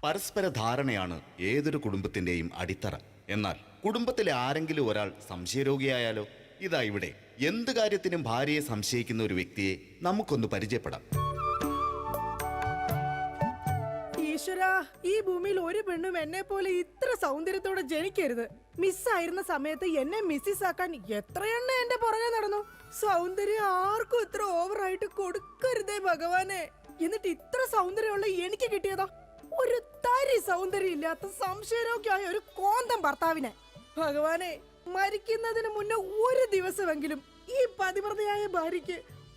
പരസ്പര ധാരണയാണ് ഏതൊരു കുടുംബത്തിന്റെയും അടിത്തറ. എന്നാൽ കുടുംബത്തിലെ ആരെങ്കിലും ഒരാൾ സംശയരോഗിയായാലോ? ഇതാ ഇവിടെ എന്ത് കാര്യത്തിനും ഭാര്യയെ സംശയിക്കുന്ന ഒരു വ്യക്തിയെ നമുക്കൊന്ന് പരിചയപ്പെടാം. ഈശ്വരാ, ഈ ഭൂമിയിൽ ഒരു പെണ്ണും എന്നെ പോലെ ഇത്ര സൗന്ദര്യത്തോടെ ജനിക്കരുത്. മിസ്സായിരുന്ന സമയത്ത് എന്നെ മിസ്സിസ് ആക്കാൻ എത്രയെണ്ണ എന്റെ പുറകെ നടന്നു. സൗന്ദര്യം ആർക്കും ഇത്ര ഓവറായിട്ട് കൊടുക്കരുതേ ഭഗവാനെ. എന്നിട്ട് ഇത്ര സൗന്ദര്യമുള്ള എനിക്ക് കിട്ടിയതോ ഒരു തരി സൗന്ദര്യം ഇല്ലാത്ത സംശയരോഗ്യമായ ഒരു കോന്തം ഭർത്താവിനെ. ഭഗവാനെ, മരിക്കുന്നതിന് മുന്നേ ഒരു ദിവസമെങ്കിലും ഈ പതിവ്രതയായ ഭാര്യയ്ക്ക്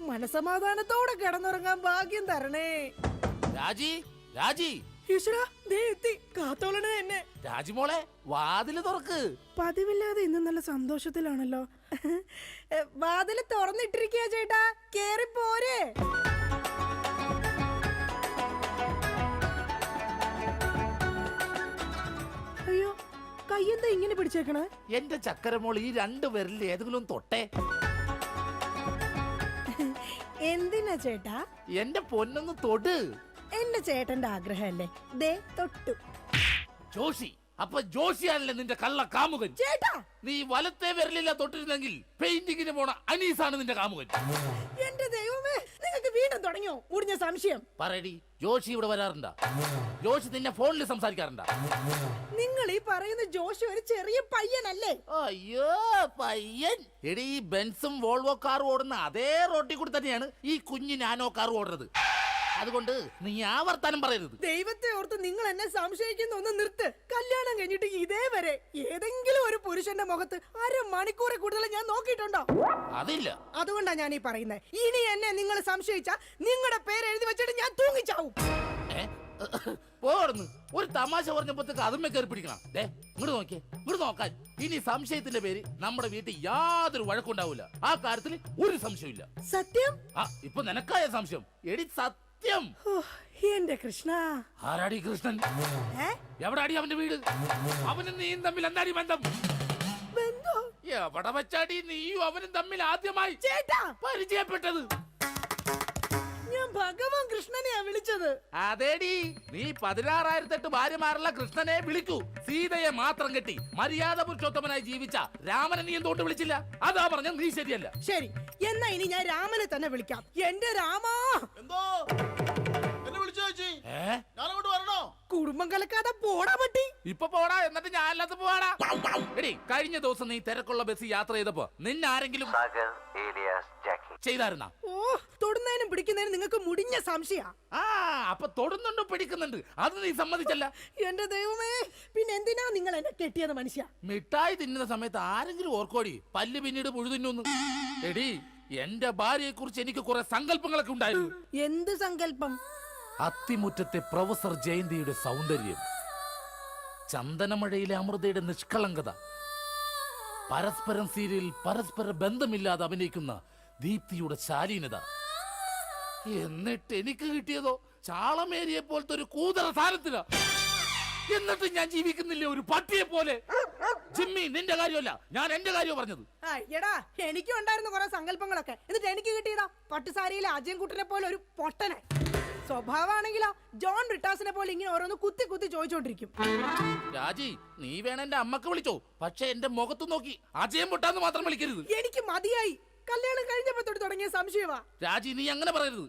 മനസമാധാനത്തോടെ കിടന്നുറങ്ങാൻ ഭാഗ്യം തരണേ. രാജി, രാജി, ഈശ്വരാ, ദേ എത്തി. കാത്തോളണേ എന്നെ. രാജിമോളെ, വാതില് തുറക്ക്. പതിവില്ലാതെ ഇന്ന് നല്ല സന്തോഷത്തിലാണല്ലോ. വാതില് തുറന്നിട്ടിരിക്കുക ചേട്ടാ, കേറി പോരെ. അയ്യോ, കയ്യെന്താ ഇങ്ങനെ പിടിച്ചേക്കണേ? എന്റെ ചക്കരമോൾ ഈ 2 വിരലിൽ ഏതെങ്കിലും തൊട്ടേ. എന്തിനാ ചേട്ടാ? എന്റെ പൊന്നൊന്ന് തൊട്. എന്റെ ചേട്ടന്റെ ആഗ്രഹമല്ലേ, ദേ തൊട്ടു. ജോഷി, അപ്പൊ ജോഷിയാണല്ലേ നിന്റെ കള്ള കാമുകൻ? ചേട്ടാ, നീ വലത്തെ വിരലില്ല തൊട്ടിരുന്നെങ്കിൽ പെയിന്റിങ്ങിന് പോണ അനീസാണ് നിന്റെ കാമുകൻ. എന്റെ ദൈവമേ, നിങ്ങൾക്ക് വീണ്ടും തുടങ്ങിയോ മുടിഞ്ഞ സംശയം? പറയടി, ജോഷി ഇവിടെ വരാറുണ്ടാ? ജോഷി നിന്നെ ഫോണിൽ സംസാരിക്കാറുണ്ടാ? നിങ്ങൾ ഈ പറയുന്ന ജോഷി ഒരു ചെറിയ പയ്യനല്ലേ? അയ്യോ, പയ്യൻ. എടി, ഈ ബെൻസും വോൾവോ കാറും ഓടുന്ന അതേ റോട്ടിൽ കൂടി തന്നെയാണ് ഈ കുഞ്ഞു നാനോ കാർ ഓടുന്നത്. അതുകൊണ്ട് നീ ആവർത്തനം പറയരുത്. ദൈവത്തെ ഓർത്ത് നിങ്ങൾ എന്നെ സംശയിക്കുന്ന ഒന്ന് നിർത്ത്. കല്യാണം കഴിഞ്ഞിട്ട് ഇതേവരെ ഏതെങ്കിലും ഒരു പുരുഷന്റെ മുഖത്ത് 1/2 മണിക്കൂറിൽ കൂടുതൽ ഞാൻ നോക്കിയിട്ടുണ്ടോ? അതില്ല. അതുകൊണ്ടാ ഞാൻ ഈ പറയുന്നത്. ഇനി എന്നെ നിങ്ങൾ സംശയിച്ചാ നിങ്ങളുടെ പേര് എഴുതി വെച്ചിട്ട് ഞാൻ തൂങ്ങിച്ചാവും. പോർന്ന് ഒരു തമാശ പറഞ്ഞപ്പോഴത്തേക്ക് അതുമ്മേ കയറി പിടിക്കണം. ഇങ്ങോട്ട് നോക്കിയേ, ഇങ്ങോട്ട് നോക്കാൻ. ഇനി സംശയത്തിന്റെ പേര് നമ്മുടെ വീട്ടിൽ യാതൊരു വഴക്കുണ്ടാവില്ല. ആ കാര്യത്തിൽ ഒരു സംശയമില്ല. സത്യം? ഇപ്പൊ നിനക്കായ സംശയം. എടി സത്യം. എന്റെ കൃഷ്ണ. ആരാടി കൃഷ്ണൻ? എവിടാടി അവന്റെ വീട്? അവനും നീയും തമ്മിൽ എന്താടി ബന്ധം? എവിടെ വെച്ചാടി നീയും അവനും തമ്മിൽ ആദ്യമായി പരിചയപ്പെട്ടത്? ഞാൻ ഭഗവാൻ കൃഷ്ണനെയാ വിളിച്ചത്. അതേടി, നീ 16,008 ഭാര്യമാരുള്ള കൃഷ്ണനെ വിളിക്കൂ. സീതയെ മാത്രം കെട്ടി മര്യാദ പുരുഷോത്തമനായി ജീവിച്ച രാമനെ നീ എന്തുകൊണ്ട് വിളിച്ചില്ല? അതാ പറഞ്ഞ നീ ശരിയല്ല. ശരി, എന്നാ ഇനി ഞാൻ രാമനെ തന്നെ വിളിക്കാം. എന്റെ രാമാ. എന്തോ എന്നെ വിളിച്ചു ചേച്ചി? ഞാനങ്ങോട്ട് വരണോ? കുടുംബം കലക്കാതെ പോടാ പട്ടി. ഇപ്പൊ പോടാ, എന്നിട്ട് ഞാൻ അല്ലാത്ത പോവാടാ. എടി, കഴിഞ്ഞ ദിവസം നീ തിരക്കുള്ള ബസ് യാത്ര ചെയ്തപ്പോ നിന്നെ ആരെങ്കിലും ചെയ്തായിരുന്നാ? ഓ, തൊടുന്നതിനും പിടിക്കുന്നതിനും നിങ്ങൾക്ക് മുടിഞ്ഞ സംശയ. അപ്പൊ തൊടുന്നുണ്ട്, പിടിക്കുന്നുണ്ട്, അത് നീ സമ്മതിച്ചല്ല. എന്റെ ദൈവമേ, പിന്നെ എന്തിനാ നിങ്ങൾ എന്നെ കെട്ടിയത് മനുഷ്യ? മിഠായി തിന്നുന്ന സമയത്ത് ആരെങ്കിലും ഓർക്കോടി പല്ല് പിന്നീട് മുഴുതിന്നു? എടി, എന്റെ ഭാര്യയെ കുറിച്ച് എനിക്ക് കുറെ സങ്കല്പങ്ങളൊക്കെ ഉണ്ടായിരുന്നു. എന്ത് സങ്കല്പം? അത്തിമുറ്റത്തെ പ്രൊഫസർ ജയന്തിയുടെ സൗന്ദര്യം, ചന്ദനമഴയിലെ അമൃതയുടെ നിഷ്കളങ്കത, പരസ്പരം സീരിയലിൽ പരസ്പര ബന്ധമില്ലാതെ അഭിനയിക്കുന്ന ദീപ്തിയുടെ ശാലീനത. എന്നിട്ട് എനിക്ക് കിട്ടിയതോ ചാളമേരിയെ പോലത്തെ ഒരു കൂതറ സാധനത്തില. എന്നിട്ട് ഞാൻ ജീവിക്കുന്നില്ലേ ഒരു പട്ടിയെ പോലെ? ജിമ്മി, നിന്റെ കാര്യമല്ല, ഞാൻ എന്റെ കാര്യം പറഞ്ഞത്. എടാ, എനിക്കും ഉണ്ടായിരുന്നു കുറെ സങ്കല്പങ്ങളൊക്കെ. എന്നിട്ട് എനിക്ക് കിട്ടിയതാ പട്ടുസാരിയിലെ അജയൻകുട്ടനെ പോലെ ഒരു പൊട്ടനെ. സ്വഭാവമാണെങ്കിലോ ജോൺ ബ്രിട്ടാസിനെ പോലെ ഇങ്ങനെ ഓരോന്ന് കുത്തി കുത്തി ചോദിച്ചോണ്ടിരിക്കും. രാജി, നീ വേണം എന്റെ അമ്മക്ക് വിളിച്ചോ, പക്ഷെ എന്റെ മുഖത്ത് നോക്കി അജയം പൊട്ടാന്ന് മാത്രം വിളിക്കരുത്. എനിക്ക് മതിയായി. കല്യാണം കഴിഞ്ഞപ്പോ തൊട്ട് തുടങ്ങിയ സംശയമാ. രാജി, നീ അങ്ങനെ പറയരുത്.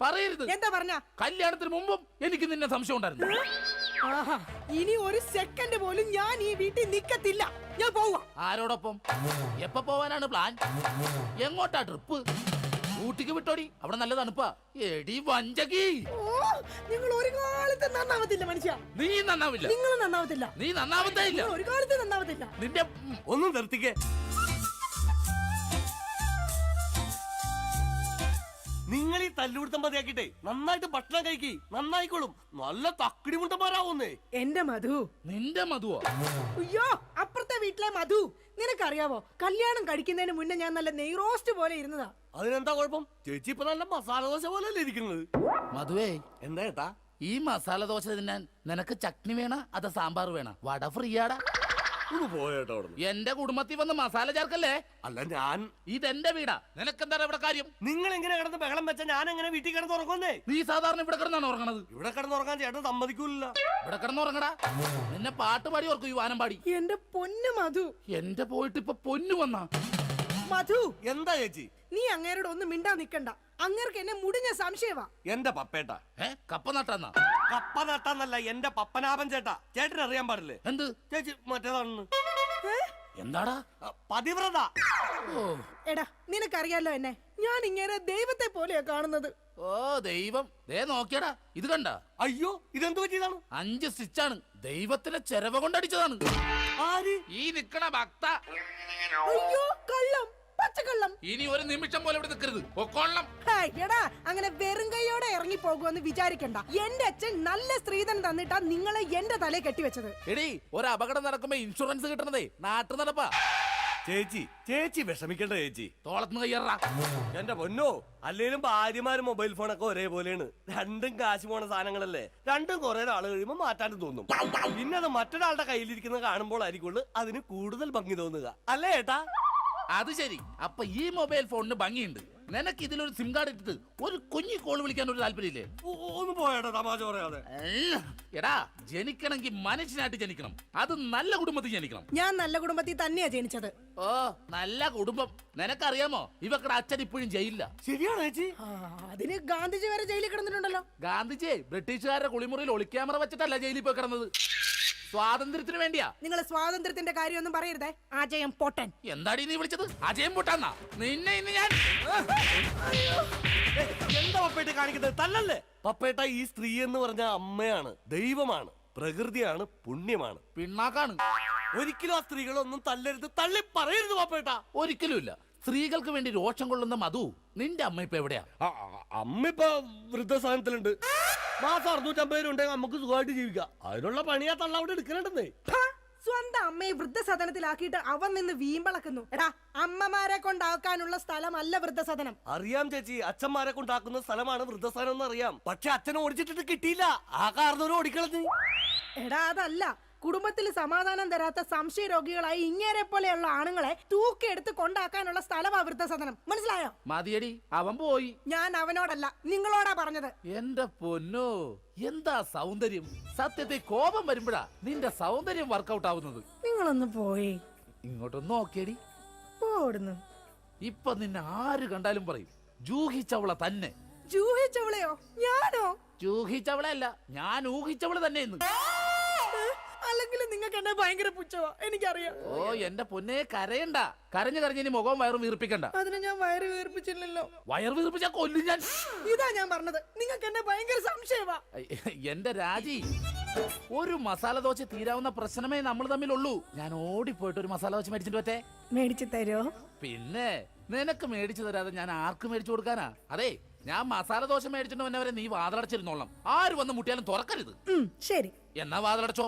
പറയരുത്. എന്താ പറഞ്ഞ? കല്യാണത്തിന് മുമ്പും എനിക്ക് നിന്നെ സംശയം ഉണ്ടായിരുന്നു. ഇനി ഒരു സെക്കൻഡ് പോലും ഞാൻ ഈ വീട്ടിൽ നിക്കത്തില്ല. ഞാൻ പോവാ. ആരോടൊപ്പം? എപ്പോ പോവാനാണ് പ്ലാൻ? എങ്ങോട്ടാ ട്രിപ്പ്? ഊട്ടിക്ക് വിട്ടോടി, അവിടെ നല്ല തണുപ്പാ. എടി വഞ്ചകി, നിങ്ങൾ ഒരു കാലത്ത് നന്നാവത്തില്ല മനുഷ്യ. നീ നന്നാവില്ല. നിങ്ങൾ നന്നാവത്തില്ല. നീ നന്നാവത്തേ ഇല്ല. ഒരു കാലത്ത് നന്നാവത്തില്ല. നിന്റെ ഒന്നും നിർത്തിക്കേ. നിങ്ങൾ ഈ തല്ലുപിടുത്തം മതിയാക്കിട്ടെ നന്നായിട്ട് ഭക്ഷണം കഴിക്കി, നന്നായിക്കോളും. നല്ല തക്കിടി മുണ്ടന്മാരാവുന്നേ. എന്റെ മധു. നിന്റെ മധുവോ? അയ്യോ, അപ്പുറത്തെ വീട്ടിലെ മധു. നിനക്കറിയാവോ, കല്യാണം കഴിക്കുന്നതിന് മുന്നേ ഞാൻ നല്ല നെയ് റോസ്റ്റ് പോലെ ഇരുന്നതാ. അതിനെന്താ കുഴപ്പം? ചേച്ചി ഇപ്പൊ നല്ല മസാല ദോശ പോലെ അല്ലേ ഇരിക്കുന്നത്? മധുവേ, എന്താ ഏട്ടാ? ഈ മസാല ദോശ തിന്നാൻ നിനക്ക് ചട്നി വേണ അതോ സാമ്പാർ വേണ? വട ഫ്രീയാടാ. ഒന്ന് പോയേട്ടോ അവിടെ. എന്റെ കുടുംബത്തിൽ വന്ന് മസാല ചേർക്കല്ലേ. അല്ല ഞാൻ ഇതെന്റെ വീടാ, നിനക്കെന്താണ് ഇവിടെ കാര്യം? നിങ്ങൾ എങ്ങനെ കിടന്ന് ബഹളം വെച്ചാ ഞാൻ എങ്ങനെ വീട്ടിൽ കിടന്ന് ഉറങ്ങുന്നേ? നീ സാധാരണ ഇവിടെ കിടന്നാണ് ഉറങ്ങണത്. ഇവിടെ കിടന്ന് ഉറങ്ങാൻ ചേട്ടൻ സമ്മതിക്കൂല. ഇവിടെ കിടന്ന് ഉറങ്ങടാ. നിന്നെ പാട്ട് പാടി ഓർക്കും, ഈ വാനം പാടി. എന്റെ പൊന്നു മധു. എന്റെ പോയിട്ട് ഇപ്പൊ പൊന്നു വന്നാ. മധു, എന്താ ചേച്ചി? നീ അങ്ങേരോട് ഒന്നും മിണ്ടാ നിക്കണ്ട. അങ്ങേർക്ക് എന്നെ മുടിഞ്ഞ സംശയവാ. എന്റെ പപ്പേട്ട കപ്പ നട്ടാന്നാ? കപ്പ നട്ടാന്നല്ല, എന്റെ പപ്പനാഭൻ ചേട്ടാ. ചേട്ടൻ അറിയാൻ പാടില്ലേ? എന്ത് ചേച്ചി മറ്റേതാണെന്ന്. ഏ? എന്താടാ? പതിവ്രത. ഓ എടാ, നിനക്കറിയാലോ എന്നെ. ഞാൻ ഇങ്ങനെ ദൈവത്തെ പോലെയാ കാണുന്നത്. ഓ ദൈവം, ദേ നോക്കിയടാ, ഇത് കണ്ട? അയ്യോ, ഇതെന്ത് പറ്റിയതാണ്? 5 സ്റ്റിച്ചാണ്. ദൈവത്തിന്റെ ചെരവ കൊണ്ടടിച്ചതാണ്. ആര്? ഈ നിക്കണ ഭക്ത. അയ്യോ, കള്ളം, പച്ചക്കള്ളം. ഇനി ഒരു നിമിഷം പോലെ ഇവിടെ നിൽക്കരുത്, പൊക്കോളണം. ഹായ്, എടാ, അങ്ങനെ വെറും കൈയോടെ ഇറങ്ങി പോകുമെന്ന് വിചാരിക്കണ്ട. എന്റെ അച്ഛൻ നല്ല സ്ത്രീധനം തന്നിട്ടാ നിങ്ങളെ എന്റെ തലയെ കെട്ടിവെച്ചത്. എടീ, ഒരു അപകടം നടക്കുമ്പോ ഇൻഷുറൻസ് കിട്ടണതേ നാട്ടു നടപ്പാ. ചേച്ചി വിഷമിക്കണ്ട ചേച്ചി. തോളത്തുനിന്ന് കയ്യറാ. എന്റെ പൊന്നോ, അല്ലേലും ഭാര്യമാരും മൊബൈൽ ഫോണൊക്കെ ഒരേപോലെയാണ്. രണ്ടും കാശ് പോണ സാധനങ്ങളല്ലേ. രണ്ടും കുറെ നാൾ കഴിയുമ്പോ മാറ്റാനും തോന്നും. പിന്നെ അത് മറ്റൊരാളുടെ കയ്യിലിരിക്കുന്നത് കാണുമ്പോൾ ആയിരിക്കുള്ളൂ അതിന് കൂടുതൽ ഭംഗി തോന്നുക, അല്ലേ ഏട്ടാ? അത് ശരി. അപ്പൊ ഈ മൊബൈൽ ഫോണിന് ഭംഗിയുണ്ട്. നിനക്ക് ഇതിലൊരു സിം കാർഡ് ഇട്ടിട്ട് ഒരു കുഞ്ഞി കോൾ വിളിക്കാൻ ഒരു താല്പര്യമില്ലേ? ഒന്ന് പോയേട്ടാ, തമാശ പറയാതെ. എടാ, ജനിക്കണമെങ്കിൽ മനുഷ്യനായിട്ട് ജനിക്കണം. അത് നല്ല കുടുംബത്തിൽ ജനിക്കണം. ഞാൻ നല്ല കുടുംബത്തിൽ തന്നെയാ ജനിച്ചത്. ഓ, നല്ല കുടുംബം. നിനക്കറിയാമോ, ഇവക്കടെ അച്ഛൻ ഇപ്പോഴും ജയിലില്ല. ശരിയാണോ ചേച്ചി? അതിന് ഗാന്ധിജി വരെ ജയിലിൽ കിടന്നിട്ടുണ്ടല്ലോ. ഗാന്ധിജിയെ ബ്രിട്ടീഷുകാരുടെ കുളിമുറിയിൽ ഒളിക്യാമറ വെച്ചിട്ടല്ല ജയിലിൽ പോയി കിടന്നത്. സ്വാതന്ത്ര്യത്തിന് വേണ്ടിയാ. നിങ്ങൾ സ്വാതന്ത്ര്യത്തിന്റെ കാര്യമൊന്നും പറയരുതേ. അജയം പൊട്ടൻ. എന്താടി നീ വിളിച്ചത്? അജയം പൊട്ടാന്നാ? നിന്നെ ഇന്ന് ഞാൻ. എന്താ പപ്പേട്ട കാണിക്കുന്നത്? തല്ലല്ലേ പപ്പേട്ട. ഈ സ്ത്രീ എന്ന് പറഞ്ഞ അമ്മയാണ്, ദൈവമാണ്, പ്രകൃതിയാണ്, പുണ്യമാണ്, പിണ്ണാക്കാണ്. ഒരിക്കലും ആ സ്ത്രീകളൊന്നും തല്ലരുത്, തള്ളി പറയരുത് പപ്പേട്ട. ഒരിക്കലുമില്ല. സ്ത്രീകൾക്ക് വേണ്ടി രോഷം കൊള്ളുന്ന മധു, നിന്റെ അമ്മ ഇപ്പൊ എവിടെയാ? അമ്മ ഇപ്പൊ വൃദ്ധസാധനത്തിലുണ്ട്. മാസം 650 രൂപ ഉണ്ടെങ്കിൽ നമുക്ക് സുഖമായിട്ട് ജീവിക്കാം. അതിനുള്ള പണിയാ തള്ള അവിടെ എടുക്കലുണ്ടെന്നേ. സ്വന്തം അമ്മയെ വൃദ്ധസദനത്തിലാക്കിയിട്ട് അവൻ നിന്ന് വീമ്പളക്കുന്നു. എടാ, അമ്മമാരെ കൊണ്ടാക്കാനുള്ള സ്ഥലമല്ല വൃദ്ധസദനം. അറിയാം ചേച്ചി, അച്ഛന്മാരെ കൊണ്ടാക്കുന്ന സ്ഥലമാണ് വൃദ്ധസ്ഥാനം എന്ന് അറിയാം. പക്ഷെ അച്ഛനെ ഓടിച്ചിട്ട് കിട്ടിയില്ല. ആ കാരണവരും ഓടിക്കളഞ്ഞു. എടാ, അതല്ല. കുടുംബത്തിൽ സമാധാനം തരാത്ത സംശയ രോഗികളായി ഇങ്ങേരെ പോലെയുള്ള ആണുങ്ങളെ തൂക്കിയെടുത്ത് കൊണ്ടാക്കാനുള്ള സ്ഥലമാ വൃദ്ധസദനം. മനസ്സിലായോ? മതിയടി, അവൻ പോയി. ഞാൻ അവനോടല്ല, നിങ്ങളോടാ പറഞ്ഞത്. എന്റെ പൊന്നോ, എന്താ സൗന്ദര്യം! സത്യത്തെ കോപം വരുമ്പോഴാ നിന്റെ സൗന്ദര്യം വർക്കൗട്ട് ആവുന്നത്. നിങ്ങളൊന്ന് പോയി ഇങ്ങോട്ടൊന്ന് നോക്കിയടി. പോടുന്നു. ഇപ്പൊ നിന്നെ ആര് കണ്ടാലും പറയും ജൂഹിച്ചവള തന്നെ. ജൂഹിച്ചവളെയോ? ഞാനോ? ജൂഹിച്ചവളെ അല്ല, ഞാൻ ഊഹിച്ചവള് തന്നെ ഇന്ന്. അല്ലെങ്കിൽ നിങ്ങൾക്ക് എന്നെ ഭയങ്കര പുച്ഛവാ, എനിക്കറിയാം. ഓ എന്റെ പൊന്നെ, കരയണ്ട. കരഞ്ഞു കരഞ്ഞ് ഇനി മുഖവും വയറും വീർപ്പിക്കണ്ട. അതിന് ഞാൻ വയറ് വീർപ്പിച്ചില്ലല്ലോ. വയർ വീർപ്പിച്ചാ കൊല്ലും ഞാൻ. ഇതാ ഞാൻ പറഞ്ഞത്, നിങ്ങൾക്ക് എന്നെ ഭയങ്കര സംശയവാ. എന്റെ രാജി, ഒരു മസാല ദോശ തീരാവുന്ന പ്രശ്നമേ നമ്മൾ തമ്മിലുള്ളൂ. ഞാൻ ഓടിപ്പോയിട്ട് ഒരു മസാല ദോശ മേടിച്ചിട്ട് പറ്റേ? മേടിച്ചു തരോ? പിന്നെ നിനക്ക് മേടിച്ചു തരാതെ ഞാൻ ആർക്ക് മേടിച്ചു കൊടുക്കാനാ? അതെ, ഞാൻ മസാല ദോശ മേടിച്ചിട്ട് വന്നവരെ നീ വാതിലടച്ചിരുന്നോളാം. ആര് വന്ന് മുട്ടിയാലും തുറക്കരുത്. ശരി. എന്നാ വാതിലടച്ചോ.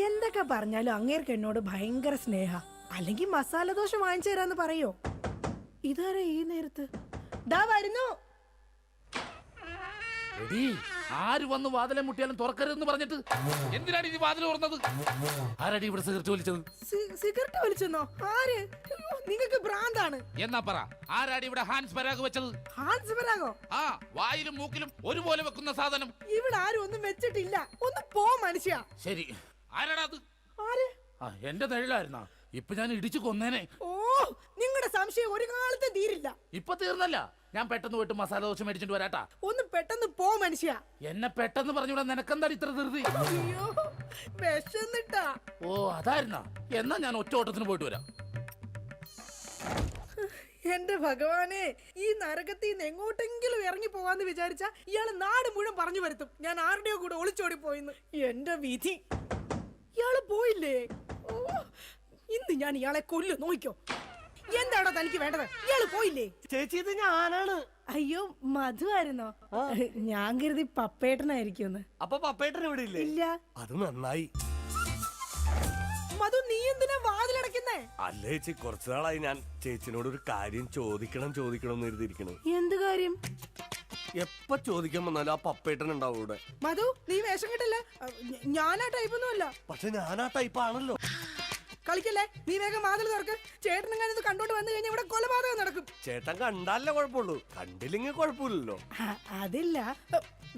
എന്തൊക്കെ പറഞ്ഞാലും അങ്ങേർക്ക് എന്നോട് ഭയങ്കര സ്നേഹ. അല്ലെങ്കിൽ മസാല ദോശ വാങ്ങിച്ചു തരാന്ന് പറയോ? ഇതാരാ ഈ നേരത്ത്? ദാ വരുന്നു. എടീ, ആര് വന്ന് വാതിലെ മുട്ടിയാലും തുറക്കരുതെന്ന് പറഞ്ഞിട്ട് എന്തിനാണ് ഈ വാതിൽ തുറന്നത്? ആരടി ഇവിടെ സിഗരറ്റ് വലിച്ചത്? സിഗരറ്റ് വലിച്ചെന്നോ? ആര്? നിങ്ങൾക്ക് ഭ്രാന്താണ്. എന്നാ പറ, ആരാടി ഇവിടെ ഹാൻസ് പരാഗ് വെച്ചത്? ഹാൻസ് പരാഗോ? ആ, വായിലും മൂക്കിലും ഒരുപോലെ വെക്കുന്ന സാധനം. ഇവിടെ ആരും ഒന്നും വെച്ചിട്ടില്ല. ഒന്ന് പോ മനുഷ്യ. ശരി, ആരാടാ അത്? ആര്? ആ, എന്റെ തൊഴിലായിരുന്നാ. ഇപ്പൊ ഞാൻ ഇടിച്ചു കൊന്നേനെ. ഓ, നിങ്ങളുടെ സംശയം ഒരു കാലത്ത് തീരില്ല. ഇപ്പൊ തീർന്നല്ല. ഞാൻ പെട്ടെന്ന് പോയിട്ട് മസാല ദോശ മേടിച്ചിട്ട് വരാട്ടാ. ഒന്ന് പെട്ടെന്ന് പോ മനുഷ്യ. എന്നെ പെട്ടെന്ന് പറഞ്ഞൂടാ, നിനക്കെന്താ ഇത്ര ധൃതി? അയ്യോ, വിശന്നിട്ടാ. ഓ അതായിരുന്നാ. എന്നാ ഞാൻ ഒറ്റ ഓട്ടത്തിന് പോയിട്ട് വരാം. എന്റെ ഭഗവാനെ, ഈ നരകത്തിൽ നിന്ന് എങ്ങോട്ടെങ്കിലും ഇറങ്ങി പോവാന്ന് വിചാരിച്ച ഇയാള് നാട് മുഴുവൻ പറഞ്ഞു വരുത്തും ഞാൻ ആരുടെയോ കൂടെ ഒളിച്ചോടി പോയിന്ന്. എന്റെ വിധി, ഇയാള് പോയില്ലേ? ഓ, ഇന്ന് ഞാൻ ഇയാളെ കൊല്ലു. നോക്കിക്കോ. എന്താണോ തനിക്ക് വേണ്ടത്? ഇയാള് പോയില്ലേ? ചേച്ചി, ഇത് ഞാനാണ്. അയ്യോ, മധു ആയിരുന്നോ? ഞാൻ കരുതി പപ്പേട്ടനായിരിക്കും. അപ്പൊ പപ്പേട്ടൻ ഇവിടെ ഇല്ലേ? ഇല്ല. അത് നന്നായി. മധു, നീ എന്തിനാ വാതിലടക്കുന്നേ? അല്ല ചേച്ചി, കുറച്ചു നാളായി ഞാൻ ചേച്ചിനോട് ഒരു കാര്യം ചോദിക്കണം എന്ന് എഴുതിയിരിക്കണം. എന്ത് കാര്യം? എപ്പ ചോദിക്കാൻ വന്നാലും ആ പപ്പേട്ടൻ ഉണ്ടാവും ഇവിടെ. മധു നീ വേഷം കിട്ടില്ല. ഞാനാ ടൈപ്പൊന്നും അല്ല. പക്ഷെ ഞാൻ ആ ടൈപ്പ് ആണല്ലോ. കളിക്കല്ലേ, നീ വേഗം വാതിൽ തുറക്ക്. ചേട്ടനെങ്ങാനും ഇത് കണ്ടോണ്ട് വന്നു കഴിഞ്ഞാൽ ഇവിടെ കൊലപാതകം നടക്കും. ചേട്ടൻ കണ്ടാലേ കുഴപ്പമുള്ളൂ, കണ്ടില്ലെങ്കിൽ കുഴപ്പമില്ലല്ലോ. അതില്ല.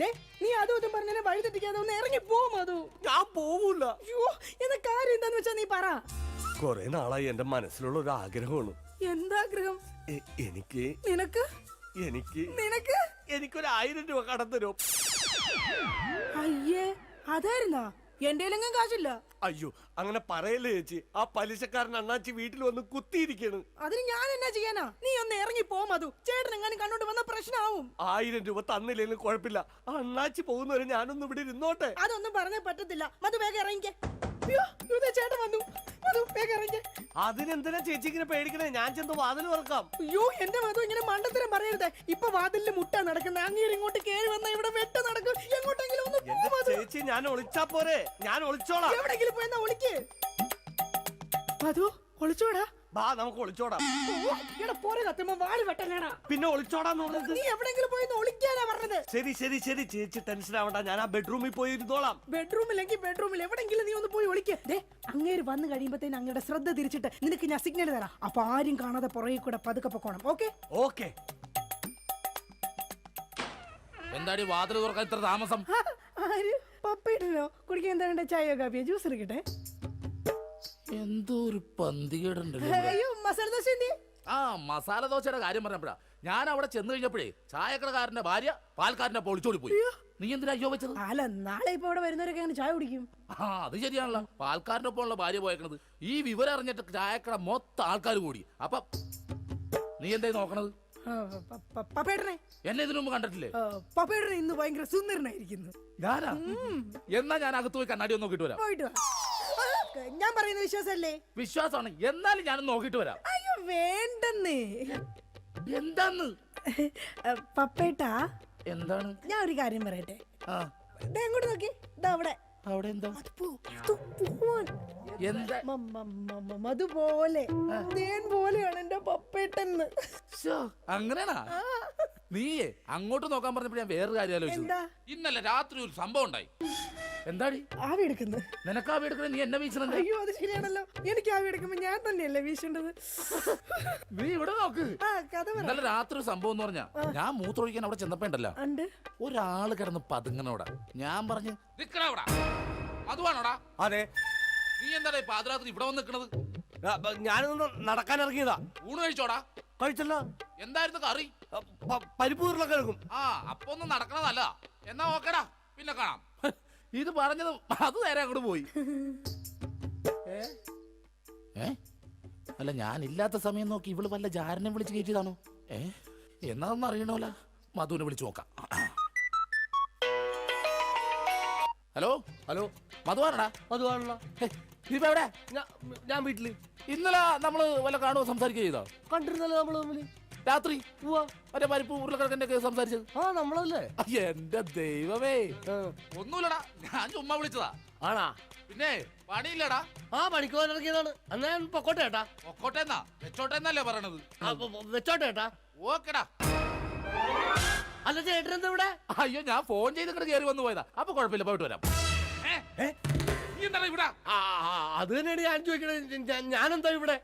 ദേ, നീ അതും ഇതും പറഞ്ഞാൽ വഴി തെറ്റിക്കാതെ ഒന്ന് ഇറങ്ങി പോവും. മധു ഞാൻ പോവൂല. അയ്യോ, എന്ന കാര്യം എന്താന്ന് വെച്ചാ നീ പറ. കൊറേ നാളായി എന്റെ മനസ്സിലുള്ള ഒരു ആഗ്രഹമാണ്. എന്താഗ്രഹം? എനിക്ക് നിനക്ക് എനിക്ക് നിനക്ക് എനിക്കൊരു 1000 രൂപ കടം തരും. അയ്യേ, അതായിരുന്നാ? എന്റെ കയ്യിലെങ്ങും കാശില്ല. അയ്യോ അങ്ങനെ പറയല്ലേ ചേച്ചി, ആ പലിശക്കാരൻ അണ്ണാച്ചി വീട്ടിൽ വന്ന് കുത്തിയിരിക്കാണ്. അതിന് ഞാൻ എന്നാ ചെയ്യാനാ? നീ ഒന്ന് ഇറങ്ങി പോ മധു. ചേട്ടൻ എങ്ങാനും കണ്ടോണ്ട് വന്ന പ്രശ്നമാവും. 1000 രൂപ തന്നില്ലെങ്കിലും കുഴപ്പമില്ല, ആ അണ്ണാച്ചി പോകുന്നവരെ ഞാനൊന്നും ഇവിടെ ഇരുന്നോട്ടെ. അതൊന്നും പറഞ്ഞാൽ പറ്റത്തില്ല. മധു വേഗം ഇറങ്ങിക്കേ. അയ്യോ, ഇതേ ചേട്ടൻ വന്നു. മധു വേഗം ഇറങ്ങിക്കേ. അതിനെന്തിനാ ചേച്ചി ഇങ്ങനെ പേടിക്കണേ? ഞാൻ ചെന്ന് വാതിൽ തുറക്കാം. അയ്യോ, എന്റെ മധു ഇങ്ങനെ മണ്ടത്തരം പറയരുത്. ഇപ്പൊ വാതിലിൽ മുട്ട നടക്കുന്നത്. അങ്ങേര് ഇങ്ങോട്ട് കേറി വന്ന ഇവിടെ വെട്ട് നടക്കും. എങ്ങോട്ടെങ്കിലും ഒന്ന് പോ എന്റെ മധു. ചേച്ചി ഞാൻ ഒളിച്ചാ പോരെ, ഞാൻ ഒളിച്ചോളാം. എവിടെങ്കിലും പോയി ഒളിക്ക്. മധു ഒളിച്ചോടാ. ബാ നമുക്ക് ഒളിച്ചോടാം. ഇവിടെ പോരെ കത്തുമ്പോ വാല് വെട്ടനാടാ. പിന്നെ ഒളിച്ചോടാന്ന് പറഞ്ഞത് നീ എവിടെങ്കിലും പോയി ഒളിക്കാനാ പറഞ്ഞത്. ശരി ശരി ശരി ചേച്ചി ടെൻഷൻ ആവണ്ട, ഞാൻ ആ ബെഡ്റൂമിൽ പോയി ഇരുന്നോളാം. ബെഡ്റൂമിലെങ്കിൽ ബെഡ്റൂമിൽ എവിടെങ്കിലും നീ ഒന്ന് പോയി ഒളിക്ക്. ദേ, അങ്ങേര് വന്നു കഴിയുമ്പത്തേന് അങ്ങയുടെ ശ്രദ്ധ തിരിച്ചിട്ട് നിനക്ക് ഞാൻ സിഗ്നൽ തരാം. അപ്പൊ ആരും കാണാതെ പുറകെ കൂടെ പതുക്കെ പൊക്കോണം. ഓക്കെ? ഓക്കെ. എന്താടി വാതിൽ തുറക്കാൻ ഇത്ര താമസം? ആര്? പപ്പയിട്ടോ? കുടിക്കാൻ എന്താ വേണ്ട? ചായയോ കാപ്പിയോ ജ്യൂസ് എടുക്കട്ടെ? എന്തോ ഒരു പന്തികേടുണ്ടല്ലോ. അയ്യോ, മസാല ദോശ എന്തി? ആ മസാല ദോശയുടെ കാര്യം പറഞ്ഞപ്പോഴാ ഞാൻ അവിടെ ചെന്ന് കഴിഞ്ഞപ്പോഴേ ചായക്കടക്കാരന്റെ ഭാര്യ പാൽക്കാരന്റെ പൊളിച്ചോടി പോയി. നീ എന്തിനാ അയ്യോ വെച്ചത്? അല്ല, നാളെ ഇപ്പൊ ഇവിടെ വരുന്നവരൊക്കെ അങ്ങനെ ചായ കുടിക്കും. ആ അത് ശരിയാണല്ലോ, പാൽക്കാരന്റെ ഒപ്പം ഉള്ള ഭാര്യ പോയേക്കണത്. ഈ വിവരം അറിഞ്ഞിട്ട് ചായക്കട മൊത്തം ആൾക്കാർ കൂടി. അപ്പൊ നീ എന്തായി നോക്കണത്? പപ്പേട്ടനെ എന്നെ ഇതിനു മുമ്പ് കണ്ടിട്ടില്ലേ? പപ്പേട്ടനെ ഇന്ന് ഭയങ്കര സുന്ദരനായിരിക്കുന്നു. ഞാനാ? എന്നാ ഞാൻ അകത്ത് പോയി കണ്ണാടി ഒന്ന് നോക്കിട്ട് വരാം. പോയിട്ട് വാ. ഞാൻ പറയുന്ന വിശ്വാസല്ലേ? വിശ്വാസമാണ്, എന്നാലും ഞാനൊന്ന് നോക്കിട്ട് വരാം. അയ്യോ വേണ്ടെന്നേ. എന്താന്ന്? പപ്പേട്ടാ, എന്താണ്? ഞാൻ ഒരു കാര്യം പറയട്ടെ. ആ ദേ അങ്ങോട്ട് നോക്കി. ദാ അവിടെ. അവിടെ എന്താ? അത് പോ. അത് പോവാൻ. എന്താ? മധു പോലെ തേൻ പോലെയാണ് എന്റെ പപ്പേട്ടെന്ന്. അങ്ങനെയാണാ? നീയേ അങ്ങോട്ട് നോക്കാൻ പറഞ്ഞപ്പോ ഞാൻ വേറൊരു കാര്യം ആലോചിച്ചു. എന്താ? ഇന്നലെ രാത്രി ഒരു സംഭവം ഉണ്ടായി. എന്താടി? ആവി എടുക്കുന്നു. നിനക്ക് ആവി എടുക്കണേ, നീ എന്നെ വീശണേ. അയ്യോ, അത് ശരിയാണല്ലോ. എനിക്ക് ആവി എടുക്കുമ്പോ ഞാൻ തന്നെയല്ലേ വീശേണ്ടത്. നീ ഇവിടെ നോക്ക്. ആ കഥ പറ. ഇന്നലെ രാത്രി ഒരു സംഭവം എന്ന് പറഞ്ഞാ, ഞാൻ മൂത്രമൊഴിക്കാൻ അവിടെ ചെന്നപ്പോ ഉണ്ടല്ലോ, ഉണ്ട് ഒരാള് കിടന്ന് പതുങ്ങനോടാ. ഞാൻ പറഞ്ഞു നിക്കടാ, അതുവാണോടാ? അതെ. നീ എന്താടാ പാതിരാത്രി ഇവിടെ വന്ന് നിക്കണത്? ഞാനൊന്ന് നടക്കാൻ ഇറങ്ങിയതാ. ഊണ് കഴിച്ചോടാ? കഴിച്ചല്ല. എന്തായിരുന്നു കറി? പരിപ്പ് ഉരുളക്കിഴങ്ങും. ആ അപ്പൊ ഒന്നും നടക്കണതല്ല. എന്നാ ഓക്കേടാ, പിന്നെ കാണാം. ഇത് പറഞ്ഞത് അത് നേരെ അങ്ങോട്ട് പോയി. അല്ല ഞാൻ ഇല്ലാത്ത സമയം നോക്കി ഇവള് വല്ല ജാരനെ വിളിച്ച് കയറ്റിയതാണോ? എന്നാന്ന് അറിയണോല. മധുവിനെ വിളിച്ചു നോക്കാം. ഹലോ ഹലോ, മധുവാണടാ? അതുവാണല്ലോ. നീ ഇപ്പൊ എവിടെ? ഞാൻ വീട്ടില്. ഇന്നലെ നമ്മള് വല്ല കാണുമോ സംസാരിക്കുക ചെയ്തോ? കണ്ടിരുന്നല്ലോ നമ്മള് തമ്മില് രാത്രി. മറ്റേ പരിപ്പ് ഉരുളക്കിഴക്കിന്റെ ഒക്കെ സംസാരിച്ചത്. ആ നമ്മളല്ലേ? എന്റെ ദൈവമേ, ഒന്നുമില്ലടാ, ഞാൻ ചുമ്മാ വിളിച്ചതാ. ആണാ? പിന്നെ പണിയില്ലടാ. ആ പണിക്ക് പോകാൻ ഇറങ്ങിയതാണ്. എന്നാ ഞാൻ പൊക്കോട്ടെ ഏട്ടാ. പൊക്കോട്ടെന്നാ വെച്ചോട്ടെന്നല്ലേ പറയണത്? വെച്ചോട്ടെ ഏട്ടാ. ഓക്കെടാ. അല്ല ചേട്ടനെന്താ ഇവിടെ? അയ്യോ ഞാൻ ഫോൺ ചെയ്തിട്ട് കയറി വന്നു പോയതാ. അപ്പൊ കുഴപ്പമില്ല, പോയിട്ട് വരാം. നീ എന്താണ് ഇവിടെ? അത് തന്നെയാണ് ഞാൻ ചോദിക്കണത്. ഞാനെന്താ ഇവിടെ?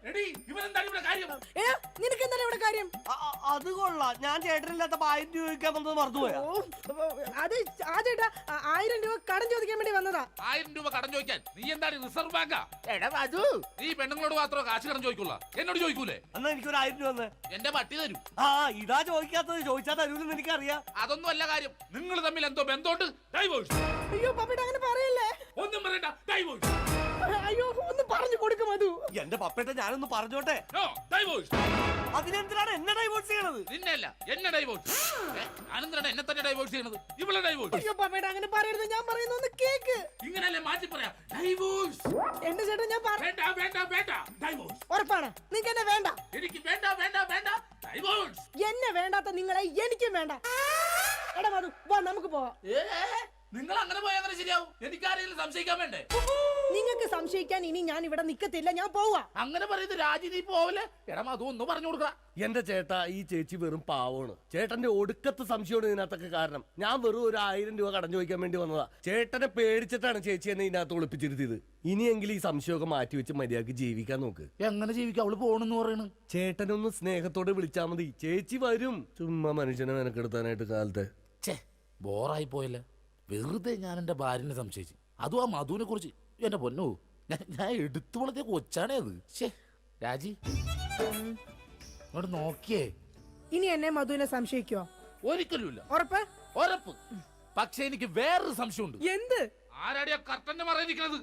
ഇവനെന്താണ് ഇവിടെ കാര്യം? നിനക്ക് എന്താണ് ഇവിടെ കാര്യം? അത് കൊള്ളാം. ഞാൻ ചേട്ടനില്ലാത്ത 1000 രൂപ ചോദിക്കാൻ വന്നത് മറന്നുപോയാ? അത് ആ ചേട്ടാ 1000 രൂപ കടം ചോദിക്കാൻ വേണ്ടി വന്നതാ. 1000 രൂപ കടം ചോദിക്കാൻ? നീ എന്താണ് റിസർവ് ബാങ്കാ? നീ പെണ്ണുങ്ങളോട് മാത്രമേ കാശ് കടം ചോദിക്കുള്ള, എന്നോട് ചോദിക്കൂലേ? എന്നാ എനിക്കൊരു 1000 രൂപ തന്നെ. എന്റെ പട്ടി തരൂ. ആ ഇതാ ചോദിക്കാത്തത്. ചോദിച്ചാൽ തരൂലെന്ന് എനിക്കറിയാം. അതൊന്നും അല്ല കാര്യം. നിങ്ങൾ തമ്മിൽ എന്തോ ബന്ധമുണ്ട്. ഡൈവോഴ്സ്. അയ്യോ പപ്പേട്ട അങ്ങനെ പറയല്ലേ. ഒന്നും പറയണ്ട, ഡൈവോഴ്സ്. അയ്യോ ഒന്ന് പറഞ്ഞു കൊടുക്കും മധു. എന്റെ പപ്പേട്ട ഞാനൊന്ന് പറഞ്ഞോട്ടെ. ഡൈവോഴ്സ്. അതിനെന്തിനാണ് എന്നെ ഡൈവോഴ്സ് ചെയ്യണത്? നിന്നെയല്ല, എന്നെ ഡൈവോഴ്സ്. ഞാനെന്തിനാണ് എന്നെ തന്നെ ഡൈവോഴ്സ് ചെയ്യണത്? ഇവളെ ഡൈവോഴ്സ്. അയ്യോ പപ്പേട്ട അങ്ങനെ പറയരുത്. ഞാൻ പറയുന്ന ഒന്ന് കേക്ക്. ഇങ്ങനല്ലേ മാറ്റി പറയാ? ഡൈവോഴ്സ്. എന്റെ ചേട്ടൻ ഞാൻ വേണ്ട വേണ്ട വേണ്ട, ഡൈവോഴ്സ്. ഉറപ്പാണ് നിങ്ങൾക്ക് എന്നെ വേണ്ട? എനിക്ക് വേണ്ട വേണ്ട വേണ്ട, ഡൈവോഴ്സ്. എന്നെ വേണ്ടാത്ത നിങ്ങളെ എനിക്കും വേണ്ട. എടാ മധു വാ നമുക്ക് പോവാം. നിങ്ങൾ അങ്ങനെ പോയാൽ അങ്ങനെ ശരിയാവും. എനിക്കാരെങ്കിലും സംശയിക്കാൻ വേണ്ടേ? നിങ്ങൾക്ക് സംശയിക്കാൻ ഇനി ഞാൻ ഇവിടെ നിക്കത്തില്ല, ഞാൻ പോവാ. അങ്ങനെ പറയുന്നത് രാജി, നീ പോവല്ലേ? എടാ മധു ഒന്ന് പറഞ്ഞു കൊടുക്ക. എന്റെ ചേട്ടാ, ഈ ചേച്ചി വെറും പാവമാണ്. ചേട്ടന്റെ ഒടുക്കത്തെ സംശയമാണ് ഇതിനകത്തൊക്കെ കാരണം. ഞാൻ വെറും ഒരു 1000 രൂപ കടം ചോദിക്കാൻ വേണ്ടി വന്നതാ. ചേട്ടനെ പേടിച്ചിട്ടാണ് ചേച്ചി എന്നെ ഇതിനകത്ത് ഒളിപ്പിച്ചിരുത്തിയത്. ഇനിയെങ്കിലും ഈ സംശയമൊക്കെ മാറ്റി വെച്ച് മര്യാദക്ക് ജീവിക്കാൻ നോക്ക്. എങ്ങനെ ജീവിക്കാം? അവള് പോണെന്ന് പറയണ്. ചേട്ടനൊന്ന് സ്നേഹത്തോടെ വിളിച്ചാ മതി, ചേച്ചി വരും. ചുമ്മാ മനുഷ്യനെ മെനക്കെടുത്താനായിട്ട് കാലത്തെ. ഛേ, ബോറായി പോയല്ലേ. വെറുതെ ഞാൻ എന്റെ ഭാര്യനെ സംശയിച്ചു. അതും ആ മധുവിനെ കുറിച്ച്. എന്റെ പൊന്നു, ഞാൻ എടുത്തു വളർത്തിയ കൊച്ചാണേ അത്. ശേ രാജി, അങ്ങോട്ട് നോക്കിയേ. ഇനി എന്നെ മധുവിനെ സംശയിക്കോ? ഒരിക്കലുമില്ല. ഉറപ്പ്? ഉറപ്പ്. പക്ഷെ എനിക്ക് വേറൊരു സംശയമുണ്ട്. എന്ത്? ആരാടിയാ കർട്ടന്റെ മറയിരിക്കുന്നത്?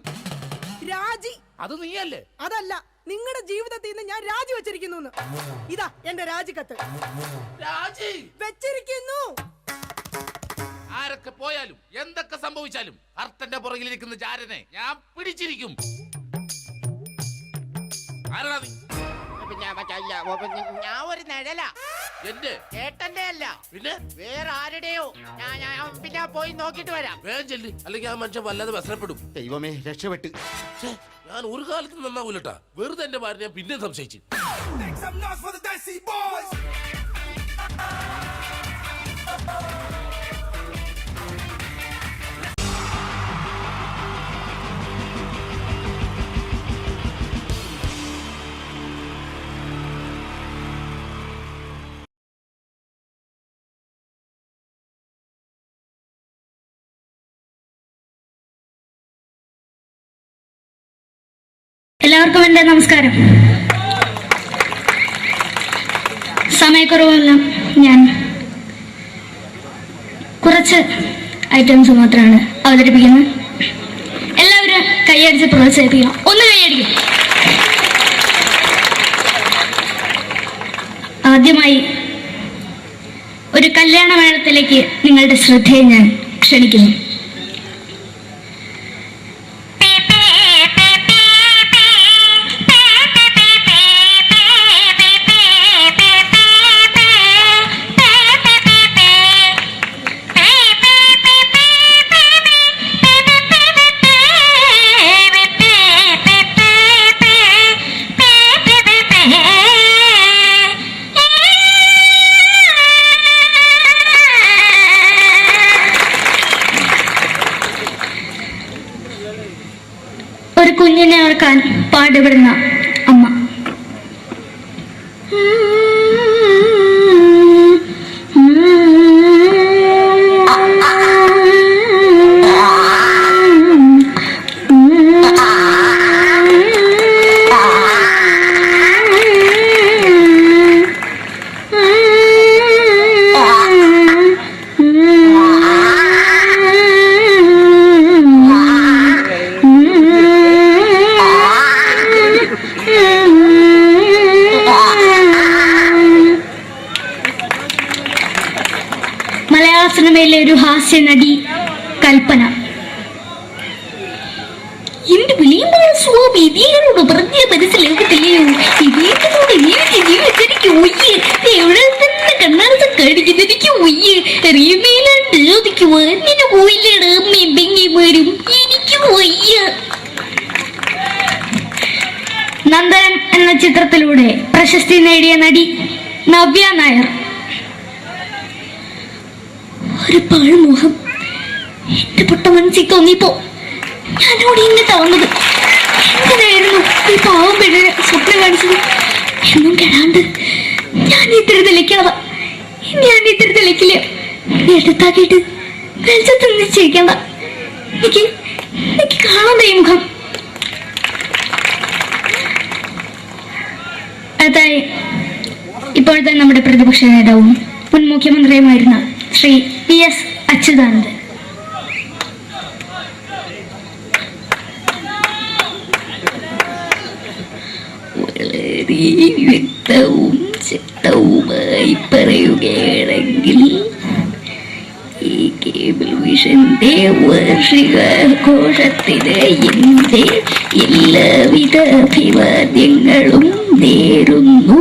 രാജി. അത് നീയല്ലേ? അതല്ല, നിങ്ങളുടെ ജീവിതത്തിൽ നിന്ന് ഞാൻ രാജി വെച്ചിരിക്കുന്നു. ഇതാ എന്റെ രാജിക്കത്ത്. രാജി വെച്ചിരിക്കുന്നു. ആരൊക്കെ പോയാലും എന്തൊക്കെ സംഭവിച്ചാലും കർട്ടന്റെ പുറകിലിരിക്കുന്ന ചാരനെ ഞാൻ പിടിച്ചിരിക്കും. ആരാ നീ? ഞാൻ ഒരു നിഴല. എന്റെ ചേട്ടന്റെ അല്ല, പിന്നെ വേറെ ആരുടെയോ. ഞാൻ പിന്നെ പോയി നോക്കിട്ട് വരാം. വേഗം ചെല്ലി, അല്ലെങ്കിൽ ആ മനുഷ്യൻ വല്ലാതെ വ്യസനപ്പെടും. ദൈവമേ, രക്ഷപ്പെട്ട്. ഛേ, ഞാൻ ഒരു കാലത്ത് നന്നാവൂലട്ടാ. വെറുതെ എന്റെ ഭാര്യ ഞാൻ പിന്നെ സംശയിച്ചു. എല്ലാവർക്കും എൻ്റെ നമസ്കാരം. സമയക്കുറവെല്ലാം ഞാൻ കുറച്ച് ഐറ്റംസ് മാത്രമാണ് അവതരിപ്പിക്കുന്നത്. എല്ലാവരും കൈയടിച്ച് പ്രോത്സാഹിപ്പിക്കണം. ഒന്ന് കൈയടിക്കും. ആദ്യമായി ഒരു കല്യാണ മേളത്തിലേക്ക് നിങ്ങളുടെ ശ്രദ്ധയെ ഞാൻ ക്ഷണിക്കുന്നു. ഒരു കുഞ്ഞിനെ ഓർക്കാൻ പാടുപെടുന്ന അമ്മ. മലയാള സിനിമയിലെ ഒരു ഹാസ്യ നടി കൽപ്പന. എന്റെ വിളിയുമ്പോൾ സ്വാമി ഇതിനോട് പറഞ്ഞ മനസ്സിലാക്കത്തില്ലയോ? ഇതിനോട് ജീവിച്ചിരിക്കും. ഒയ്യ് എവിടെ തന്നെ കണ്ണാടത്ത് കാണിക്കുന്നത് എനിക്ക് ഒയ്യ് അറിയുമേലാണ്ട് ചോദിക്കുവാൻ നിന്നെ പോയില്ലേടാ അമ്മയും പെങ്ങിമാരും. എനിക്ക് ഒയ്യ. നന്ദനം എന്ന ചിത്രത്തിലൂടെ പ്രശസ്തി നേടിയ നടി നവ്യ നായർ. ഒരു പാഴ്മുഖം എന്റെ പൊട്ട മനസ്സിൽ തോന്നിയപ്പോ ഞാനോട് ഇങ്ങോട്ടാ വന്നത്. എന്തിനായിരുന്നു ഈ പാവം പെണ്ണിനെ സ്വപ്നം കാണിച്ചത്? എന്നും കെടാണ്ട് ഞാൻ ഇത്തിരി തെളിക്കാതാ. ഞാൻ ഇത്തിരി തെളിക്കില്ല. എടുത്താക്കിയിട്ട് വെളിച്ചത്ത് നിശ്ചയിക്കണ്ട. എനിക്ക് കാണാൻ ഈ മുഖം. അതായി ഇപ്പോഴത്തെ നമ്മുടെ പ്രതിപക്ഷ നേതാവും മുൻ മുഖ്യമന്ത്രിയുമായിരുന്ന ശ്രീ PS അച്യുതാനന്ദൻ. വളരെ വ്യക്തവും ശക്തവുമായി പറയുകയാണെങ്കിൽ ഈ കേബിൾ വിഷന്റെ വാർഷികാഘോഷത്തിന് എന്റെ എല്ലാവിധ അഭിവാദ്യങ്ങളും നേരുന്നു.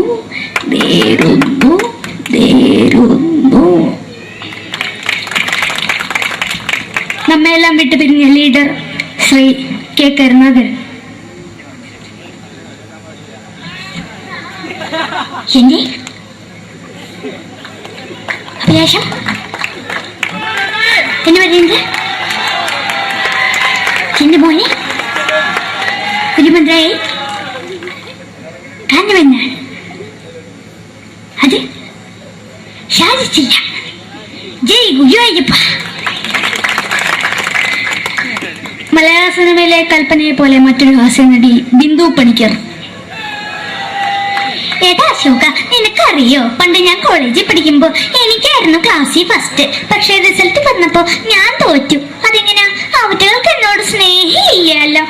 നമ്മെ വിട്ട് പിരിഞ്ഞ ലീഡർ ശ്രീ കെ കരുണാകരൻ. എന്റെ അഭിലാഷം എന്ന് പറയുന്നത് എന്റെ മോനെ തിരുമന്ത്രായി കാണുമെന്നാണ്. അത് സാധിച്ചില്ല. ജയ് ഗുരുവായൂരപ്പ. മലയാള സിനിമയിലെ കൽപ്പനയെ പോലെ മറ്റൊരു ഹാസ്യ നടി ബിന്ദു പണിക്കർ. ഏട്ടാ അശോക, നിനക്കറിയോ, പണ്ട് ഞാൻ കോളേജിൽ പഠിക്കുമ്പോ എനിക്കായിരുന്നു ക്ലാസ്സിൽ ഫസ്റ്റ്. പക്ഷെ റിസൾട്ട് വന്നപ്പോ ഞാൻ തോറ്റു. അതെങ്ങനെയാ? അവറ്റകൾക്ക് എന്നോട് സ്നേഹമില്ലല്ലോ.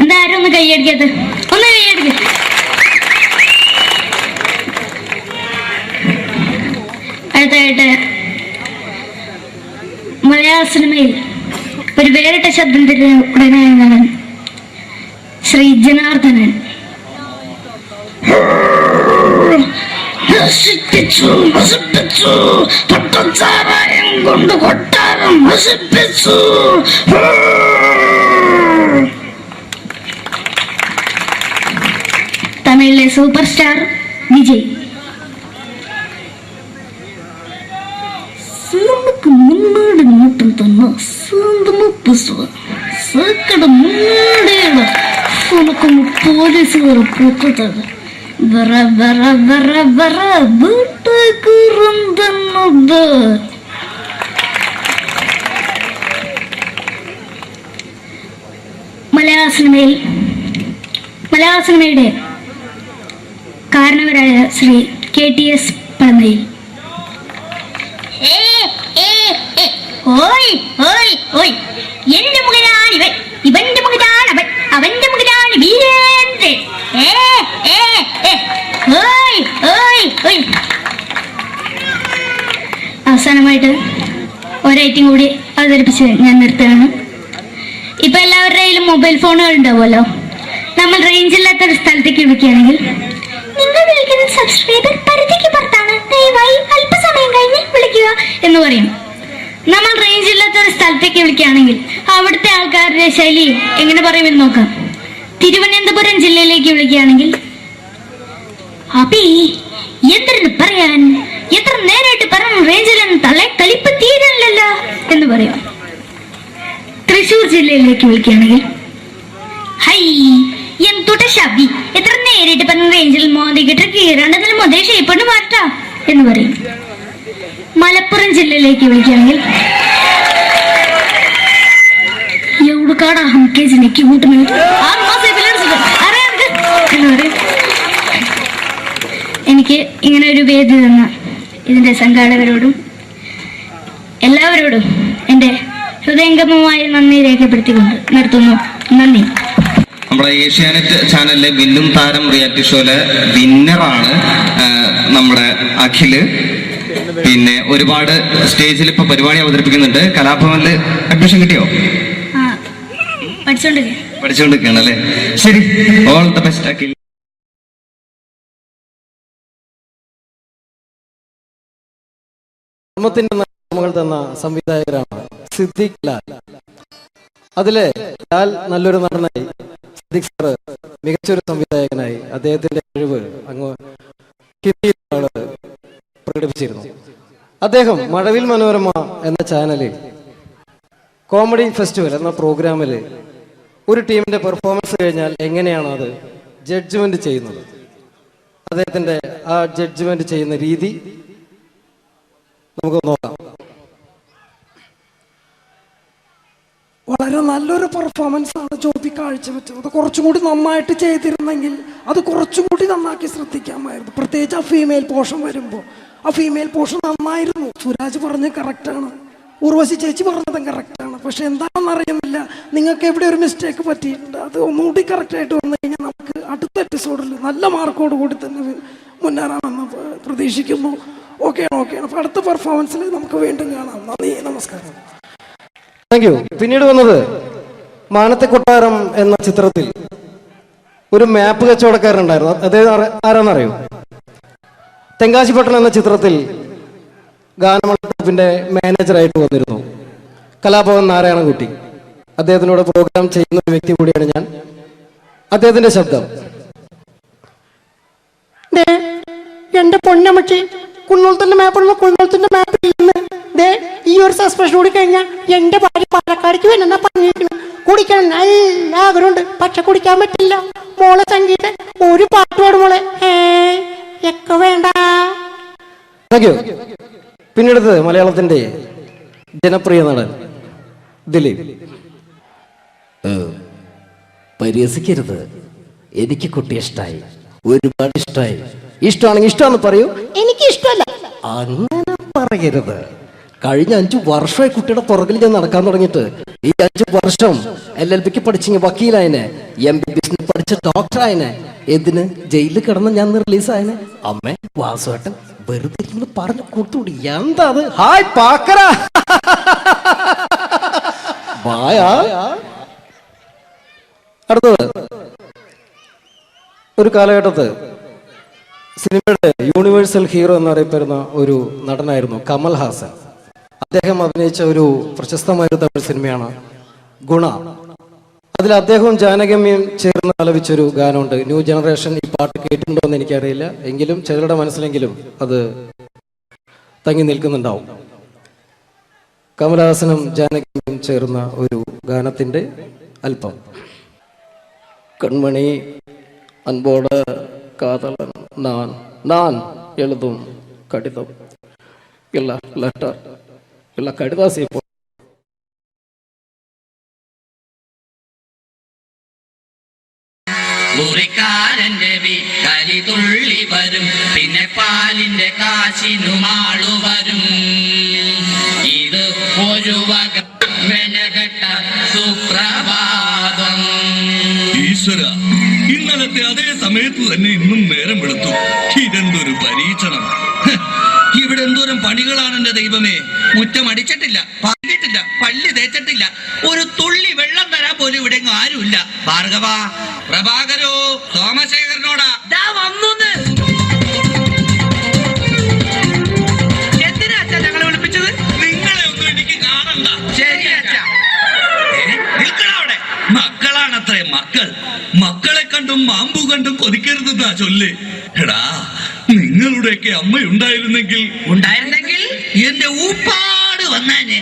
എന്താരും ഒന്ന് കൈയടിക്കത്, ഒന്ന് കൈയടിക്ക. അടുത്തായിട്ട് മലയാള സിനിമയിൽ ഒരു വേറിട്ട ശബ്ദത്തിന്റെ ഉടനായ ശ്രീ ജനാർദ്ദനൻ. നശിപ്പിച്ചു നശിപ്പിച്ചു, പട്ടച്ചാരായം കൊണ്ട് കൊട്ടാരം നശിപ്പിച്ചു. തമിഴിലെ സൂപ്പർ സ്റ്റാർ വിജയ്. சிலம்புக்கு முன்னாடி மட்டும் தானே சாந்தமா பேசுவேன். சேக்கட முன்னாடியோட உனக்கு போலீஸ் வர போட்டதாக வர வர வர வர வீட்டுக்கு இருந்தது. മലയാള സിനിമയുടെ കാരണവരായ ശ്രീ KTS പഴമയിൽ. എന്റെ മകനാണ് ഇവൻ, ഇവന്റെ മകനാണ് അവൻ, അവന്റെ മകനാണ് വീരേന്ദ്രൻ. അവസാനമായിട്ട് ഒരൈറ്റം കൂടി അവതരിപ്പിച്ച് ഞാൻ നിർത്തുകയാണ്. ഇപ്പൊ എല്ലാവരുടെ കയ്യിലും മൊബൈൽ ഫോണുകൾ ഉണ്ടാവുമല്ലോ. നമ്മൾ റേഞ്ച് ഇല്ലാത്ത ഒരു സ്ഥലത്തേക്ക് വിളിക്കുകയാണെങ്കിൽ, നിങ്ങൾ വിളിക്കുന്ന സബ്സ്ക്രൈബർ പരിധിക്ക് പുറത്താണ്, ദയവായി അല്പസമയം കഴിഞ്ഞ് വിളിക്കുക എന്ന് പറയും. നമ്മൾ റേഞ്ച് ഇല്ലാത്ത ഒരു സ്ഥലത്തേക്ക് വിളിക്കുകയാണെങ്കിൽ അവിടുത്തെ ആൾക്കാരുടെ ശൈലി എങ്ങനെ പറയുമെന്ന് നോക്കാം. തിരുവനന്തപുരം ജില്ലയിലേക്ക് വിളിക്കുകയാണെങ്കിൽ, അപ്പി എന്തിനു പറയാൻ, എത്ര നേരായിട്ട് പറഞ്ഞു റേഞ്ചിലൊന്നും തള്ളെ കളിപ്പ് തീരല്ലോ എന്ന് പറയും. തൃശൂർ ജില്ലയിലേക്ക് വിളിക്കുകയാണെങ്കിൽ, ഹൈ എന്തുട്ട ശബി, എത്ര നേരിട്ട് പറഞ്ഞ റേഞ്ചിൽ മോദിക്കിട്ട് കീറാണ്ടതിന് മുതൽ ഷേപ്പണ് മാറ്റാം എന്ന് പറയും. മലപ്പുറം ജില്ലയിലേക്ക് വിളിക്കുകയാണെങ്കിൽ, എവിടുക്കാടാ ഹംകേജിലേക്ക് കൂട്ടുന്നു എന്ന് പറയും. എനിക്ക് ഇങ്ങനെ ഒരു വേദി തന്ന ഇതിന്റെ സംഘാടകരോടും എല്ലാവരോടും എൻ്റെ ഹൃദയംഗമമായ നന്ദി രേഖപ്പെടുത്തിക്കൊണ്ട് നിർത്തുന്നു. നന്ദി. നമ്മുടെ ഏഷ്യാനെറ്റ് ചാനലിലെ വില്ലും താരം റിയാലിറ്റി ഷോയിലെ വിന്നറാണ് നമ്മുടെ അഖില്. പിന്നെ ഒരുപാട് സ്റ്റേജിൽ ഇപ്പൊ പരിപാടി അവതരിപ്പിക്കുന്നുണ്ട്. കലാഭവനില് അഡ്മിഷൻ കിട്ടിയോ? പഠിച്ചോണ്ടിരിക്കുകയാണ് അല്ലേ? ശരി, ഓൾ ദ ബെസ്റ്റ് അഖിൽ. നമ്മൾ തന്ന സംവിധായകരാണ് സിദ്ദിഖ് ലാൽ. അതിലെ ലാൽ നല്ലൊരു നടനായി, സിദ്ദിഖ് സാറ് മികച്ചൊരു സംവിധായകനായി അദ്ദേഹത്തിന്റെ കഴിവ് അങ്ങ് ഹിന്ദിയിൽ പ്രകടിപ്പിച്ചിരുന്നു. അദ്ദേഹം മഴവിൽ മനോരമ എന്ന ചാനലിൽ കോമഡി ഫെസ്റ്റിവൽ എന്ന പ്രോഗ്രാമിൽ ഒരു ടീമിന്റെ പെർഫോമൻസ് കഴിഞ്ഞാൽ എങ്ങനെയാണ് അത് ജഡ്ജ്മെന്റ് ചെയ്യുന്നത്, അദ്ദേഹത്തിന്റെ ആ ജഡ്ജ്മെന്റ് ചെയ്യുന്ന രീതി നമുക്ക് നോക്കാം. വളരെ നല്ലൊരു പെർഫോമൻസ് ആണ് ജോബി കാഴ്ചവെച്ചത്. അത് കുറച്ചും കൂടി നന്നായിട്ട് ചെയ്തിരുന്നെങ്കിൽ അത് കുറച്ചും കൂടി നന്നാക്കി ശ്രദ്ധിക്കാമായിരുന്നു. പ്രത്യേകിച്ച് ആ ഫീമെയിൽ പോർഷൻ വരുമ്പോൾ ആ ഫീമെയിൽ പോർഷൻ നന്നായിരുന്നു. സുരാജ് പറഞ്ഞത് കറക്റ്റാണ്, ഉർവശി ചേച്ചി പറഞ്ഞതും കറക്റ്റാണ്. പക്ഷെ എന്താണെന്ന് അറിയുന്നില്ല, നിങ്ങൾക്ക് എവിടെ ഒരു മിസ്റ്റേക്ക് പറ്റിയിട്ടുണ്ട്. അത് ഒന്നുകൂടി കറക്റ്റായിട്ട് വന്നു കഴിഞ്ഞാൽ നമുക്ക് അടുത്ത എപ്പിസോഡിൽ നല്ല മാർക്കോട് കൂടി തന്നെ മുന്നേറാമെന്ന് പ്രതീക്ഷിക്കുന്നു. ഓക്കെയാണ്. അപ്പോൾ അടുത്ത പെർഫോമൻസിൽ നമുക്ക് വീണ്ടും കാണാം. നന്ദി, നമസ്കാരം. Thank you. പിന്നീട് വന്നത് മാനത്തെ കൊട്ടാരം എന്ന ചിത്രത്തിൽ ഒരു മാപ്പ് കച്ചവടക്കാരനുണ്ടായിരുന്നു. അദ്ദേഹം ആരാന്നറിയോ? തെങ്കാശിപ്പട്ടണം എന്ന ചിത്രത്തിൽ ഗാനമേളത്തിന്റെ മാനേജറായിട്ട് വന്നിരുന്നു. കലാഭവൻ നാരായണൻകുട്ടി. അദ്ദേഹത്തിനോട് പ്രോഗ്രാം ചെയ്യുന്ന ഒരു വ്യക്തി കൂടിയാണ് ഞാൻ. അദ്ദേഹത്തിന്റെ ശബ്ദം. എന്റെ പൊന്നമ്മച്ചി, കുന്നോളത്തിന്റെ മാപ്പുള്ള കുന്നോളത്തിന്റെ മാപ്പ് ഇല്ലെന്ന്. ഈ ഒരു സസ്പെൻഷൻ കൂടി കഴിഞ്ഞാൽ എന്റെ ഭാര്യ പാലക്കാടിക്ക് വേണമെന്നാ പറഞ്ഞിരിക്കുന്നു. കുടിക്കാൻ നല്ല ആഗ്രഹമുണ്ട്, പക്ഷെ കുടിക്കാൻ പറ്റില്ല. മോളെ സംഗീത ഒരു പാട്ട് പാടും മോളെ. ഒക്കെ വേണ്ട. Thank you. പിന്നീട് മലയാളത്തിന്റെ ജനപ്രിയ നടൻ ദിലീപ്. പരിഹസിക്കരുത്, എനിക്ക് കുട്ടി ഇഷ്ടായി, ഒരുപാട് ഇഷ്ടായി. ഇഷ്ടമാണെങ്കിൽ ഇഷ്ടമാണെന്ന് പറയൂ. എനിക്ക് ഇഷ്ടമല്ല. അങ്ങനെ പറയരുത്. കഴിഞ്ഞ 5 വർഷമായി കുട്ടിയുടെ പുറകിൽ ഞാൻ നടക്കാൻ തുടങ്ങിയിട്ട്. ഈ 5 വർഷം LLBക്ക് പഠിച്ചെങ്കിൽ വക്കീലായനെ, MBBS പഠിച്ച ഡോക്ടറായനെ, എന്തിന് ജയിലിൽ കിടന്ന് ഞാൻ റിലീസായനെ. അമ്മേ വാസുവേട്ടൻ വെറുതെ ഇരുന്ന് പറഞ്ഞു കൊടുത്തുകൂടി. എന്താ അത്? ഹായ് പാക്കര. അടുത്തത് ഒരു കാലഘട്ടത്ത് സിനിമയുടെ യൂണിവേഴ്സൽ ഹീറോ എന്നറിയപ്പെടുന്ന ഒരു നടനായിരുന്നു കമൽ ഹാസൻ. അദ്ദേഹം അഭിനയിച്ച ഒരു പ്രശസ്തമായ ഒരു തമിഴ് സിനിമയാണ് ഗുണ. അതിൽ അദ്ദേഹവും ജാനകിയമ്മയും ചേർന്ന് ആലപിച്ചൊരു ഗാനമുണ്ട്. ന്യൂ ജനറേഷൻ ഈ പാട്ട് കേട്ടിട്ടുണ്ടോ എന്ന് എനിക്കറിയില്ല, എങ്കിലും ചിലരുടെ മനസ്സിലെങ്കിലും അത് തങ്ങി നിൽക്കുന്നുണ്ടാവും. കമൽഹാസനും ജാനകിയമ്മയും ചേർന്ന ഒരു ഗാനത്തിന്റെ അല്പം. കൺമണി അൻപോട് കാതലൻ நான் நான் எழுதும் கடிதம் இல்ல லெட்டர் இல்ல கடிதாசி മുറിക്കാരന്റെ വീട്ടലി തുള്ളി വരും, പിന്നെ പാലിന്റെ കാശിനുമാളു വരും. ഇത് ഒരു വക മെനകെട്ട സുപ്രഭാതം. ഈശ്വര, ഇന്നലത്തെ അതേ സമയത്ത് തന്നെ ഇന്നും നേരം വെളുത്തു. ഇതെന്തൊരു പരീക്ഷണം! ഇവിടെ എന്തോരം പണികളാണ് എന്റെ ദൈവമേ. മുറ്റം അടിച്ചിട്ടില്ല, പറഞ്ഞിട്ടില്ല, പള്ളി തേച്ചിട്ടില്ല, ഒരു തുള്ളി വെള്ളം തരാൻ പോലും ഇവിടെ ആരുമില്ല. ഭാർഗവ, പ്രഭാകരോ, സോമശേഖരനോടാ വന്നു. എന്തിനാ അച്ഛാ ഞങ്ങളെ വിളിപ്പിച്ചത്? നിങ്ങളെ ഒന്നും എനിക്ക് കാണണ്ട. ശരി അച്ഛാ. നിൽക്കണവിടെ. മക്കളാണത്രേ മക്കൾ. മക്കളെ കണ്ടും മാമ്പു കണ്ടും കൊതിക്കരുതെന്നാ ചൊല്ല്. എടാ, നിങ്ങളുടെയൊക്കെ അമ്മയുണ്ടായിരുന്നെങ്കിൽ എന്റെ ഊപ്പാട് വന്നേനെ.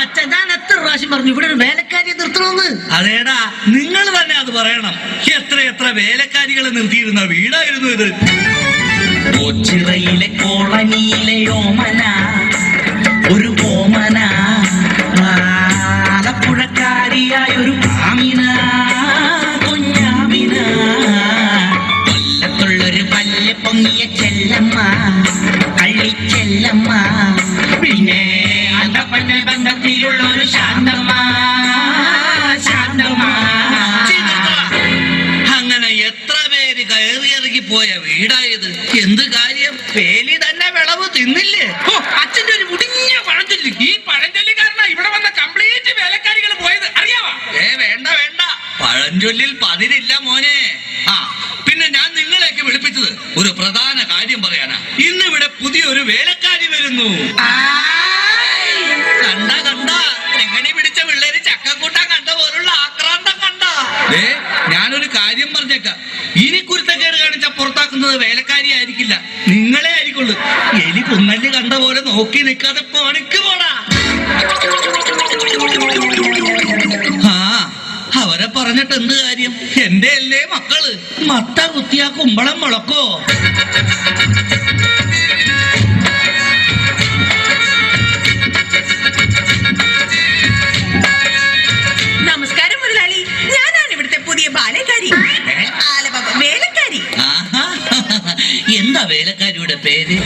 അച്ഛൻ ഞാൻ എത്ര പ്രാവശ്യം പറഞ്ഞു ഇവിടെ ഒരു വേലക്കാരിയെ നിർത്തണമെന്ന്. അതേടാ, നിങ്ങൾ തന്നെ അത് പറയണം. എത്ര വേലക്കാരികളെ നിർത്തിയിരുന്ന വീടായിരുന്നു ഇത്. കൊച്ചിറയിലെ കോളനിയിലെ ഓമന, ഒരു ഓമന, ആലപ്പുഴക്കാരിയായ ഒരു ആമിന, കുഞ്ഞാമിന, കൊല്ലത്തുള്ളൊരു പല്ല് പൊങ്ങിയ ചെല്ലമ്മ, കള്ളിച്ചെല്ലമ്മ, പിന്നെ അന്തപ്പന്റെ ബന്ധത്തിലുള്ള ഒരു ശാന്തമ്മ, ശാന്തമ്മ. അങ്ങനെ എത്ര പേര് കയറിയിറങ്ങി പോയ വീടായത്. എന്ത് കാര്യം? വേലി തന്നെ വിളവ് തിന്നില്ലേ? അച്ഛന്റെ ഒരു മുടിഞ്ഞ പഴഞ്ചൊല്ലി. ഈ പഴഞ്ചൊല്ലി കാരണം ഇവിടെ വന്ന കംപ്ലീറ്റ് വേലക്കാരികൾ പോയത് അറിയാവാ? വേണ്ട വേണ്ട, പഴഞ്ചൊല്ലിൽ പതിരില്ല മോനെ. ആ, പിന്നെ ഞാൻ നിങ്ങളെയൊക്കെ വിളിപ്പിച്ചത് ഒരു പ്രധാന കാര്യം പറയാനാ. ഇന്നിവിടെ പുതിയൊരു വേലക്കാരി വരുന്നു. കണ്ട എങ്ങനെ പിടിച്ച പിള്ളേര് ചക്കക്കൂട്ടാൻ കണ്ട പോലുള്ള ആക്രാന്തം കണ്ട. ഞാനൊരു കാര്യം പറഞ്ഞേക്കാം, ഇനി കുരുത്തക്കേട് കാണിച്ച പുറത്താക്കുന്നത് വേലക്കാരി ആയിരിക്കില്ല, നിങ്ങളെ ആയിരിക്കുള്ളൂ. എലി കുന്നല് കണ്ട പോലെ നോക്കി നിൽക്കാതെ പണിക്ക് പോടാ. ആ, അവരെ പറഞ്ഞിട്ട് എന്ത് കാര്യം? എന്റെ അല്ലേ മക്കള്. മത്ത കുത്തിയാ കുമ്പളം മുളക്കോ? നമസ്കാരം മുതലാളി, ഞാനാണ് ഇവിടുത്തെ പുതിയ ബാലക്കാരി, വേലക്കാരി. എന്താ വേലക്കാരിയുടെ പേര്?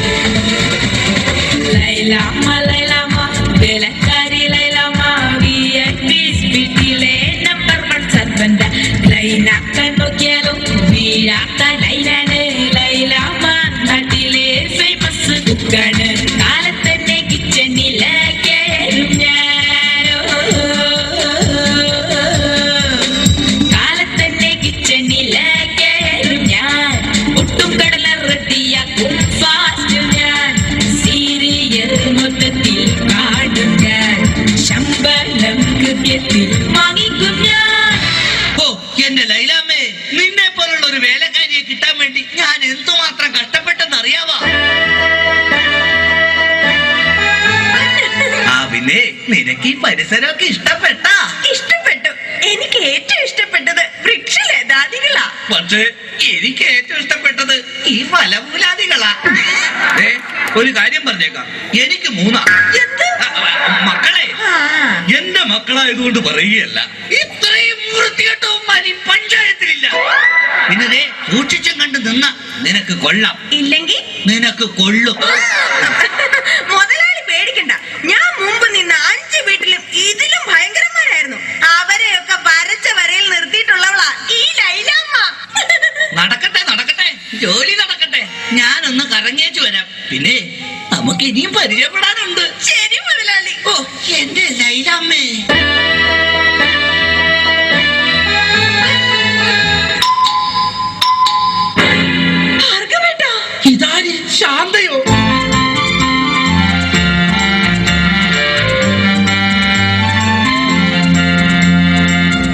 ലൈലാമ്മ, ലൈലാമ്മ, വേലക്കാരി ലൈലാമ്മ, വീട്ടിലെ നമ്പർ 1 സർവന്റ്. ലൈനാക്കാൻ നോക്കിയാലും വീഴാക്കാൻ ലൈലാണ്. ലൈലാമ്മ നാട്ടിലെ ഫേമസ് കുക്കാണ്. കാലത്തന്നെ കിച്ചണിലെ കേറും ഞാനോ, കാലത്തന്നെ കിച്ചണിലെ കേറും ഞാൻ. ഒട്ടും കടല റെഡിയാക്കും ഫാസ്റ്റ് ഞാൻ. സീരിയൽ മൊത്തത്തിൽ കാടും ഞാൻ. നിനക്ക് ഈ പരിസരമൊക്കെ ഇഷ്ടപ്പെട്ടാ? ഇഷ്ടപ്പെട്ടു. എനിക്ക് ഏറ്റവും ഇഷ്ടപ്പെട്ടത് വൃക്ഷലതാദികളാ. പക്ഷേ എനിക്ക് ഏറ്റവും ഇഷ്ടപ്പെട്ടത് ഈ ഫലമൂലാദികളാ. ഒരു കാര്യം പറഞ്ഞേക്കാം, എനിക്ക് 3 മക്കളെ. എന്റെ മക്കളായതുകൊണ്ട് പറയുകയല്ല, ഇത്രയും വൃത്തികെട്ടവന്മാർ ഈ പഞ്ചായത്തിലില്ല. പിന്നെ സൂക്ഷിച്ചും കണ്ട് നിന്ന നിനക്ക് കൊള്ളാം, ഇല്ലെങ്കിൽ നിനക്ക് കൊള്ളും. മുതലാളി പേടിക്കണ്ട. ഞാൻ മുമ്പ് നിന്ന 5 വീട്ടിലും ഇതിലും ഭയങ്കരന്മാരായിരുന്നു. അവരെയൊക്കെ വരച്ച വരയിൽ നിർത്തിയിട്ടുള്ളവളാ ഈ ലൈലാമ്മ. നടക്കട്ടെ നടക്കട്ടെ, ജോലി നടക്കട്ടെ. ഞാനൊന്ന് കറങ്ങിയേച്ചു വരാം. പിന്നെ നമുക്ക് ഇനിയും പരിചയപ്പെടാനുണ്ട്. ശരി മുതലാളി. ഓ എന്റെ ലൈലാമ്മേ. ഭാർഗവേട്ടാ, ഇതാര്? ശാന്തയോ?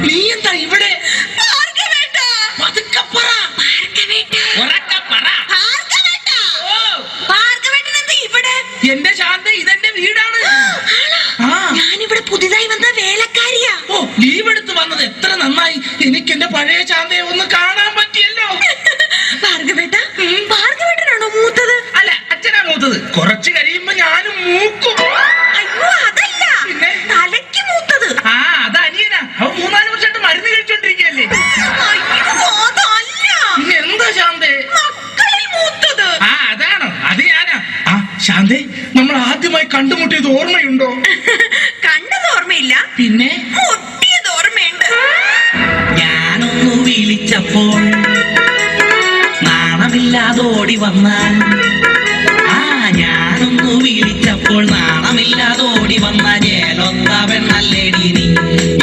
നീ എന്താ ഇവിടെ? ഭാർഗവേട്ടാ, പതുക്കെ പറ. ഭാർഗവേട്ടാ, ഉറക്കെ പറ. ഭാർഗവേട്ടാ. ഓ, ഭാർഗവേട്ടൻ എന്താ ഇവിടെ? എന്റെ ശാന്ത, ഇതെന്റെ വീടാണ്. ആ, ഞാനിവിടെ പുതിയതായി വന്ന വേലക്കാരിയാ. ഓ ലീവ് എടുത്ത് വന്നത് എത്ര നന്നായി. എനിക്ക് എന്റെ പഴയ ശാന്തയെ ഒന്ന് കാണാൻ പറ്റിയല്ലോ. ഭാർഗവേട്ടാ, ഭാർഗവേട്ടനാണോ മൂത്തത്? അല്ല, അച്ഛനാ മൂത്തത്. കുറച്ച് കഴിയുമ്പോ ഞാനും മൂക്കും. അയ്യോ അതല്ല, പിന്നെ? തലയ്ക്ക് മൂത്തത്. ആ, അത് അനിയനാ. അവൻ 3-4 വർഷമായിട്ട് മരുന്ന് കഴിച്ചോണ്ടിരിക്കല്ലേ. അയ്യോ അതല്ല, പിന്നെ എന്താ ശാന്തേ? മക്കളിൽ മൂത്തത്. ആ, അതാണോ? അത് ഞാനാ. ആ ശാന്തേ, നമ്മൾ ആദ്യമായി കണ്ടുമുട്ടിയത് ഓർമ്മയുണ്ടോ? കണ്ടത് ഓർമ്മയില്ല, പിന്നെ മുട്ടിയത് ഓർമ്മയുണ്ട്. ഞാനൊന്നു വിളിച്ചപ്പോൾ നാണമില്ലാതെ ഓടി വന്നാൽ, ഞാനൊന്നു വിളിച്ചപ്പോൾ നാണമില്ലാതെ ഓടി വന്ന ജേലൊത്തവൻ നല്ലേടി നീ.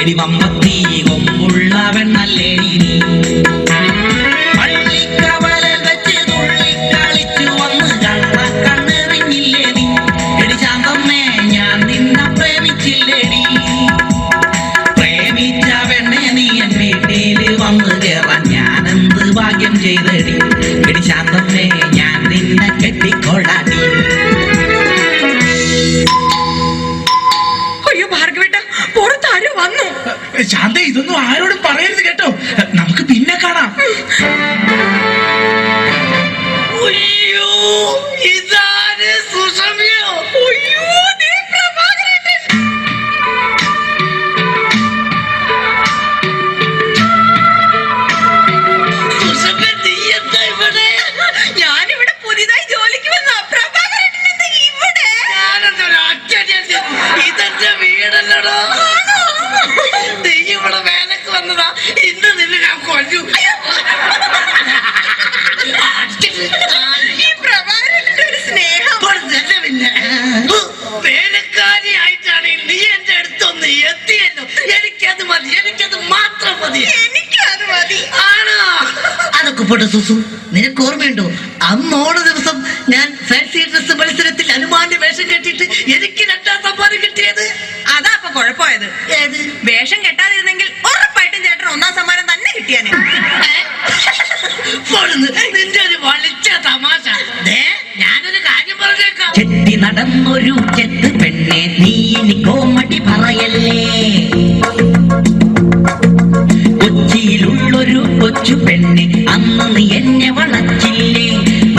എടി വമ്പത്തി കൊമ്പുള്ളവൻ നല്ലേടി നീ. പള്ളിക്കവലൽ വെച്ച് തുള്ളിക്കളിച്ചു വന്ന് കണ്ണെറിഞ്ഞില്ലേ നീ. എടി ശാന്തമ്മേ, ഞാൻ നിന്നെ പ്രേമിച്ചില്ലേടി. പ്രേമിച്ച പെണ്ണെ നീ എൻ വീട്ടില് വന്ന് കേറാൻ ഞാനെന്ത് ഭാഗ്യം ചെയ്തടി. എടി ശാന്തമ്മേ, ഞാൻ നിന്നെ കെട്ടിക്കൊള്ളാടി. അയ്യോ ഭാർഗവേട്ടാ, പുറത്താരോ വന്നു. ശാന്ത, ഇതൊന്നും ആരോടും പറയരുത് കേട്ടോ. നമുക്ക് പിന്നെ കാണാം. അയ്യോ, ഇതാര്? സുഷമയോ? അയ്യോ, ദേ പ്രഭാകരേട്ടൻ. സുഷമ, നീ എന്താ ഇവിടെ? ഞാനിവിടെ പുതിയതായി ജോലിക്ക് വന്ന പ്രഭാകരേട്ടൻ എന്താ ഇവിടെ? ഞാനെന്തൊരു അച്ഛനെ, ഇതെന്റെ വീടല്ലടോ. നീ ഇവിടെ വേലക്ക് വന്നതാ. ഇന്ന് നിന്നെ ഞാൻ കൊല്ലു. ഈ പ്രഭാകരേട്ടന്റെ ഒരു സ്നേഹം. പിന്നെ വേലക്കാരിയായിട്ടാണ് നീ എന്റെ അടുത്തൊന്ന് എത്തിയല്ലോ. എനിക്കത് മതി, എനിക്കത് മാത്രം മതി. എനിക്കത് മതി. ആണോ? അതൊക്കെ പോട്ടെ സുസു, നിനക്ക് ഓർമ്മയുണ്ടോ അന്ന് ഓണ ദിവസം ഞാൻ ഫാൻസി ഡ്രസ് മത്സരത്തിൽ ഹനുമാന്റെ വേഷം കെട്ടിയിട്ട് എനിക്ക് 2ാം സമ്മാനം കിട്ടിയത്? അതാ അപ്പൊ കുഴപ്പമായത്. ഏത്? വേഷം കെട്ടാതിരുന്നെങ്കിൽ ഉറപ്പായിട്ടും ചേട്ടൻ 1ാം സമ്മാനം തന്നെ കിട്ടിയാനെ. നിന്റെ ഒരു വളിച്ച തമാശ. ഞാനൊരു കാര്യം പറഞ്ഞേക്കാം. ചെത്തി നടന്നൊരു ചെത്ത് പെണ്ണെ, നീ ഇനി കോമഡി പറയല്ലേ. കൊച്ചിയിലുള്ളൊരു കൊച്ചു പെണ്ണെ, അന്ന് നീ എന്നെ വളച്ചില്ലേ.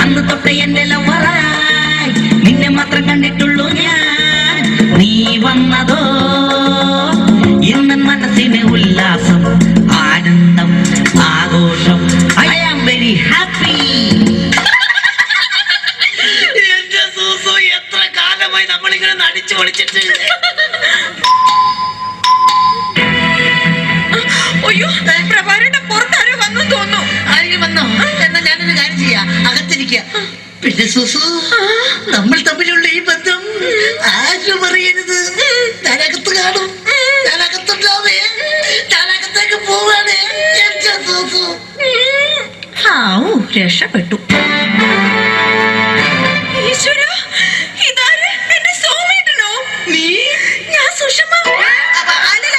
അന്ന് തൊട്ട് എന്റെ ലവറായി നിന്നെ മാത്രം കണ്ടിട്ടുള്ളൂ ഞാൻ. നീ വന്നതോ ഇന്ന് മനസ്സിന് ഉല്ലാസം, ആനന്ദം, ആഘോഷം. I am very happy. എന്റെ സൂസു, എത്ര കാലമായി നമ്മളിങ്ങനെ നടിച്ചു പൊളിച്ചിട്ട്. അയ്യോ, പ്രഭാകരേട്ടൻ പുറത്താരോ വന്നു തോന്നുന്നു. ആരെങ്കിലും വന്നോ? എന്നാ ഞാനൊരു കാര്യം ചെയ്യാം, അകത്തിരിക്കുക. പിന്നെ സുസു, നമ്മൾ തമ്മിലുള്ള ഈ ബന്ധം ആരും അറിയരുത്. ഞാനകത്ത് കാണും, ഞാനകത്തുണ്ടാവേ, ഞാനകത്തേക്ക് പോവാണേ. എന്റെ സുസു. രക്ഷപ്പെട്ടു. ഈശ്വരാ, ഇതാര്? എന്റെ സോമേട്ടനോ? നീ? ഞാൻ സുഷമ. അല്ലല്ല,